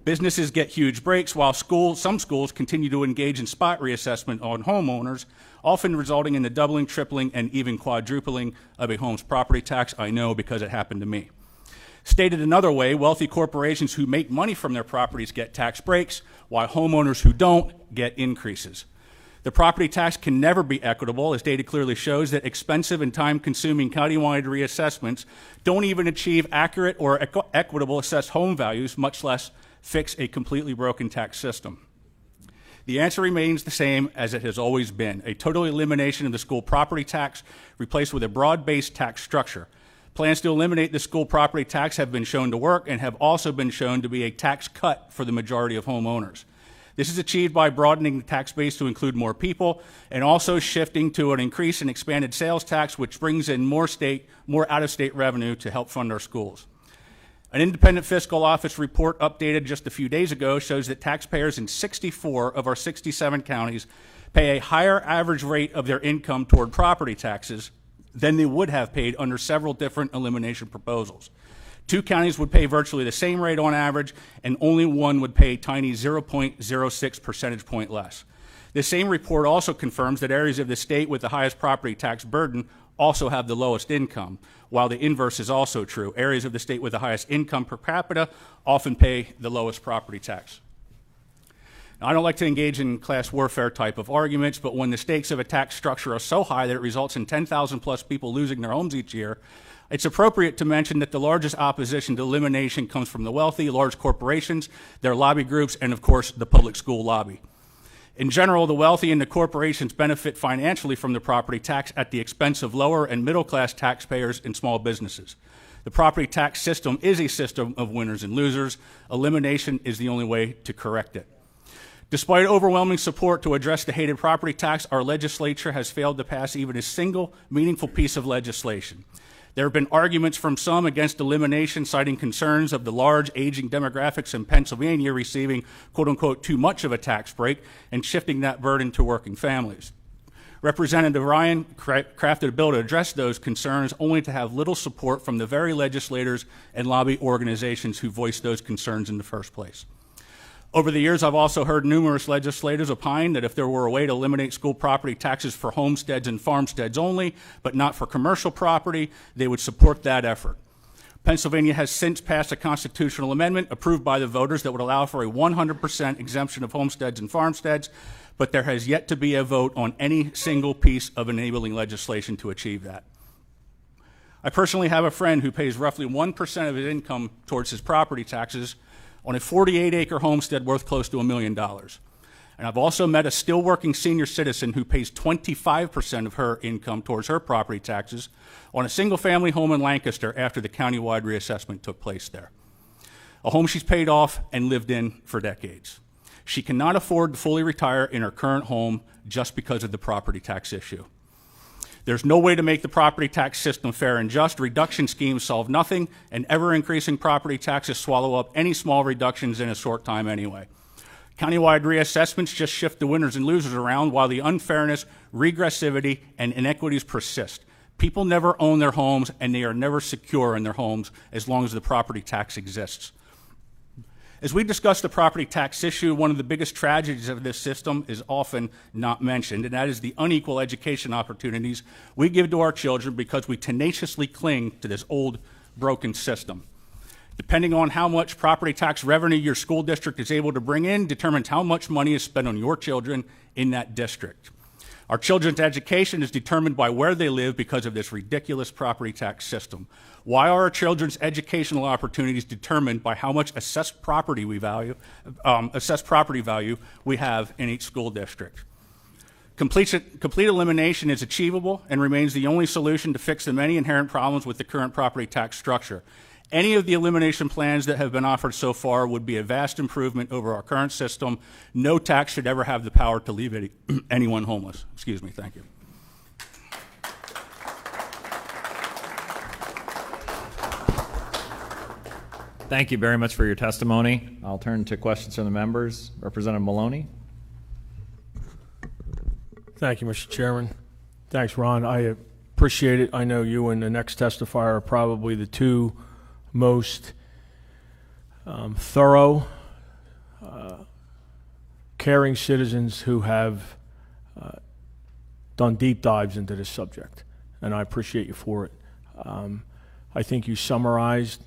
Businesses get huge breaks while some schools continue to engage in spot reassessment on homeowners, often resulting in the doubling, tripling, and even quadrupling of a home's property tax. I know because it happened to me. Stated another way, wealthy corporations who make money from their properties get tax breaks, while homeowners who don't get increases. The property tax can never be equitable, as data clearly shows that expensive and time-consuming countywide reassessments don't even achieve accurate or equitable assessed home values, much less fix a completely broken tax system. The answer remains the same as it has always been, a total elimination of the school property tax replaced with a broad-based tax structure. Plans to eliminate the school property tax have been shown to work and have also been shown to be a tax cut for the majority of homeowners. This is achieved by broadening the tax base to include more people and also shifting to an increase in expanded sales tax, which brings in more out-of-state revenue to help fund our schools. An independent fiscal office report updated just a few days ago shows that taxpayers in 64 of our 67 counties pay a higher average rate of their income toward property taxes than they would have paid under several different elimination proposals. 2 counties would pay virtually the same rate on average, and only one would pay a tiny 0.06 percentage point less. This same report also confirms that areas of the state with the highest property tax burden also have the lowest income, while the inverse is also true. Areas of the state with the highest income per capita often pay the lowest property tax. Now, I don't like to engage in class warfare type of arguments, but when the stakes of a tax structure are so high that it results in 10,000 plus people losing their homes each year, it's appropriate to mention that the largest opposition to elimination comes from the wealthy, large corporations, their lobby groups, and of course, the public school lobby. In general, the wealthy and the corporations benefit financially from the property tax at the expense of lower and middle class taxpayers and small businesses. The property tax system is a system of winners and losers. Elimination is the only way to correct it. Despite overwhelming support to address the hated property tax, our legislature has failed to pass even a single meaningful piece of legislation. There have been arguments from some against elimination, citing concerns of the large aging demographics in Pennsylvania receiving, quote unquote, too much of a tax break and shifting that burden to working families. Representative Ryan crafted a bill to address those concerns, only to have little support from the very legislators and lobby organizations who voiced those concerns in the first place. Over the years, I've also heard numerous legislators opine that if there were a way to eliminate school property taxes for homesteads and farmsteads only, but not for commercial property, they would support that effort. Pennsylvania has since passed a constitutional amendment approved by the voters that would allow for a 100% exemption of homesteads and farmsteads, but there has yet to be a vote on any single piece of enabling legislation to achieve that. I personally have a friend who pays roughly 1% of his income towards his property taxes on a 48-acre homestead worth close to $1 million. And I've also met a still working senior citizen who pays 25% of her income towards her property taxes on a single-family home in Lancaster after the countywide reassessment took place there. A home she's paid off and lived in for decades. She cannot afford to fully retire in her current home just because of the property tax issue. There's no way to make the property tax system fair and just. Reduction schemes solve nothing, and ever-increasing property taxes swallow up any small reductions in a short time anyway. Countywide reassessments just shift the winners and losers around while the unfairness, regressivity, and inequities persist. People never own their homes, and they are never secure in their homes as long as the property tax exists. As we discuss the property tax issue, one of the biggest tragedies of this system is often not mentioned, and that is the unequal education opportunities we give to our children because we tenaciously cling to this old, broken system. Depending on how much property tax revenue your school district is able to bring in determines how much money is spent on your children in that district. Our children's education is determined by where they live because of this ridiculous property tax system. Why are our children's educational opportunities determined by how much assessed property value we have in each school district? Complete elimination is achievable and remains the only solution to fix the many inherent problems with the current property tax structure. Any of the elimination plans that have been offered so far would be a vast improvement over our current system. No tax should ever have the power to leave anyone homeless. Excuse me, thank you. Thank you very much for your testimony. I'll turn to questions from the members. Representative Maloney. Thank you, Mr. Chairman. Thanks, Ron. I appreciate it. I know you and the next testifier are probably the two most thorough, caring citizens who have done deep dives into this subject, and I appreciate you for it. I think you summarized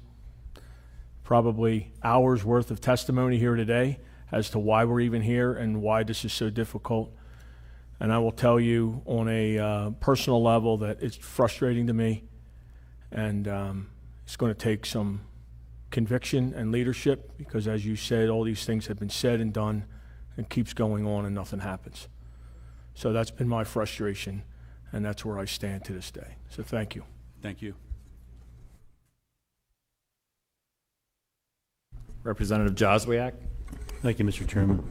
probably hours worth of testimony here today as to why we're even here and why this is so difficult. And I will tell you on a personal level that it's frustrating to me, and it's going to take some conviction and leadership because, as you said, all these things have been said and done and keeps going on and nothing happens. So that's been my frustration, and that's where I stand to this day. So thank you. Thank you. Representative Joswiak. Thank you, Mr. Chairman.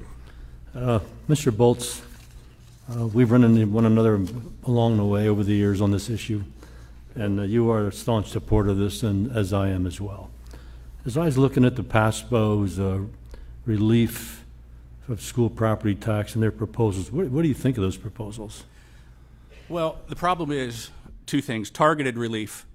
Mr. Boltz, we've run into one another along the way over the years on this issue, and you are a staunch supporter of this, and as I am as well. As I was looking at the PASBO's relief of school property tax and their proposals, what do you think of those proposals? Well, the problem is two things. Targeted relief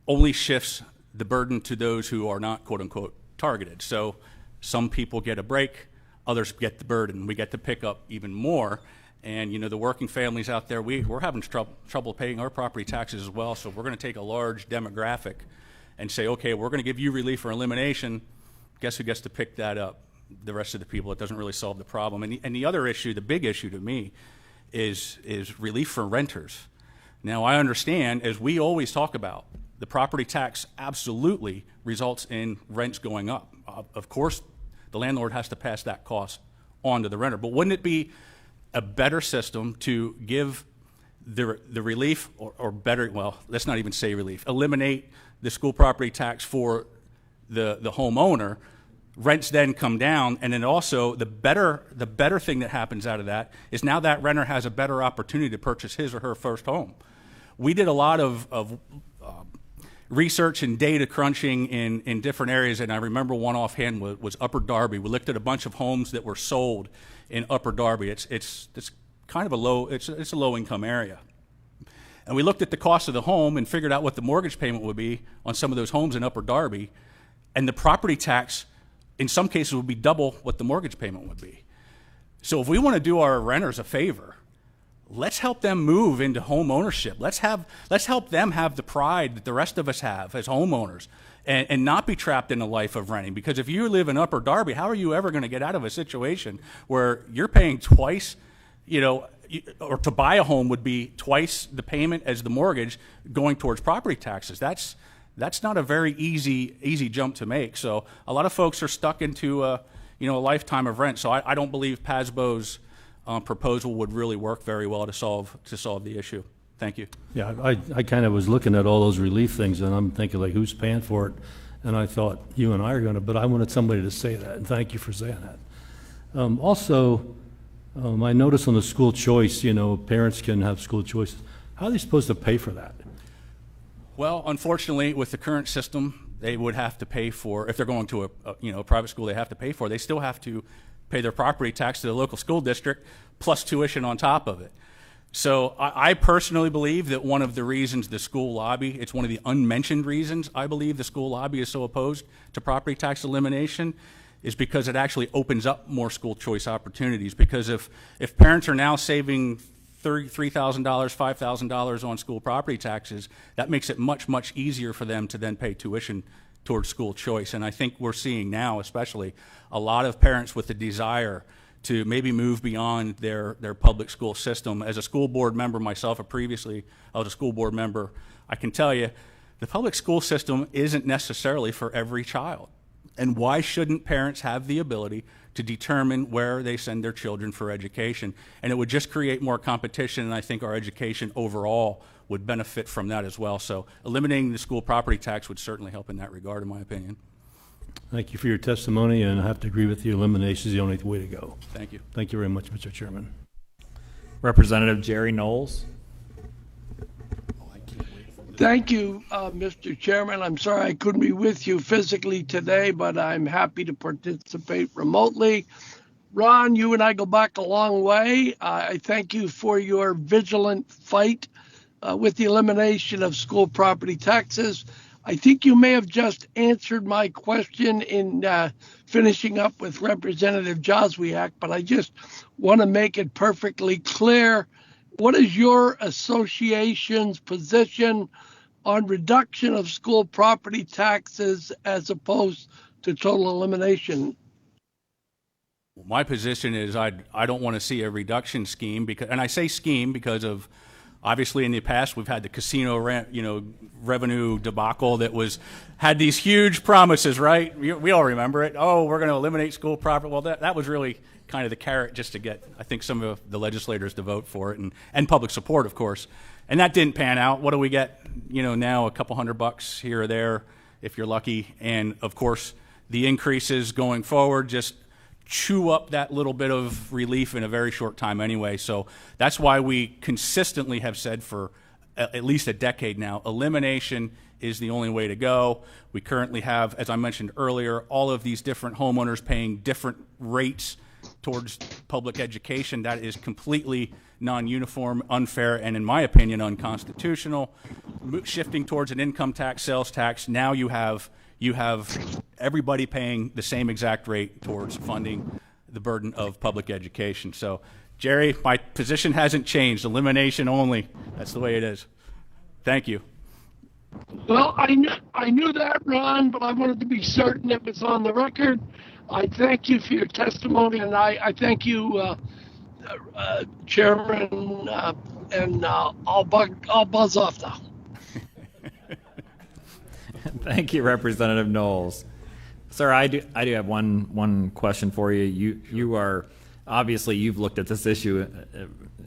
only shifts the burden to those who are not, quote unquote, targeted. So some people get a break, others get the burden. We get to pick up even more. And, you know, the working families out there, we're having trouble paying our property taxes as well. So we're going to take a large demographic and say, okay, we're going to give you relief or elimination. Guess who gets to pick that up? The rest of the people. It doesn't really solve the problem. And the other issue, the big issue to me, is relief for renters. Now, I understand, as we always talk about, the property tax absolutely results in rents going up. Of course, the landlord has to pass that cost on to the renter. But wouldn't it be a better system to give the relief, or better, well, let's not even say relief, eliminate the school property tax for the homeowner, rents then come down, and then also the better thing that happens out of that is now that renter has a better opportunity to purchase his or her first home. We did a lot of research and data crunching in different areas, and I remember one offhand was Upper Darby. We looked at a bunch of homes that were sold in Upper Darby. It's kind of a low income area, and we looked at the cost of the home and figured out what the mortgage payment would be on some of those homes in Upper Darby, and the property tax in some cases would be double what the mortgage payment would be. So if we want to do our renters a favor, let's help them move into home ownership. Let's help them have the pride that the rest of us have as homeowners, and not be trapped in a life of renting. Because if you live in Upper Darby, how are you ever going to get out of a situation where you're paying twice, you know, or to buy a home would be twice the payment as the mortgage going towards property taxes? That's not a very easy jump to make. So a lot of folks are stuck into a lifetime of rent. So I don't believe PASBO's proposal would really work very well to solve the issue. Thank you. Yeah, I kind of was looking at all those relief things, and I'm thinking, like, who's paying for it? And I thought you and I are going to, but I wanted somebody to say that, and thank you for saying that. I noticed on the school choice, you know, parents can have school choices. How are they supposed to pay for that? Well, unfortunately, with the current system, they would have to pay for, if they're going to a private school, they have to pay for. They still have to pay their property tax to the local school district plus tuition on top of it. So I personally believe that one of the reasons the school lobby, it's one of the unmentioned reasons I believe the school lobby is so opposed to property tax elimination, is because it actually opens up more school choice opportunities. Because if parents are now saving $3,000, $5,000 on school property taxes, that makes it much, much easier for them to then pay tuition towards school choice. And I think we're seeing now, especially, a lot of parents with the desire to maybe move beyond their public school system. As a school board member myself, or previously I was a school board member, I can tell you the public school system isn't necessarily for every child. And why shouldn't parents have the ability to determine where they send their children for education? And it would just create more competition, and I think our education overall would benefit from that as well. So eliminating the school property tax would certainly help in that regard, in my opinion. Thank you for your testimony, and I have to agree with you. Elimination is the only way to go. Thank you. Thank you very much, Mr. Chairman. Representative Jerry Knowles. Thank you, Mr. Chairman. I'm sorry I couldn't be with you physically today, but I'm happy to participate remotely. Ron, you and I go back a long way. I thank you for your vigilant fight with the elimination of school property taxes. I think you may have just answered my question in finishing up with Representative Joswiak, but I just want to make it perfectly clear. What is your association's position on reduction of school property taxes as opposed to total elimination? My position is I don't want to see a reduction scheme, because, and I say scheme because of, obviously in the past we've had the casino revenue debacle that had these huge promises, right? We all remember it. Oh, we're going to eliminate school property. Well, that was really kind of the carrot just to get, I think, some of the legislators to vote for it, and public support, of course. And that didn't pan out. What do we get? Now a couple $100 here or there, if you're lucky. And of course, the increases going forward just chew up that little bit of relief in a very short time anyway. So that's why we consistently have said for at least a decade now, elimination is the only way to go. We currently have, as I mentioned earlier, all of these different homeowners paying different rates towards public education. That is completely non-uniform, unfair, and in my opinion, unconstitutional. Shifting towards an income tax, sales tax, now you have everybody paying the same exact rate towards funding the burden of public education. So, Jerry, my position hasn't changed. Elimination only. That's the way it is. Thank you. Well, I knew that, Ron, but I wanted to be certain it was on the record. I thank you for your testimony, and I thank you, Chairman, and I'll buzz off now. Thank you, Representative Knowles. Sir, I do have one question for you. You are obviously, you've looked at this issue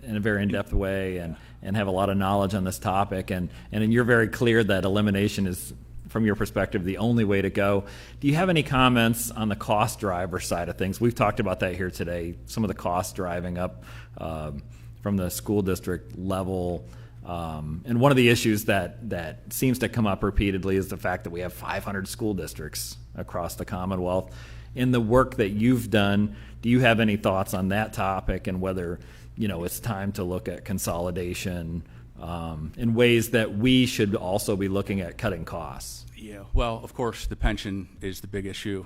in a very in-depth way and have a lot of knowledge on this topic, and you're very clear that elimination is, from your perspective, the only way to go. Do you have any comments on the cost driver side of things? We've talked about that here today, some of the costs driving up from the school district level. And one of the issues that seems to come up repeatedly is the fact that we have 500 school districts across the Commonwealth. In the work that you've done, do you have any thoughts on that topic and whether it's time to look at consolidation in ways that we should also be looking at cutting costs? Yeah, well, of course, the pension is the big issue.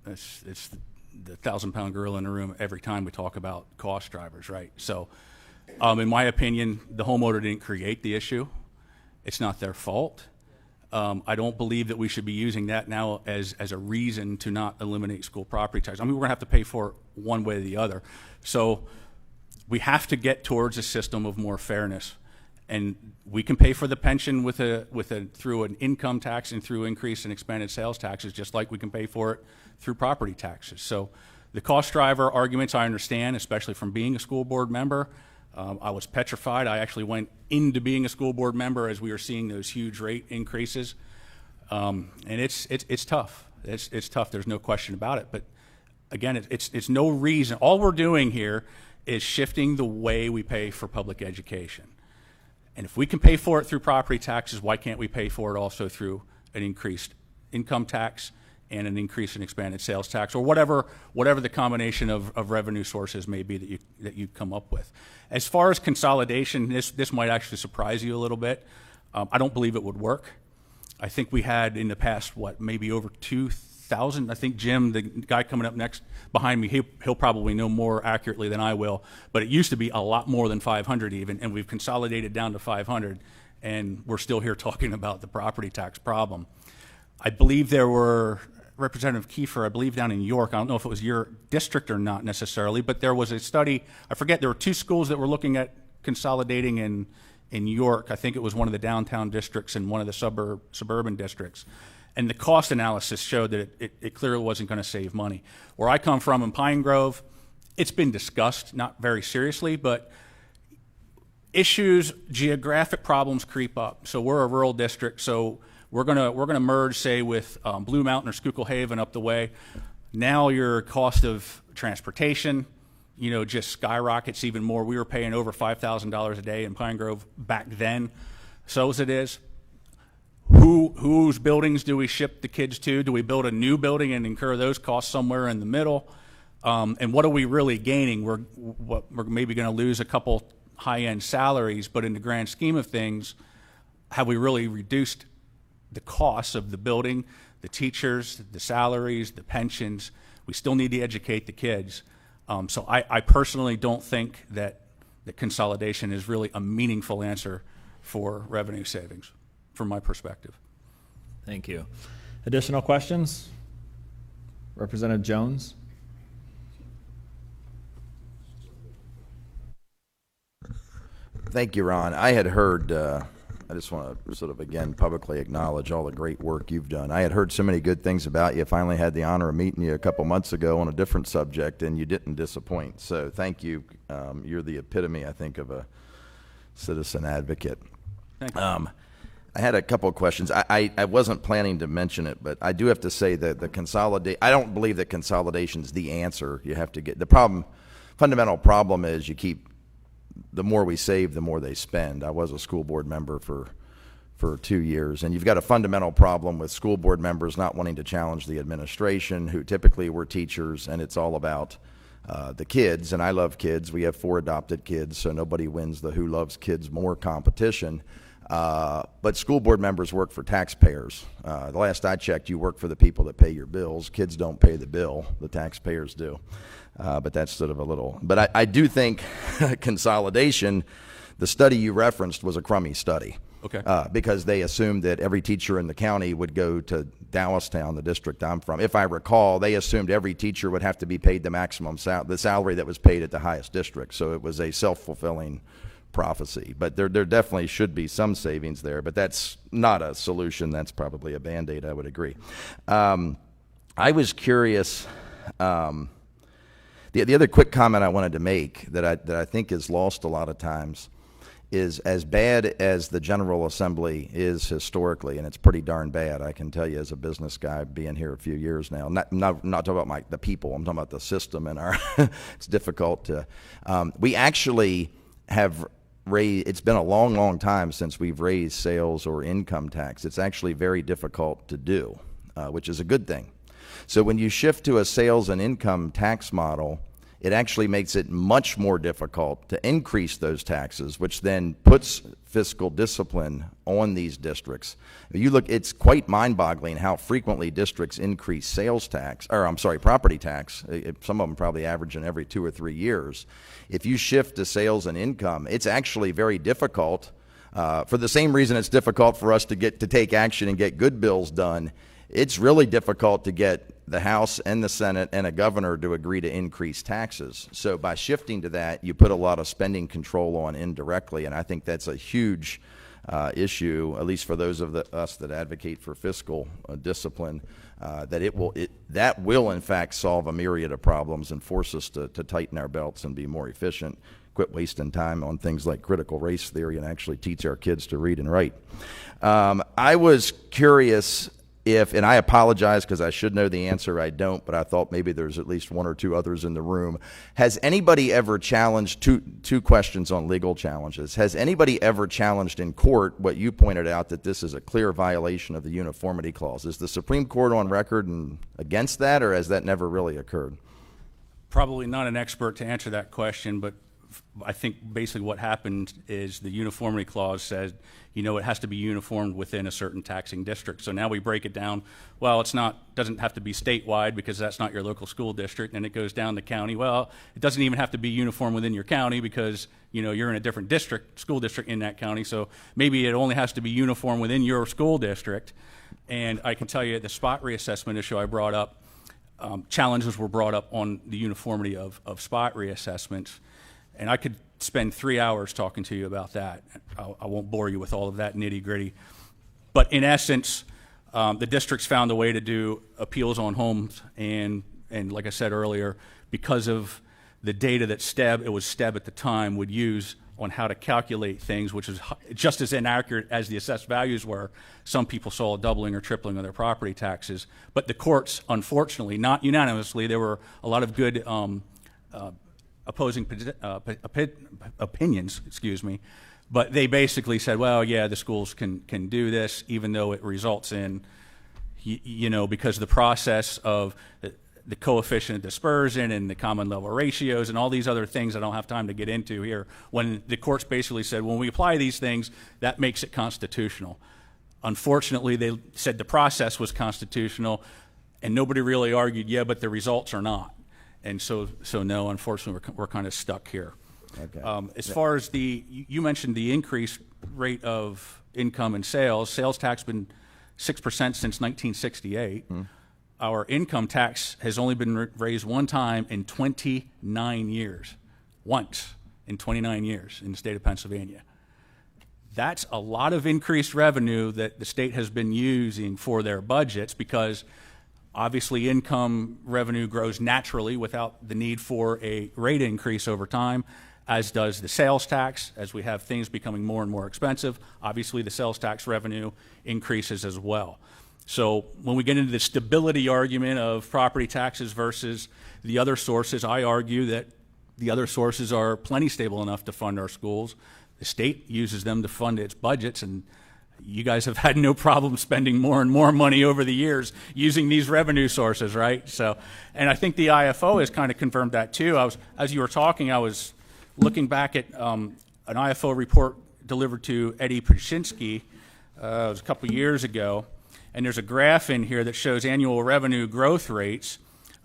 It's the 1,000-pound gorilla in the room every time we talk about cost drivers, right? So, in my opinion, the homeowner didn't create the issue. It's not their fault. I don't believe that we should be using that now as a reason to not eliminate school property tax. I mean, we're going to have to pay for it one way or the other. So we have to get towards a system of more fairness. And we can pay for the pension through an income tax and through increase in expanded sales taxes, just like we can pay for it through property taxes. So the cost driver arguments I understand, especially from being a school board member. I was petrified. I actually went into being a school board member as we were seeing those huge rate increases, and it's tough. It's tough. There's no question about it. But again, it's no reason. All we're doing here is shifting the way we pay for public education. And if we can pay for it through property taxes, why can't we pay for it also through an increased income tax and an increase in expanded sales tax, or whatever the combination of revenue sources may be that you come up with. As far as consolidation, this might actually surprise you a little bit. I don't believe it would work. I think we had in the past, maybe over 2,000. I think Jim, the guy coming up next behind me, he'll probably know more accurately than I will, but it used to be a lot more than 500 even, and we've consolidated down to 500, and we're still here talking about the property tax problem. I believe there were Representative Kiefer, I believe down in York, I don't know if it was your district or not necessarily, but there was a study, I forget, there were 2 schools that were looking at consolidating in York. I think it was one of the downtown districts and one of the suburban districts. And the cost analysis showed that it clearly wasn't going to save money. Where I come from in Pine Grove, it's been discussed, not very seriously, but issues, geographic problems creep up. So we're a rural district, so we're gonna merge, say, with Blue Mountain or Schuylkill Haven up the way. Now your cost of transportation, just skyrockets even more. We were paying over $5,000 a day in Pine Grove back then. So as it is, whose buildings do we ship the kids to? Do we build a new building and incur those costs somewhere in the middle? And what are we really gaining? We're maybe going to lose a couple high-end salaries, but in the grand scheme of things, have we really reduced the costs of the building, the teachers, the salaries, the pensions? We still need to educate the kids. So I personally don't think that the consolidation is really a meaningful answer for revenue savings, from my perspective. Thank you. Additional questions? Representative Jones? Thank you, Ron. I had heard, I just want to sort of again publicly acknowledge all the great work you've done. I had heard so many good things about you. I finally had the honor of meeting you a couple months ago on a different subject, and you didn't disappoint. So thank you. You're the epitome, I think, of a citizen advocate. Thank you. I had a couple of questions. I wasn't planning to mention it, but I do have to say that I don't believe that consolidation is the answer. You have to get, fundamental problem is the more we save, the more they spend. I was a school board member for 2 years, and you've got a fundamental problem with school board members not wanting to challenge the administration, who typically were teachers, and it's all about the kids, and I love kids. We have 4 adopted kids, so nobody wins the who loves kids more competition. But school board members work for taxpayers. The last I checked, you work for the people that pay your bills. Kids don't pay the bill, the taxpayers do. But that's sort of a little, but I do think consolidation, the study you referenced was a crummy study. Okay. Because they assumed that every teacher in the county would go to Dallastown, the district I'm from. If I recall, they assumed every teacher would have to be paid the maximum the salary that was paid at the highest district. So it was a self-fulfilling prophecy. But there definitely should be some savings there, but that's not a solution. That's probably a Band-Aid, I would agree. I was curious, the other quick comment I wanted to make that I think is lost a lot of times is, as bad as the General Assembly is historically, and it's pretty darn bad, I can tell you as a business guy being here a few years now, not talking about the people, I'm talking about the system and our, it's difficult to, we actually have raised, it's been a long, long time since we've raised sales or income tax. It's actually very difficult to do, which is a good thing. So when you shift to a sales and income tax model, it actually makes it much more difficult to increase those taxes, which then puts fiscal discipline on these districts. You look, it's quite mind-boggling how frequently districts increase sales tax, or I'm sorry, property tax. Some of them probably averaging every 2 or 3 years. If you shift to sales and income, it's actually very difficult. For the same reason it's difficult for us to take action and get good bills done, it's really difficult to get the House and the Senate and a governor to agree to increase taxes. So by shifting to that, you put a lot of spending control on indirectly, and I think that's a huge issue, at least for those of us that advocate for fiscal discipline, that will in fact solve a myriad of problems and force us to tighten our belts and be more efficient, quit wasting time on things like critical race theory, and actually teach our kids to read and write. I was curious if, and I apologize because I should know the answer, I don't, but I thought maybe there's at least 1 or 2 others in the room. Has anybody ever challenged, two questions on legal challenges, has anybody ever challenged in court what you pointed out, that this is a clear violation of the uniformity clause? Is the Supreme Court on record against that, or has that never really occurred? Probably not an expert to answer that question, but I think basically what happened is the uniformity clause said, you know, it has to be uniformed within a certain taxing district. So now we break it down. Well, it's not, doesn't have to be statewide because that's not your local school district, and it goes down the county. Well, it doesn't even have to be uniform within your county because, you know, you're in a different district, school district in that county. So maybe it only has to be uniform within your school district. And I can tell you the spot reassessment issue I brought up, challenges were brought up on the uniformity of spot reassessments. And I could spend 3 hours talking to you about that. I won't bore you with all of that nitty gritty. But in essence, the districts found a way to do appeals on homes. And like I said earlier, because of the data that STEB, it was STEB at the time, would use on how to calculate things, which is just as inaccurate as the assessed values were, some people saw a doubling or tripling of their property taxes. But the courts, unfortunately, not unanimously, there were a lot of good opposing opinions, excuse me, but they basically said, well, yeah, the schools can do this, even though it results in, you know, because of the process of the coefficient of dispersion and the common level ratios and all these other things I don't have time to get into here, when the courts basically said, when we apply these things, that makes it constitutional. Unfortunately, they said the process was constitutional, and nobody really argued, yeah, but the results are not. And so no, unfortunately, we're kind of stuck here. Okay. As far as you mentioned the increased rate of income and sales tax been 6% since 1968. Our income tax has only been raised one time in 29 years. Once in 29 years in the state of Pennsylvania. That's a lot of increased revenue that the state has been using for their budgets, because obviously income revenue grows naturally without the need for a rate increase over time, as does the sales tax. As we have things becoming more and more expensive, obviously the sales tax revenue increases as well. So when we get into the stability argument of property taxes versus the other sources, I argue that the other sources are plenty stable enough to fund our schools. The state uses them to fund its budgets, and you guys have had no problem spending more and more money over the years using these revenue sources, right? So, and I think the IFO has kind of confirmed that too. As you were talking, I was looking back at an IFO report delivered to Eddie Pruszynski, it was a couple years ago, and there's a graph in here that shows annual revenue growth rates,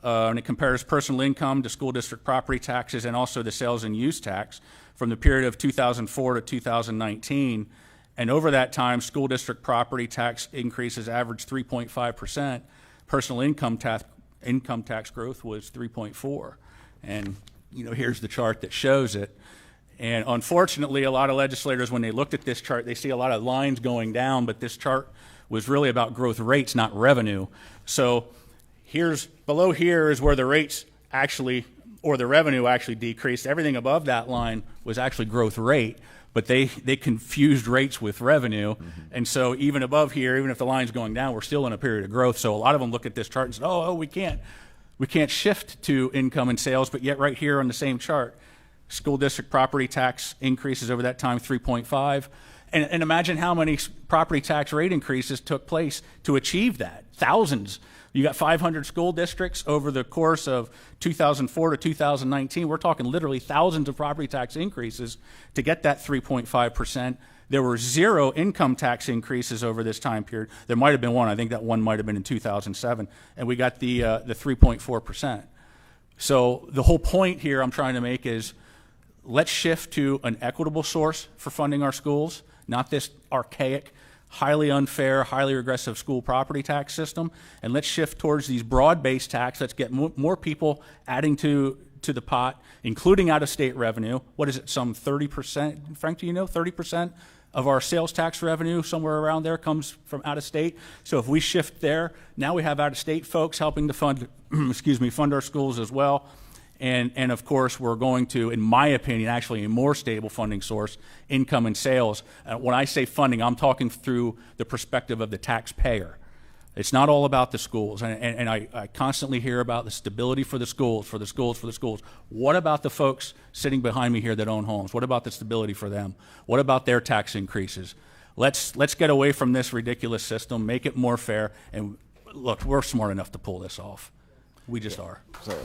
and it compares personal income to school district property taxes and also the sales and use tax from the period of 2004 to 2019. And over that time, school district property tax increases averaged 3.5%. Personal income tax growth was 3.4%. And you know, here's the chart that shows it. And unfortunately, a lot of legislators, when they looked at this chart, they see a lot of lines going down, but this chart was really about growth rates, not revenue. So below here is where the rates actually, or the revenue actually decreased. Everything above that line was actually growth rate, but they confused rates with revenue. And so even above here, even if the line's going down, we're still in a period of growth. So a lot of them look at this chart and say, oh, we can't shift to income and sales, but yet right here on the same chart, school district property tax increases over that time 3.5%. And imagine how many property tax rate increases took place to achieve that. Thousands. You got 500 school districts over the course of 2004 to 2019. We're talking literally thousands of property tax increases to get that 3.5%. There were 0 income tax increases over this time period. There might have been one. I think that one might have been in 2007. And we got the 3.4%. So the whole point here I'm trying to make is let's shift to an equitable source for funding our schools, not this archaic, highly unfair, highly regressive school property tax system. And let's shift towards these broad-based tax. Let's get more people adding to the pot, including out-of-state revenue. What is it, some 30%? Frank, do you know 30% of our sales tax revenue, somewhere around there, comes from out-of-state? So if we shift there, now we have out-of-state folks helping to fund, fund our schools as well. And of course, we're going to, in my opinion, actually a more stable funding source, income and sales. When I say funding, I'm talking through the perspective of the taxpayer. It's not all about the schools. And I constantly hear about the stability for the schools, for the schools, for the schools. What about the folks sitting behind me here that own homes? What about the stability for them? What about their tax increases? Let's get away from this ridiculous system, make it more fair. And look, we're smart enough to pull this off. We just are. So,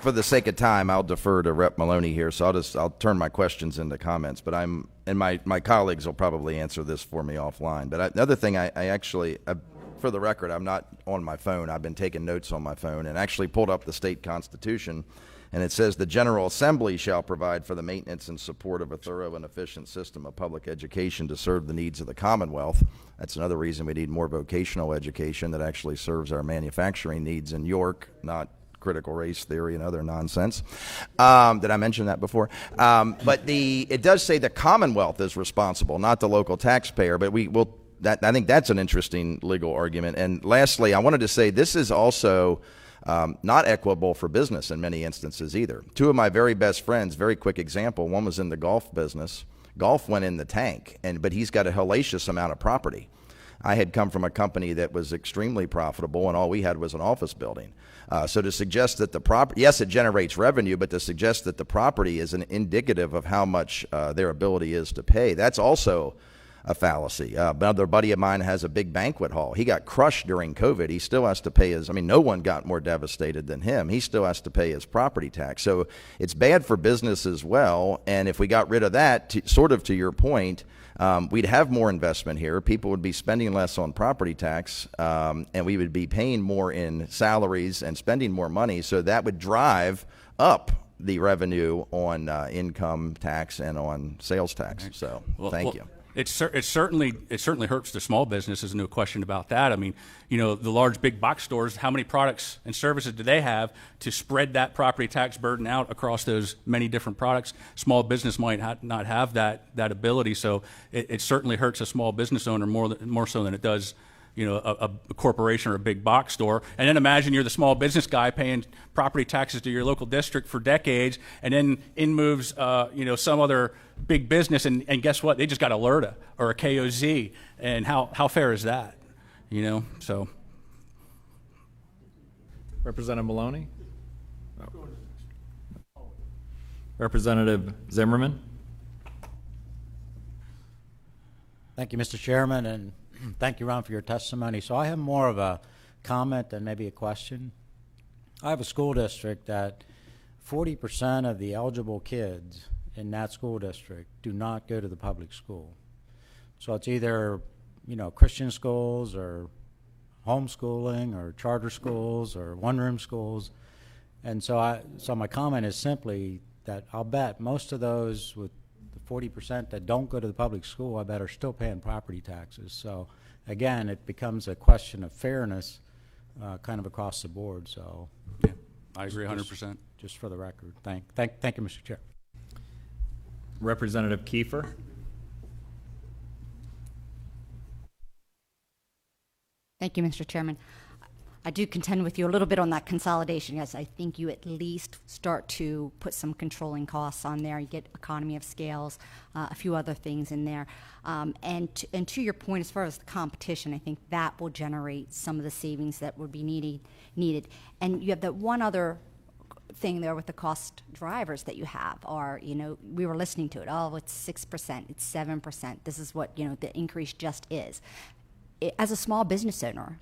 For the sake of time, I'll defer to Rep. Maloney here, so I'll turn my questions into comments. But my colleagues will probably answer this for me offline. But the other thing, for the record, I'm not on my phone. I've been taking notes on my phone and actually pulled up the state constitution, and it says the General Assembly shall provide for the maintenance and support of a thorough and efficient system of public education to serve the needs of the Commonwealth. That's another reason we need more vocational education that actually serves our manufacturing needs in York, not critical race theory and other nonsense. Did I mention that before? But it does say the Commonwealth is responsible, not the local taxpayer. But I think that's an interesting legal argument. And lastly, I wanted to say this is also not equitable for business in many instances either. Two of my very best friends, very quick example, one was in the golf business. Golf went in the tank, but he's got a hellacious amount of property. I had come from a company that was extremely profitable, and all we had was an office building. So to suggest that the property, yes, it generates revenue, but to suggest that the property is an indicative of how much their ability is to pay, that's also a fallacy. Another buddy of mine has a big banquet hall. He got crushed during COVID. He still has to pay no one got more devastated than him. He still has to pay his property tax. So it's bad for business as well. And if we got rid of that, sort of to your point, we'd have more investment here. People would be spending less on property tax, and we would be paying more in salaries and spending more money. So that would drive up the revenue on income tax and on sales tax. So thank you. It certainly hurts the small businesses, no question about that. I mean, the large big box stores, how many products and services do they have to spread that property tax burden out across those many different products? Small business might not have that ability, so it certainly hurts a small business owner more so than it does a corporation or a big box store. And then imagine you're the small business guy paying property taxes to your local district for decades, and then in moves some other big business, and guess what? They just got a LERTA or a KOZ, and how fair is that? So. Representative Maloney? Representative Zimmerman? Thank you, Mr. Chairman, and thank you, Ron, for your testimony. So I have more of a comment than maybe a question. I have a school district that 40% of the eligible kids in that school district do not go to the public school. So it's either, Christian schools or homeschooling or charter schools or one-room schools. And so my comment is simply that I'll bet most of those with the 40% that don't go to the public school, I bet are still paying property taxes. So again, it becomes a question of fairness kind of across the board. So yeah, I agree 100%. Just for the record. Thank you, Mr. Chair. Representative Kiefer? Thank you, Mr. Chairman. I do contend with you a little bit on that consolidation. Yes, I think you at least start to put some controlling costs on there. You get economy of scales, a few other things in there. And to your point, as far as the competition, I think that will generate some of the savings that would be needed. And you have that one other thing there with the cost drivers that you have are, we were listening to it. Oh, it's 6%, it's 7%. This is what, the increase just is. As a small business owner,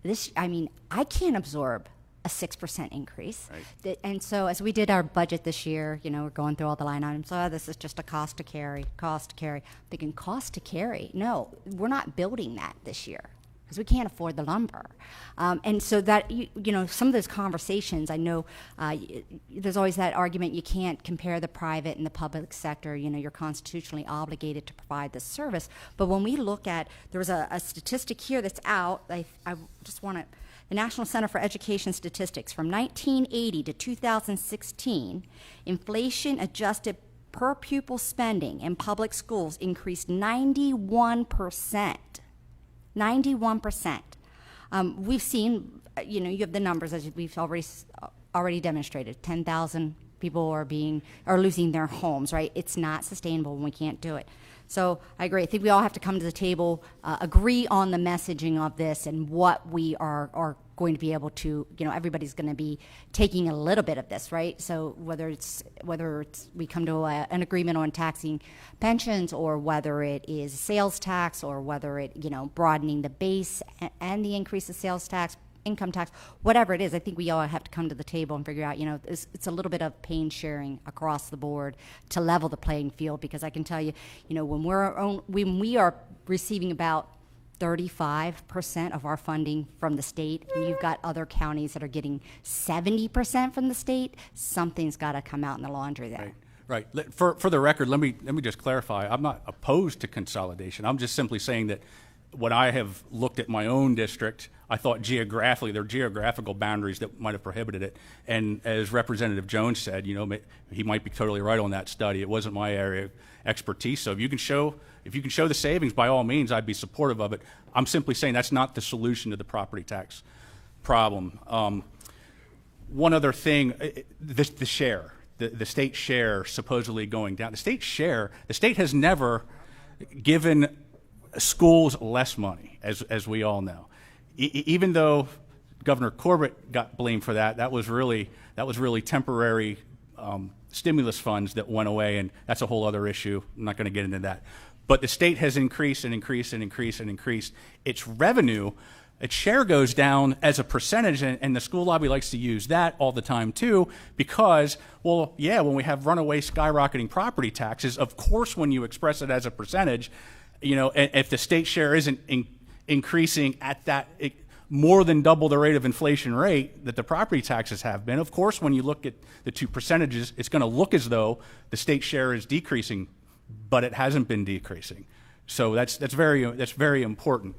I can't absorb a 6% increase. Right. And so as we did our budget this year, we're going through all the line items. Oh, this is just a cost to carry. Thinking cost to carry. No, we're not building that this year because we can't afford the lumber. And so that, some of those conversations, I know there's always that argument you can't compare the private and the public sector. You're constitutionally obligated to provide this service. But when we look at, there was a statistic here that's out, I just want to, the National Center for Education Statistics, from 1980 to 2016, inflation-adjusted per pupil spending in public schools increased 91%. 91%. We've seen, you have the numbers as we've already demonstrated. 10,000 people are losing their homes, right? It's not sustainable and we can't do it. So I agree. I think we all have to come to the table, agree on the messaging of this and what we are going to be able to, everybody's going to be taking a little bit of this, right? So whether it's we come to an agreement on taxing pensions, or whether it is sales tax, or whether it, broadening the base and the increase of sales tax, income tax, whatever it is. I think we all have to come to the table and figure out, it's a little bit of pain sharing across the board to level the playing field, because I can tell you, when we are receiving about 35% of our funding from the state, and you've got other counties that are getting 70% from the state, something's got to come out in the laundry there. Right. For the record, let me just clarify. I'm not opposed to consolidation. I'm just simply saying that when I have looked at my own district, I thought geographically there are geographical boundaries that might have prohibited it. And as Representative Jones said, he might be totally right on that study. It wasn't my area of expertise. So if you can show the savings, by all means, I'd be supportive of it. I'm simply saying that's not the solution to the property tax problem. One other thing, the share. The state share supposedly going down. The state has never given schools less money, as we all know. Even though Governor Corbett got blamed for that, that was really temporary stimulus funds that went away, and that's a whole other issue. I'm not going to get into that. But the state has increased and increased and increased and increased its revenue. Its share goes down as a percentage, and the school lobby likes to use that all the time too, because, well, yeah, when we have runaway skyrocketing property taxes, of course when you express it as a percentage, if the state share isn't increasing at that more than double the rate of inflation rate that the property taxes have been, of course when you look at the two percentages, it's going to look as though the state share is decreasing, but it hasn't been decreasing. So that's very important.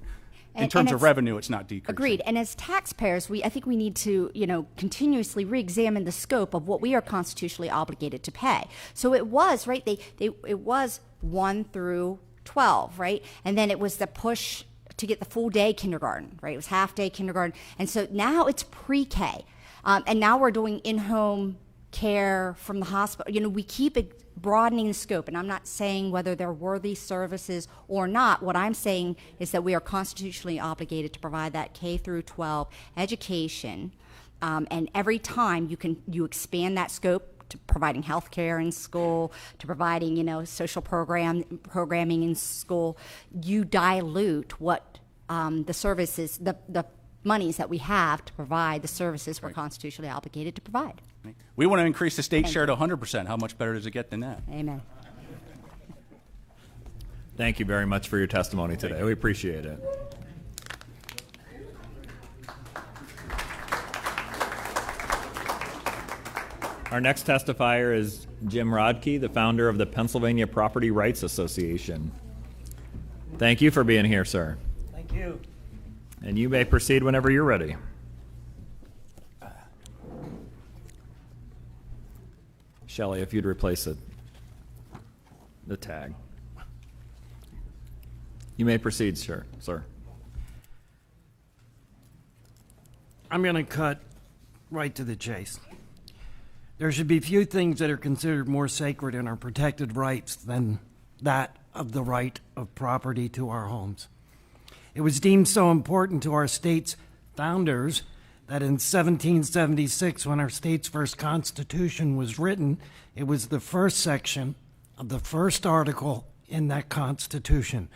In terms of revenue, it's not decreasing. Agreed. And as taxpayers, I think we need to, continuously re-examine the scope of what we are constitutionally obligated to pay. So it was, right, it was 1 through 12, right? And then it was the push to get the full day kindergarten, right? It was half day kindergarten. And so now it's pre-K. And now we're doing in-home care from the hospital. We keep broadening the scope, and I'm not saying whether they're worthy services or not. What I'm saying is that we are constitutionally obligated to provide that K through 12 education, and every time you expand that scope to providing health care in school, to providing social programming in school, you dilute what the services, the monies that we have to provide the services we're constitutionally obligated to provide. We want to increase the state share to 100%. How much better does it get than that? Amen. Thank you very much for your testimony today. We appreciate it. Our next testifier is Jim Rodkey, the founder of the Pennsylvania Property Rights Association. Thank you for being here, sir. Thank you. And you may proceed whenever you're ready. Shelley, if you'd replace the tag. You may proceed, sir. I'm going to cut right to the chase. There should be few things that are considered more sacred in our protected rights than that of the right of property to our homes. It was deemed so important to our state's founders that in 1776, when our state's first constitution was written, it was the first section of the first article in that constitution.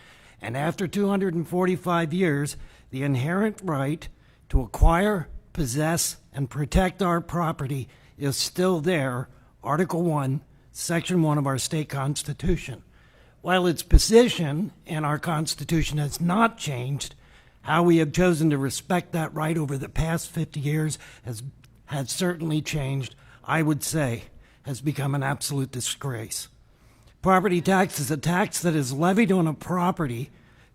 And after 245 years, the inherent right to acquire, possess, and protect our property is still there, Article 1, Section 1 of our state constitution. While its position in our constitution has not changed, how we have chosen to respect that right over the past 50 years has certainly changed. I would say has become an absolute disgrace. Property tax is a tax that is levied on a property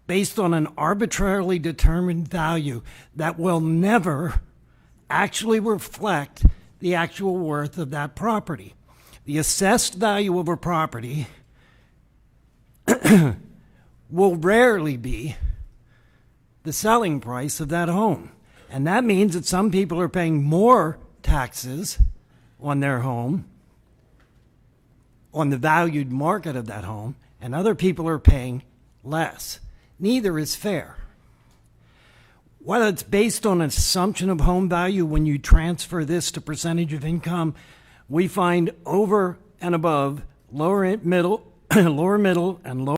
based on an arbitrarily determined value that will never actually reflect the actual worth of that property. The assessed value of a property will rarely be the selling price of that home. And that means that some people are paying more taxes on their home, on the valued market of that home, and other people are paying less. Neither is fair. Whether it's based on an assumption of home value when you transfer this to percentage of income, we find over and above lower middle and lower